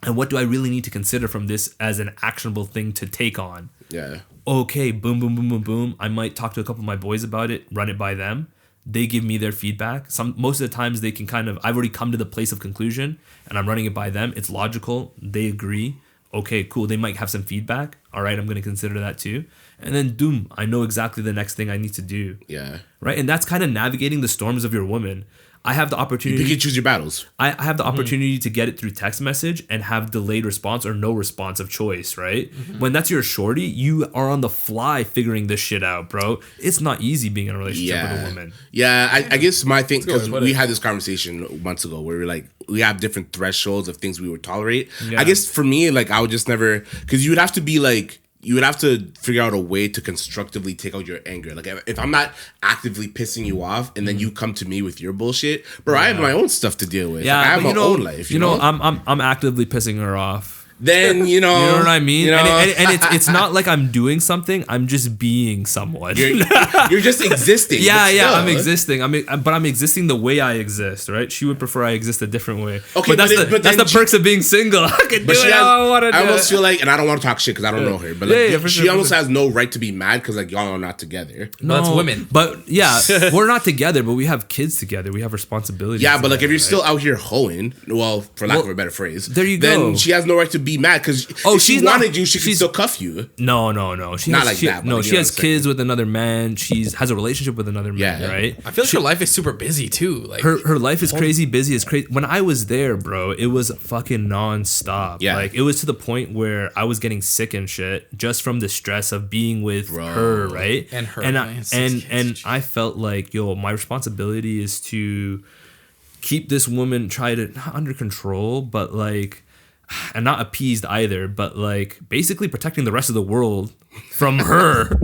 And what do I really need to consider from this as an actionable thing to take on? Yeah. Okay, boom, boom, boom, boom, boom. I might talk to a couple of my boys about it, run it by them. They give me their feedback. Most of the times they can I've already come to the place of conclusion, and I'm running it by them. It's logical. They agree. Okay, cool. They might have some feedback. All right, I'm going to consider that too. And then, doom, I know exactly the next thing I need to do. Yeah. Right? And that's kind of navigating the storms of your woman. I have the You opportunity. can choose your battles. I have the opportunity to get it through text message and have delayed response or no response of choice, right? When that's your shorty, you are on the fly figuring this shit out, bro. It's not easy being in a relationship with a woman. Yeah, I guess my thing, because put we it. had this conversation months ago where we're like, we have different thresholds of things we would tolerate. Yeah. I guess for me, like, I would just never, because you would have to be like, you would have to figure out a way to constructively take out your anger. Like, if I'm not actively pissing you off and then you come to me with your bullshit, bro, I have my own stuff to deal with. Yeah, Like, I have but my own life. You know, I'm actively pissing her off. then you know, You know what I mean? You know, And it's not like I'm doing something. I'm just being someone. you're just existing. Yeah, but yeah, still. I'm existing. But I'm existing the way I exist, right? She would prefer I exist a different way. Okay, but that's but that's then the perks of being single. I can do But it she how I want to do I almost it. feel like, and I don't want to talk shit because I don't know her, but like, Yeah, for she sure, for almost sure. has no right to be mad because like y'all are not together. No, that's women. But yeah, we're not together, but we have kids together. We have responsibilities. Yeah, but like if together, you're right? still out here hoeing, well, for lack Well, of a better phrase, there you then go. she has no right to be mad because Oh, if she she's not- wanted you, she could she's- still cuff you. No. She Not has, like she, that, but no, you she know has what I'm saying. kids with another man. She's has a relationship with another man, Yeah. right? I feel like her life is super busy too. Like Her life is crazy busy. It's crazy. When I was there, bro, it was fucking nonstop. Yeah. Like it was to the point where I was getting sick and shit just from the stress of being with Bro. her, right? And her, and man, I, 6 and kids. and I felt like, yo, my responsibility is to keep this woman not under control, but like, and not appeased either, but like basically protecting the rest of the world from her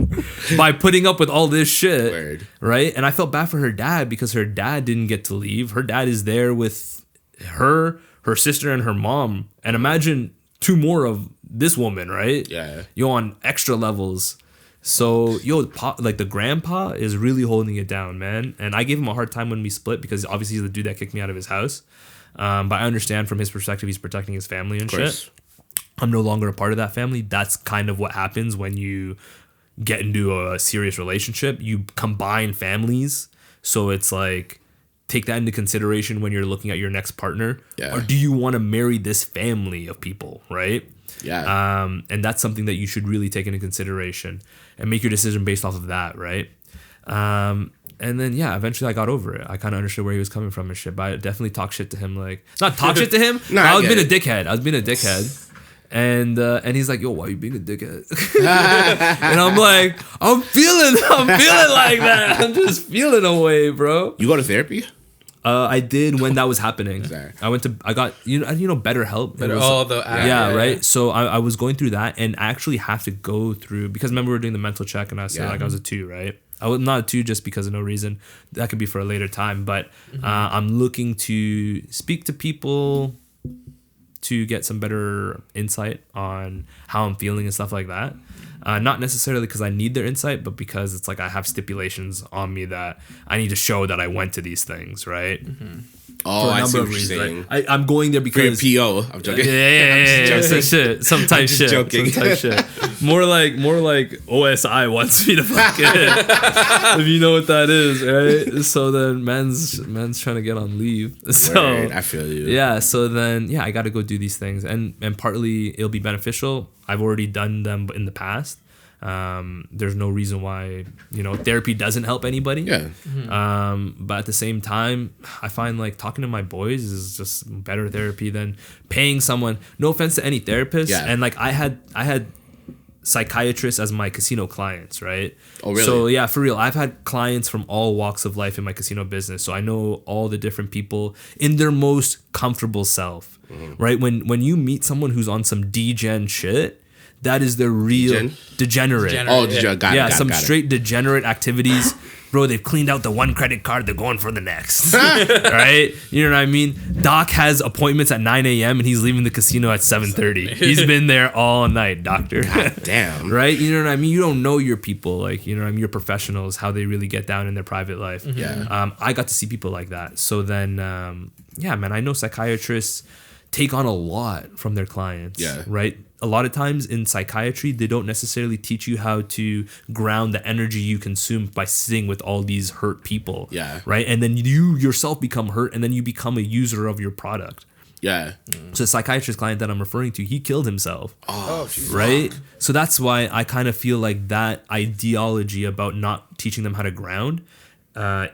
by putting up with all this shit. Word. Right? And I felt bad for her dad because her dad didn't get to leave. Her dad is there with her sister, and her mom. And imagine 2 more of this woman, right? Yeah. Yo, on extra levels. So, like the grandpa is really holding it down, man. And I gave him a hard time when we split because obviously he's the dude that kicked me out of his house. But I understand from his perspective, he's protecting his family and Of course. shit. I'm no longer a part of that family. That's kind of what happens when you get into a serious relationship. You combine families. So it's like take that into consideration when you're looking at your next partner? Yeah. Or do you want to marry this family of people, right? Yeah. And that's something that you should really take into consideration and make your decision based off of that, right? And then, yeah, eventually I got over it. I kind of understood where he was coming from and shit, but I definitely talked shit to him. Like, not talk shit to him. No, I I was get being it. a dickhead. I was being a dickhead. And he's like, yo, why are you being a dickhead? And I'm like, I'm feeling like that. I'm just feeling away, bro. You go to therapy? I did when that was happening. Sorry. I got BetterHelp. It was- Oh, the app, yeah, right. So I was going through that and I actually have to go through, because remember we were doing the mental check and I said like I was a 2, right? I was not a 2 just because of no reason. That could be for a later time, but I'm looking to speak to people to get some better insight on how I'm feeling and stuff like that. Not necessarily because I need their insight, but because it's like I have stipulations on me that I need to show that I went to these things, right? Oh, For a I number see of what you're reasons. saying. Like, I'm going there For your because PO. I'm joking. yeah, some shit, some type shit, joking. some type shit. More like OSI wants me to fucking, if you know what that is, right? So then man's trying to get on leave. So Word, I feel you. yeah, so then yeah, I got to go do these things, and partly it'll be beneficial. I've already done them in the past. There's no reason why therapy doesn't help anybody. Yeah. But at the same time, I find like talking to my boys is just better therapy than paying someone. No offense to any therapist, Yeah. and like I had psychiatrists as my casino clients, right? Oh, really? So yeah, for real, I've had clients from all walks of life in my casino business, so I know all the different people in their most comfortable self, right? When you meet someone who's on some degen shit, that is their real Degen? degenerate. Oh, got it. Yeah, got it, some got it. straight degenerate activities. Bro, they've cleaned out the one credit card. They're going for the next. Right? You know what I mean? Doc has appointments at 9 a.m. and he's leaving the casino at 7:30. He's been there all night, doctor. Damn. Right? You know what I mean? You don't know your people. Like, you know what I mean? Your professionals, how they really get down in their private life. Yeah. I got to see people like that. So then, yeah, man, I know psychiatrists take on a lot from their clients. Yeah. Right? A lot of times in psychiatry, they don't necessarily teach you how to ground the energy you consume by sitting with all these hurt people. Yeah. Right? And then you yourself become hurt and then you become a user of your product. Yeah. So the psychiatrist client that I'm referring to, he killed himself. Oh, Right? So that's why I kind of feel like that ideology about not teaching them how to ground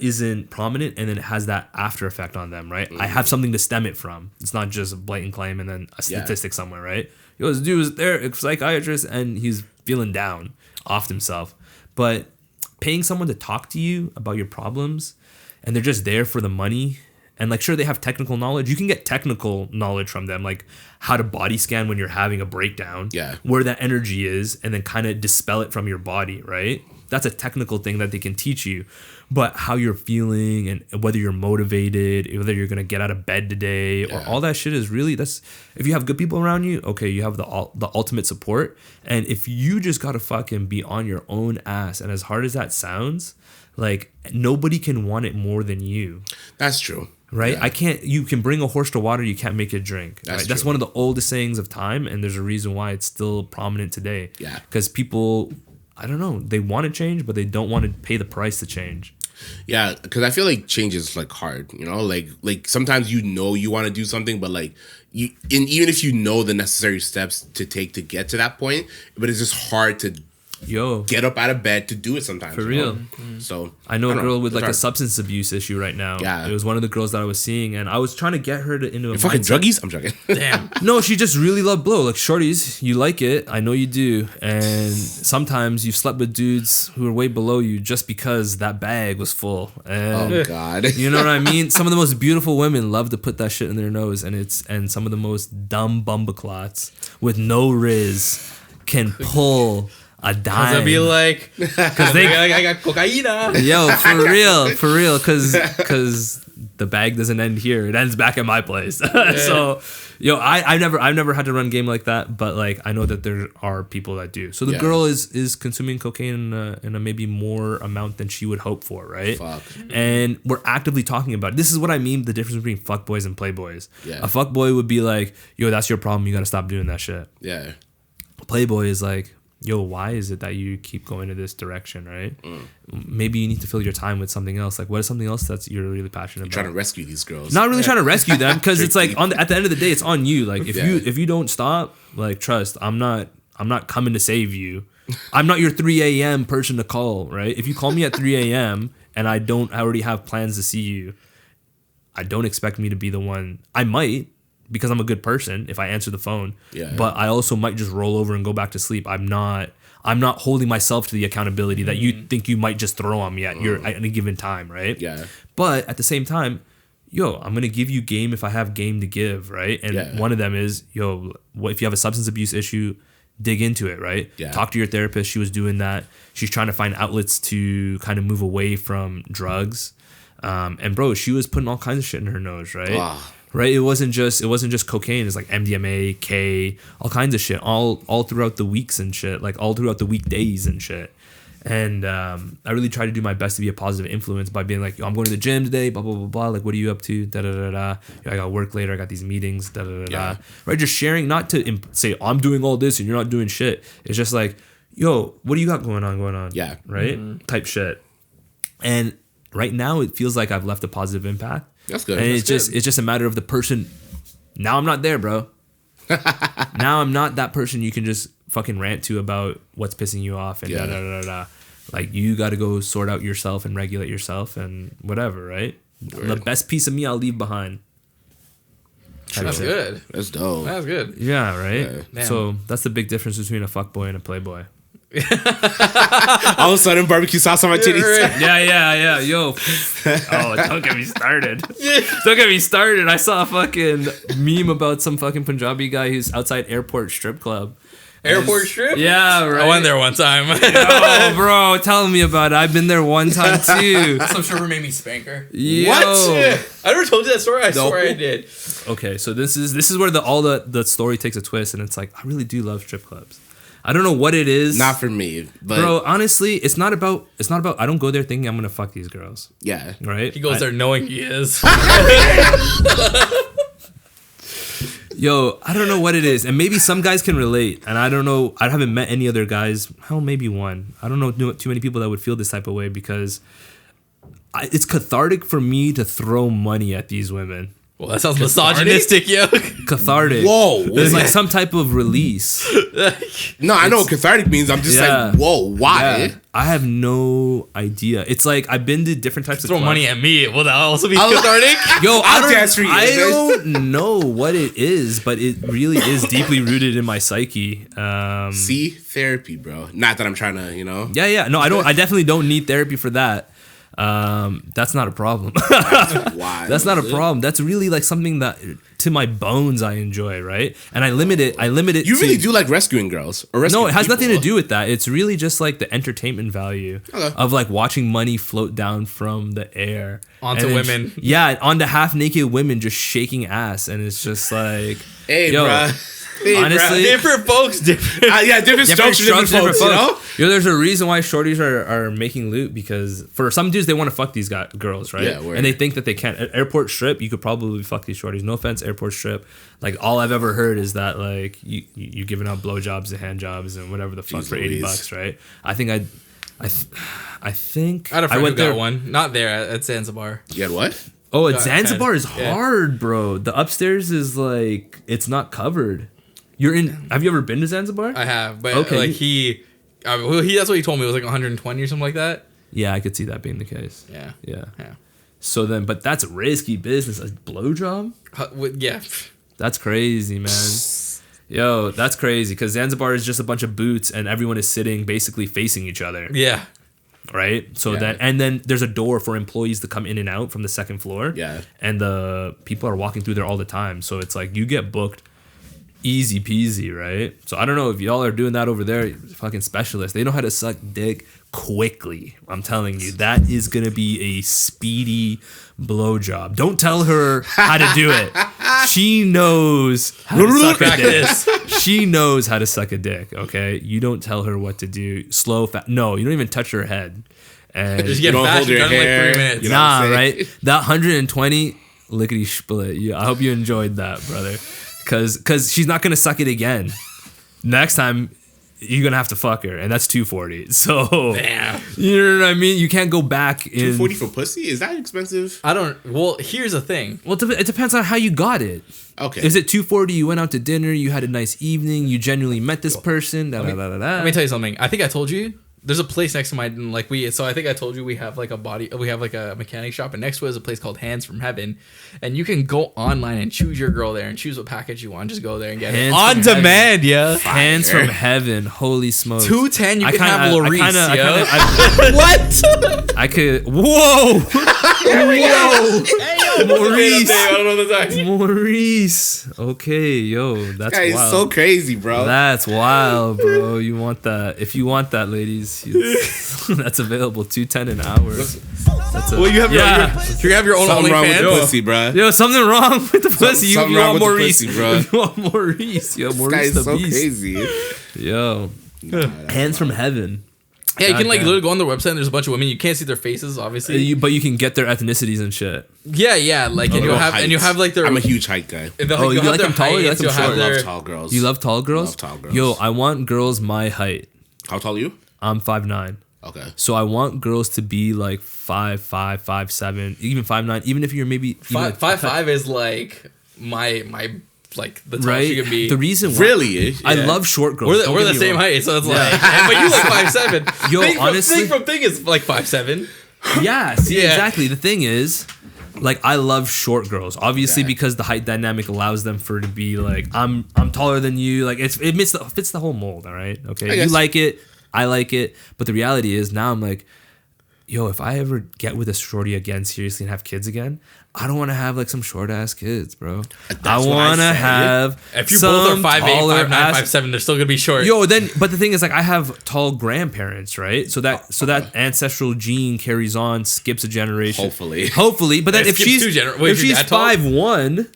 isn't prominent, and then it has that after effect on them, right? I have something to stem it from. It's not just a blatant claim and then a statistic somewhere, right? Yo, this dude was there, a psychiatrist, and he's feeling down, off himself. But paying someone to talk to you about your problems, and they're just there for the money, and like, sure, they have technical knowledge. You can get technical knowledge from them, like how to body scan when you're having a breakdown, Yeah. where that energy is, and then kind of dispel it from your body, right? That's a technical thing that they can teach you. But how you're feeling and whether you're motivated, whether you're going to get out of bed today, or all that shit is really, that's, if you have good people around you, okay, you have the ultimate support. And if you just got to fucking be on your own ass, and as hard as that sounds, like, nobody can want it more than you. That's true. Right? Yeah. You can bring a horse to water, you can't make it drink. That's That's true. one of the oldest sayings of time, and there's a reason why it's still prominent today. Yeah. Because people, I don't know, they want to change, but they don't want to pay the price to change. Yeah, because I feel like change is like hard, like sometimes you want to do something, but like even if you know the necessary steps to take to get to that point, but it's just hard to Yo, get up out of bed to do it sometimes. For you real. know? So I know a don't girl with It's like a hard. substance abuse issue right now. Yeah. It was one of the girls that I was seeing, and I was trying to get her into a You're fucking mindset. druggies. I'm joking. Damn. No, she just really loved blow. Like, shorties, you like it. I know you do. And sometimes you've slept with dudes who are way below you just because that bag was full. And Oh God. you know what I mean? Some of the most beautiful women love to put that shit in their nose, and some of the most dumb bumbaclots with no riz can pull a dime. I'll be like, Because they I got cocaína. Yo, for real, because the bag doesn't end here; it ends back at my place. So, yo, I've never had to run game like that, but like I know that there are people that do. So the Yeah. girl is consuming cocaine in a maybe more amount than she would hope for, right? Fuck. And we're actively talking about it. This is what I mean: the difference between fuckboys and playboys. Yeah. A fuckboy would be like, "Yo, that's your problem. You gotta stop doing that shit." Yeah. Playboy is like, yo, why is it that you keep going to this direction, right? Maybe you need to fill your time with something else. Like, what is something else that's you're really passionate about? Trying to rescue these girls. Not really trying to rescue them, because it's like at the end of the day, it's on you. Like, if you don't stop, like, trust, I'm not coming to save you. I'm not your 3 a.m. person to call, right? If you call me at 3 a.m. and I already have plans to see you, I don't expect me to be the one. I might, because I'm a good person if I answer the phone. Yeah. But I also might just roll over and go back to sleep. I'm not holding myself to the accountability that you think you might just throw on me at any given time, right? Yeah. But at the same time, yo, I'm gonna give you game if I have game to give, right? And one of them is, yo, what if you have a substance abuse issue? Dig into it, right? Yeah. Talk to your therapist. She was doing that. She's trying to find outlets to kind of move away from drugs. And bro, she was putting all kinds of shit in her nose, right? Wow. Right? It wasn't just cocaine. It's like MDMA, K, all kinds of shit, all throughout the weeks and shit, like all throughout the weekdays and shit. And I really try to do my best to be a positive influence by being like, yo, I'm going to the gym today, blah, blah, blah, blah. Like, what are you up to? Da, da, da, da. Yo, I got work later. I got these meetings, da, da, da, da. Right? Just sharing, not to say, I'm doing all this and you're not doing shit. It's just like, yo, what do you got going on? Yeah. Right? Type shit. And right now, it feels like I've left a positive impact. That's good. And That's it's just a matter of the person. Now I'm not there, bro. Now I'm not that person you can just fucking rant to about what's pissing you off and da da da da. Like, you got to go sort out yourself and regulate yourself and whatever, right? The best piece of me I'll leave behind. That's good. That's dope. That's good. Yeah, right? Yeah. Damn. So that's the big difference between a fuckboy and a playboy. All of a sudden, barbecue sauce on my titties. Right. Yeah. Yo. Oh, don't get me started. Don't get me started. I saw a fucking meme about some fucking Punjabi guy who's outside airport strip club. Airport strip? Yeah, right. I went there one time. Oh, bro, tell me about it. I've been there one time too. Some stripper made me spank her. Yo. What? I never told you that story. I swear I did. Okay, so this is where all the story takes a twist, and it's like, I really do love strip clubs. I don't know what it is. Not for me, but Bro, honestly, it's not about I don't go there thinking I'm gonna fuck these girls. yeah. Right? He goes there knowing he is. Yo, I don't know what it is. And maybe some guys can relate. And I don't know. I haven't met any other guys. Hell, maybe one. I don't know too many people that would feel this type of way, because it's cathartic for me to throw money at these women. Well, that sounds misogynistic, yo. Cathartic. Whoa. There's like some type of release. No, I know what cathartic means. I'm just Yeah. like, whoa, why? Yeah. I have no idea. It's like I've been to different types of Throw clubs. money at me. Will that also be cathartic? Yo, I'll dance for you, I man. don't know what it is, but it really is deeply rooted in my psyche. See, therapy, bro. Not that I'm trying to, Yeah. No, I don't. I definitely don't need therapy for that. That's not a problem. Why? That's not a problem. That's really like something that to my bones I enjoy, right? And I limit it. You to, really do like rescuing girls or rescuing No, it has people. nothing to do with that. It's really just like the entertainment value of like watching money float down from the air Onto And then women. Yeah, onto half naked women just shaking ass, and it's just like, Hey, yo, bro. Hey, honestly, Different folks, different. yeah, different strokes for different folks, you know? Yo, there's a reason why shorties are making loot, because for some dudes they want to fuck these girls, right? Yeah, word. And they think that they can't. At airport strip, you could probably fuck these shorties. No offense, airport strip. Like, all I've ever heard is that like you giving out blowjobs and hand jobs and whatever the fuck Jeez for Louise. $80, right? I think I think I had a friend went who got there. one. Not there at Zanzibar. You had what? Oh, Got Zanzibar is yeah. hard, bro. The upstairs is like, it's not covered. You're in. Have you ever been to Zanzibar? I have, but Okay. like he that's what he told me. It was like 120 or something like that. Yeah, I could see that being the case. Yeah. Yeah. Yeah. So then, but that's risky business. A blowjob? Yeah. That's crazy, man. Yo, that's crazy, because Zanzibar is just a bunch of boots and everyone is sitting basically facing each other, Yeah. right? So Yeah. then there's a door for employees to come in and out from the second floor. Yeah. And the people are walking through there all the time. So it's like you get booked easy peasy, right? So I don't know if y'all are doing that over there, fucking specialists. They know how to suck dick quickly. I'm telling you, that is gonna be a speedy blowjob. Don't tell her how to do it. She knows how to suck a dick. She knows how to suck a dick. Okay, you don't tell her what to do. Slow, fast. No, you don't even touch her head. And Just get don't fast. hold You're your done in like hair. 3 minutes. You know what I'm nah, saying? right? That 120 lickety split. Yeah, I hope you enjoyed that, brother. Cause she's not gonna suck it again. Next time, you're gonna have to fuck her, and that's $240. So Damn. you know what I mean. You can't go back in. $240 for pussy? Is that expensive? I don't. Well, here's the thing. Well, it depends on how you got it. Okay. Is it $240? You went out to dinner. You had a nice evening. You genuinely met this person. Da, da, da, da, da. Let me tell you something. I think I told you. There's a place next to my So I think I told you we have like a mechanic shop, and next to it is a place called Hands from Heaven, and you can go online and choose your girl there and choose what package you want. Just go there and get Hands it on from demand, yeah. Hands from Heaven. Holy smokes. 210. You I can kinda- have I Larice, kinda- yo. What? I could. Whoa. Whoa. Maurice. I don't know the time. Maurice. Okay, yo, that's Guy is wild. so crazy, bro. That's wild, bro. You want that? If you want that, ladies, that's available. $210 an hour. That's a, Well, you have yeah. you have your own Something wrong with the OnlyFans. pussy, bro. Yo, something wrong with the pussy. something You wrong want with the Maurice, pussy, bro. You want Maurice. Yo, This guy Maurice is the so beast. crazy. Yo, Hands from Heaven. Yeah, you can like Goddamn. literally go on their website and there's a bunch of women. You can't see their faces, obviously. But you can get their ethnicities and shit. Yeah, like and you have like their. I'm a huge height guy. Oh, you like them taller? You like them I short? love tall girls. You love tall girls? Love tall girls. Yo, I want girls my height. How tall are you? I'm 5'9". Okay. So I want girls to be like 5'5", 5'7", even 5'9", even if you're maybe even like 5'5" is like my like the tallest right. you can be. The reason why Really? I love short girls. we're the same height, so it's like. But you like 5'7". Yo, Thing honestly- from Thing is like 5'7". Yeah, see, Yeah. exactly. The thing is, like, I love short girls, obviously, Yeah. because the height dynamic allows them for to be like, I'm taller than you. Like, it fits the whole mold. All right, okay. You guess. like it, I like it, but the reality is now I'm like, yo, if I ever get with a shorty again seriously and have kids again, I don't want to have like some short ass kids, bro. I what I want to said. have If you some both are 5'8", taller 5'9", ass- 5'7", they're still gonna be short. Yo, then, but the thing is, like, I have tall grandparents, right? So that ancestral gene carries on, skips a generation. Hopefully. But then It if skips she's 2 gener- wait, if is your she's dad tall? 5'1",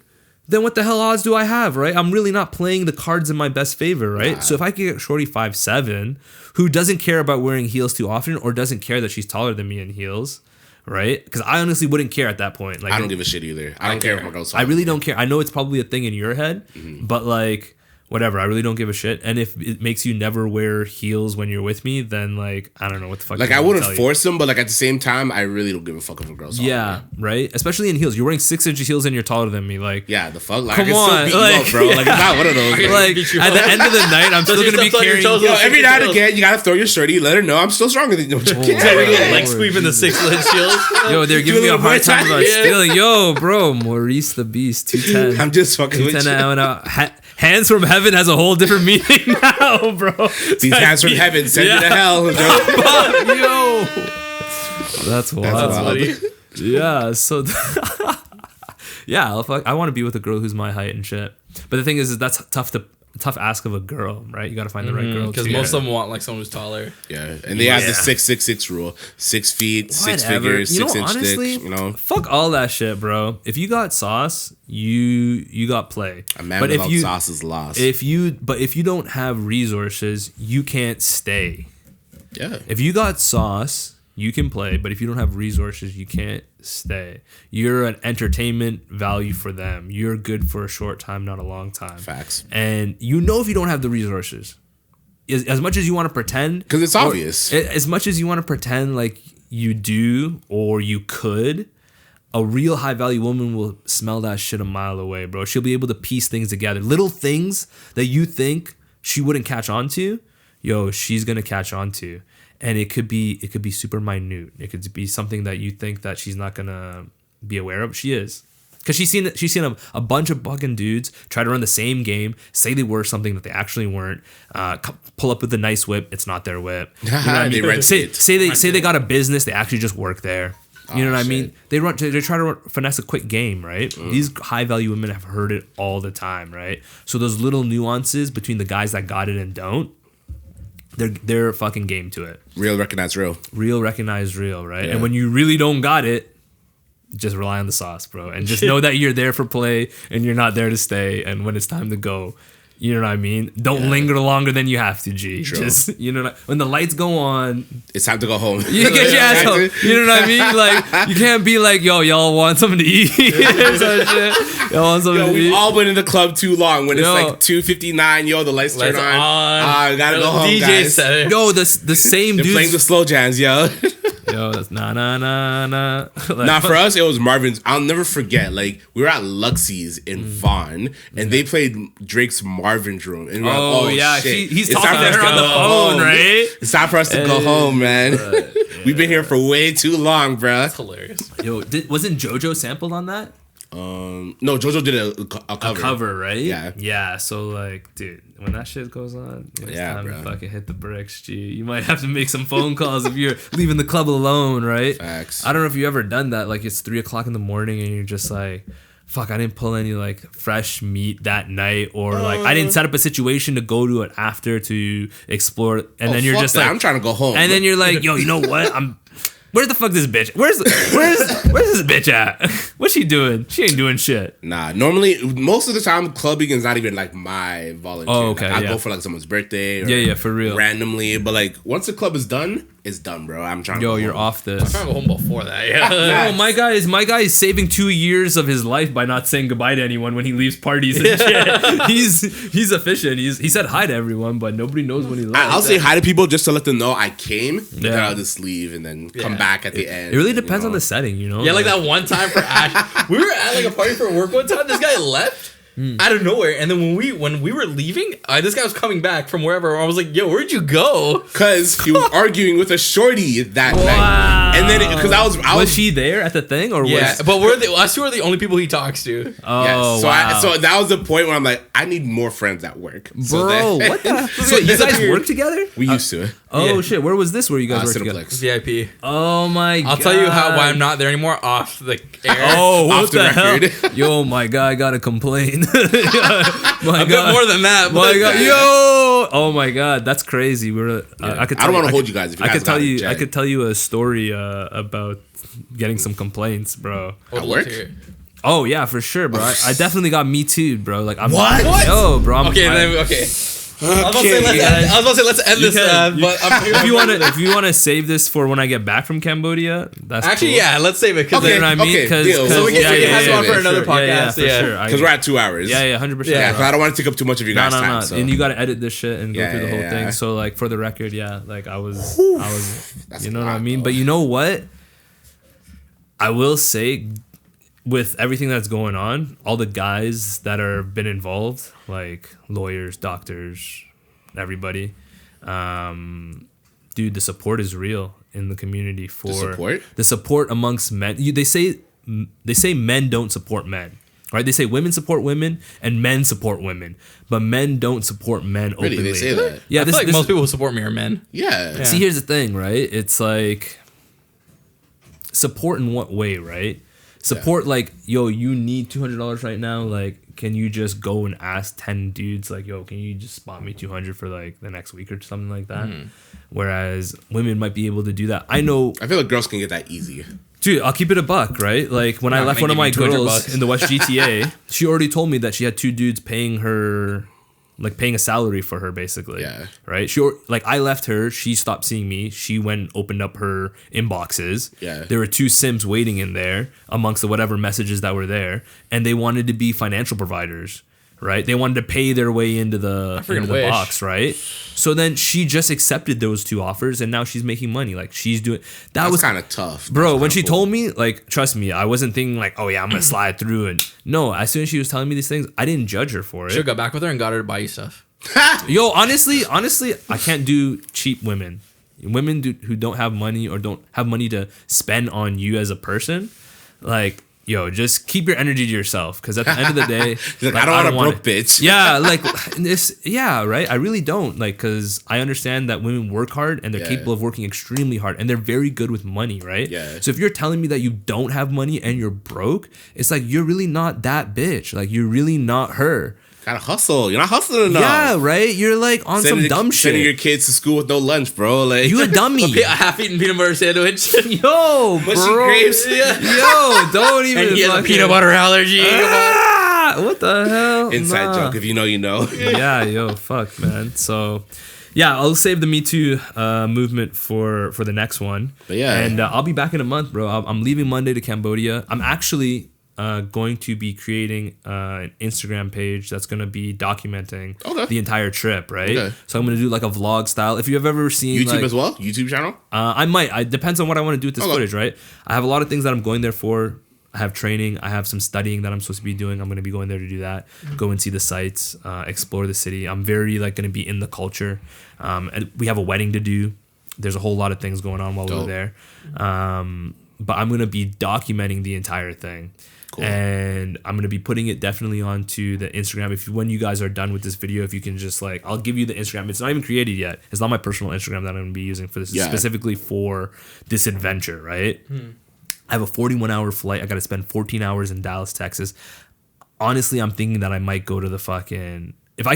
then what the hell odds do I have, right? I'm really not playing the cards in my best favor, right? So if I could get shorty 5'7", who doesn't care about wearing heels too often, or doesn't care that she's taller than me in heels, right? Because I honestly wouldn't care at that point. Like, I don't give a shit either. I don't care if my girl's I really don't care. I know it's probably a thing in your head, but like, whatever. I really don't give a shit. And if it makes you never wear heels when you're with me, then like, I don't know what the fuck. Like, I'm I gonna wouldn't tell you. force them, but like at the same time, I really don't give a fuck if a girl's taller. Yeah, right. Especially in heels. You're wearing 6-inch heels and you're taller than me. Like, Yeah, the fuck? Like, Come I can on, still beat you like- up, bro. Like, it's not one of those. Okay. like beat you at the up. end of the night, I'm still you gonna be step on your carrying. toes, Yo, Those every now and 6 again, you gotta throw your shorty, let her know I'm still stronger than you. like sweeping the 6-inch shields. Yo, they're giving me a little hard Muay time Thai. about Yeah. stealing. Yo, bro, Maurice the Beast, 210. I'm just fucking with 210 you. an hour. Hands from Heaven has a whole different meaning now, bro. These hands from heaven send you to hell. Yo, that's wild. That's Funny. Yeah, so yeah, I want to be with a girl who's my height and shit. But the thing is that's tough ask of a girl, right? You got to find the right girl. Because too. most of them want like someone who's taller. Yeah, and they have the 666 rule: 6 feet, 6 Whatever. figures, You know, 6 inch honestly, dicks. You know, fuck all that shit, bro. If you got sauce, you got play. a man but without if you sauce is lost. if you don't have resources, you can't stay. Yeah, If you got sauce, you can play, but if you don't have resources, you can't stay. You're an entertainment value for them. You're good for a short time, not a long time. facts. And you know if you don't have the resources, as much as you want to pretend, Because it's or- obvious. as much as you want to pretend like you do or you could, a real high value woman will smell that shit a mile away, bro. She'll be able to piece things together. Little things that you think she wouldn't catch on to, yo, she's gonna catch on to. And it could be super minute. It could be something that you think that she's not gonna be aware of. She is. Because she's seen a bunch of fucking dudes try to run the same game, say they were something that they actually weren't, pull up with a nice whip, it's not their whip. You know what I They mean? rent it. Say they got a business, they actually just work there. You know what I mean? They try to finesse a quick game, right? These high value women have heard it all the time, right? So those little nuances between the guys that got it and don't, they're fucking game to it. Real recognize real. Real recognize real, right? Yeah. And when you really don't got it, just rely on the sauce, bro. And just know that you're there for play and you're not there to stay. And when it's time to go, You know what I mean? Don't linger longer than you have to, G. True. Just, you know, when the lights go on, It's time to go home. you get your ass home. You know what I mean? Like, you can't be like, yo, y'all want something to eat? Or some shit. Y'all want something Yo, to we've eat? all been in the club too long when it's Yo. like 2:59. Yo, the lights turn Lights on. on. I gotta go home, DJ guys. set it. Yo, the same They're playing the dudes. slow jams, yo. Yo, that's nah. Like, Nah, for us, it was Marvin's. I'll never forget. Like, we were at Luxie's in Vaughn, and they played Drake's Marvin's Room. And we were like, Oh, yeah, shit. he's It's talking time to for us her on the go phone, home. right? It's time for us to go home, man. We've been here for way too long, bruh. That's hilarious. Yo, wasn't JoJo sampled on that? No, JoJo did a cover. A cover, right? Yeah. Yeah, so like, dude, when that shit goes on, it's Yeah, time bro. to fucking hit the bricks, G. You might have to make some phone calls if you're leaving the club alone, right? Facts. I don't know if you ever done that. Like, it's 3:00 in the morning and you're just like, fuck, I didn't pull any like fresh meat that night, or like I didn't set up a situation to go to it after to explore, and then you're Fuck just that. like, I'm trying to go home. and then you're like, yo, you know what? Where the fuck this bitch? Where's this bitch at? What's she doing? She ain't doing shit. Nah, normally, most of the time, clubbing is not even like my volunteer. Oh, okay, Like, I yeah. go for like someone's birthday or Yeah, for real. randomly. But like, once the club is done, it's done, bro. I'm trying to Yo, go you're home. off this. I'm home before that. Yeah. No, my guy is saving 2 years of his life by not saying goodbye to anyone when he leaves parties and shit. He's efficient. He said hi to everyone, but nobody knows when he left. I'll say hi to people just to let them know I came. And then Yeah. I'll just leave and then come Yeah. back at the end. It really you depends know? on the setting, you know. Yeah, like that one time for Ash. We were at like a party for work one time. This guy left out of nowhere, and then when we were leaving, this guy was coming back from wherever. I was like, "Yo, where'd you go?" Because he was arguing with a shorty that Wow. night. And then, because I was Was she there at the thing, or Yeah, was? but us two are the only people he talks to. Oh yes. So, wow, so that was the point where I'm like, I need more friends at work. So bro, then- what the? So you guys work together? We used to. Oh Yeah. shit, where was this? Where you guys work together? Cineplex. VIP. Oh my god! I'll tell you why I'm not there anymore off the air. Oh, what Off the the hell? record. Yo, my guy, I gotta complain. my a bit more than that. My but- God, yo! Oh my God, that's crazy. We're. I could. I don't tell want to you- hold you guys. If you I guys could tell got you. it, I Jen. could tell you a story about getting some complaints, bro. Would At love work? to hear. Oh yeah, for sure, bro. I definitely got me too, bro. Like I'm. What? Yo, bro. Okay, okay. I was about to say let's end this. But I'm here. if you wanna save this for when I get back from Cambodia, that's Actually, cool. yeah, let's save it because Okay. You know what I mean? Okay, deal. So we can have you on for yeah, another sure. podcast. for Yeah. sure. Because we're at 2 hours. Yeah, 100%. Yeah, Yeah, 'cause I don't want to take up too much of you guys' No. time. So. And you gotta edit this shit and go Yeah, through the whole yeah, thing. yeah. So like for the record, yeah, like I was, That's you know a what I lot, mean. though. But you know what? I will say, with everything that's going on, all the guys that are been involved, like lawyers, doctors, everybody, dude, the support is real in the community for support? the support amongst men. They say men don't support men. Right? They say women support women and men support women, but men don't support men Really, openly. they say that? Yeah, I this, feel like this most people who support me are men. Yeah. See, here's the thing, right? It's like support in what way, right? Support like, yo, you need $200 right now. Like, can you just go and ask 10 dudes, like, yo, can you just spot me 200 for like the next week or something like that? Whereas women might be able to do that. I know, I feel like girls can get that easy. dude, I'll keep it a buck, right? Like when I I'm left gonna one of give my you $200 girls in the West GTA, she already told me that she had two dudes paying her, like paying a salary for her, basically. Yeah. Right. Like I left her. She stopped seeing me. She went and opened up her inboxes. Yeah. There were two Sims waiting in there amongst the whatever messages that were there, and they wanted to be financial providers. Right. They wanted to pay their way into the wish. box. Right. So then she just accepted those two offers, and now she's making money. Like she's doing. That's was kind of tough. Bro, That's when she kinda cool. told me, like, trust me, I wasn't thinking like, oh yeah, I'm gonna slide through it. No, as soon as she was telling me these things, I didn't judge her for it. Should have got back with her and got her to buy you stuff. Yo, honestly, I can't do cheap women. Women who don't have money or don't have money to spend on you as a person, like, yo, just keep your energy to yourself. Because at the end of the day, He's like, I don't want a broke bitch. Yeah, like right. I really don't, like, because I understand that women work hard and they're Yeah. capable of working extremely hard and they're very good with money, right? Yeah. So if you're telling me that you don't have money and you're broke, it's like you're really not that bitch. Like you're really not her. Gotta hustle. You're not hustling enough. Yeah, right. You're like on some dumb Sending your shit. kids to school with no lunch, bro. Like You a dummy. A half-eaten peanut butter sandwich. Yo, mushy bro. grapes. Yo, don't even. And he has a fucking- peanut butter allergy. Ah, What the hell? Inside joke. If you know, you know. Yeah, yo, fuck, man. So, yeah, I'll save the Me Too movement for the next one. But yeah. And I'll be back in a month, bro. I'm leaving Monday to Cambodia. I'm actually going to be creating an Instagram page that's going to be documenting the entire trip, right? Okay. So I'm going to do like a vlog style. If you've ever seen YouTube as well? YouTube channel? I might. It depends on what I want to do with this footage, right? I have a lot of things that I'm going there for. I have training. I have some studying that I'm supposed to be doing. I'm going to be going there to do that. Go and see the sights, explore the city. I'm very like going to be in the culture. And we have a wedding to do. There's a whole lot of things going on while we're there. But I'm going to be documenting the entire thing. Cool. And I'm going to be putting it definitely onto the Instagram. When you guys are done with this video, if you can just like, I'll give you the Instagram. It's not even created yet. It's not my personal Instagram that I'm going to be using for this. It's specifically for this adventure, right? I have a 41-hour flight. I got to spend 14 hours in Dallas, Texas. Honestly, I'm thinking that I might go to the fucking... If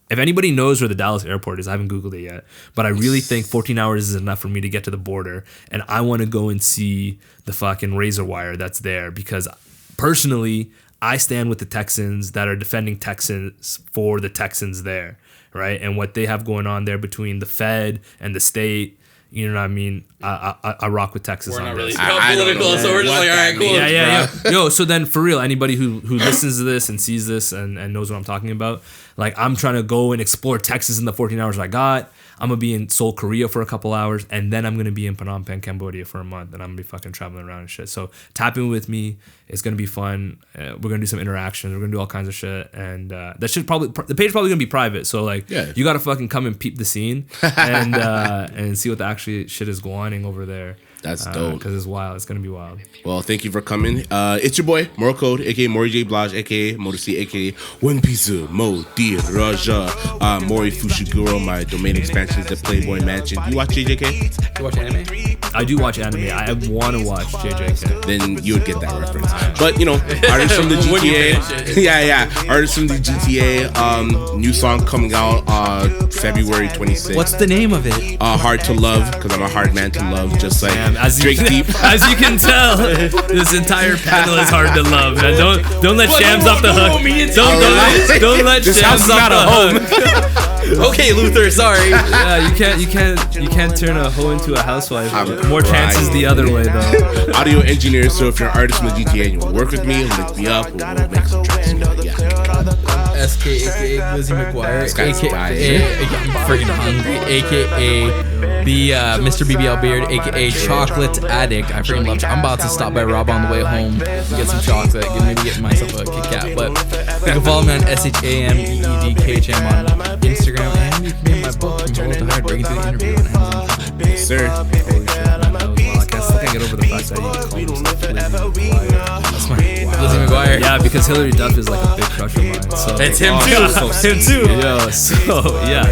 anybody knows where the Dallas airport is, I haven't Googled it yet, but I really think 14 hours is enough for me to get to the border, and I want to go and see the fucking razor wire that's there, because personally, I stand with the Texans that are defending Texans for the Texans there, right? And what they have going on there between the Fed and the state... You know what I mean? I rock with Texas. We're on not this. really political, so we're just like, all right, cool. Yeah. Yo, so then for real, anybody who listens to this and sees this and knows what I'm talking about, like I'm trying to go and explore Texas in the 14 hours I got. I'm going to be in Seoul, Korea for a couple hours, and then I'm going to be in Phnom Penh, Cambodia for a month, and I'm going to be fucking traveling around and shit. So tap in with me. It's going to be fun. We're going to do some interactions. We're going to do all kinds of shit, and that shit the page is probably going to be private, so like you got to fucking come and peep the scene and see what the actual shit is going on over there. That's dope. Because it's wild. It's going to be wild. Well, thank you for coming. It's your boy, Moral Code, a.k.a. Mori J. Blaj, a.k.a. Motor C, a.k.a. One Piece Mo Di Raja. Mori Fushiguro, my domain expansion is the Playboy Mansion. You watch JJK? You watch anime? I do watch anime. I want to watch JJK. Then you would get that reference. But, you know, artists from the GTA. Artists from the GTA. New song coming out February 26th. What's the name of it? Hard to Love, because I'm a hard man to love, just like DrakeDeep. As you can tell, this entire panel is hard to love, man. Don't let Shams off the hook. Don't let Shams off the hook. Okay, Luther, sorry. Yeah, you can't turn a hoe into a housewife. More chances the other way though. Audio engineer, so if you're an artist from the GTA and you want to work with me, link me up. We'll make some tracks together. Yeah. SK, aka Glizzy McGuire, aka I'm freaking hungry, aka the Mr. BBL Beard, aka Chocolate Addict. I freaking love. I'm about to stop by Rob on the way home to get some chocolate, maybe get myself a Kit Kat. But you can follow me on SHAMEEDKHM on Instagram, and you can get my book from Hold to Hard, Breaking Through the Interview on Amazon. Yes, sir. Holy shit, man, that was wild. I still can't get over the fact that you call himself Glizzy McGuire. That's my Glizzy McGuire. Yeah, because Hillary Duff is like a big crush of mine. So it's him too. Him too. Yo, so yeah.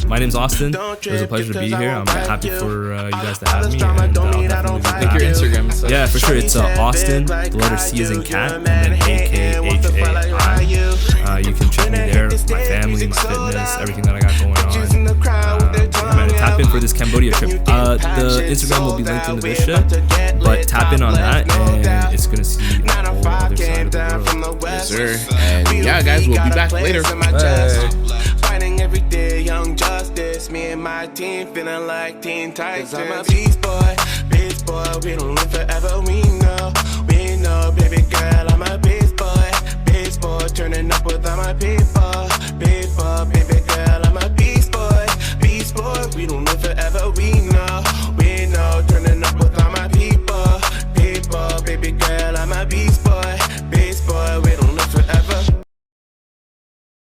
My name's Austin. It was a pleasure to be here. I'm happy for you guys to have me. And I'll definitely be back. Your Instagram and stuff. Yeah, for sure. It's Austin. The letter C is in cat, and then AKHAI. You can check me there. My family, my fitness, everything that I got going on. Man, tap in for this Cambodia trip. The Instagram will be linked into this shit, but tap in on that, and it's gonna see a whole other side of the world. Yes, sir. And yeah, guys, we'll be back later. Fighting every day, young justice. Me and my team feeling like Teen Titans. I'm a beast boy, we don't live forever.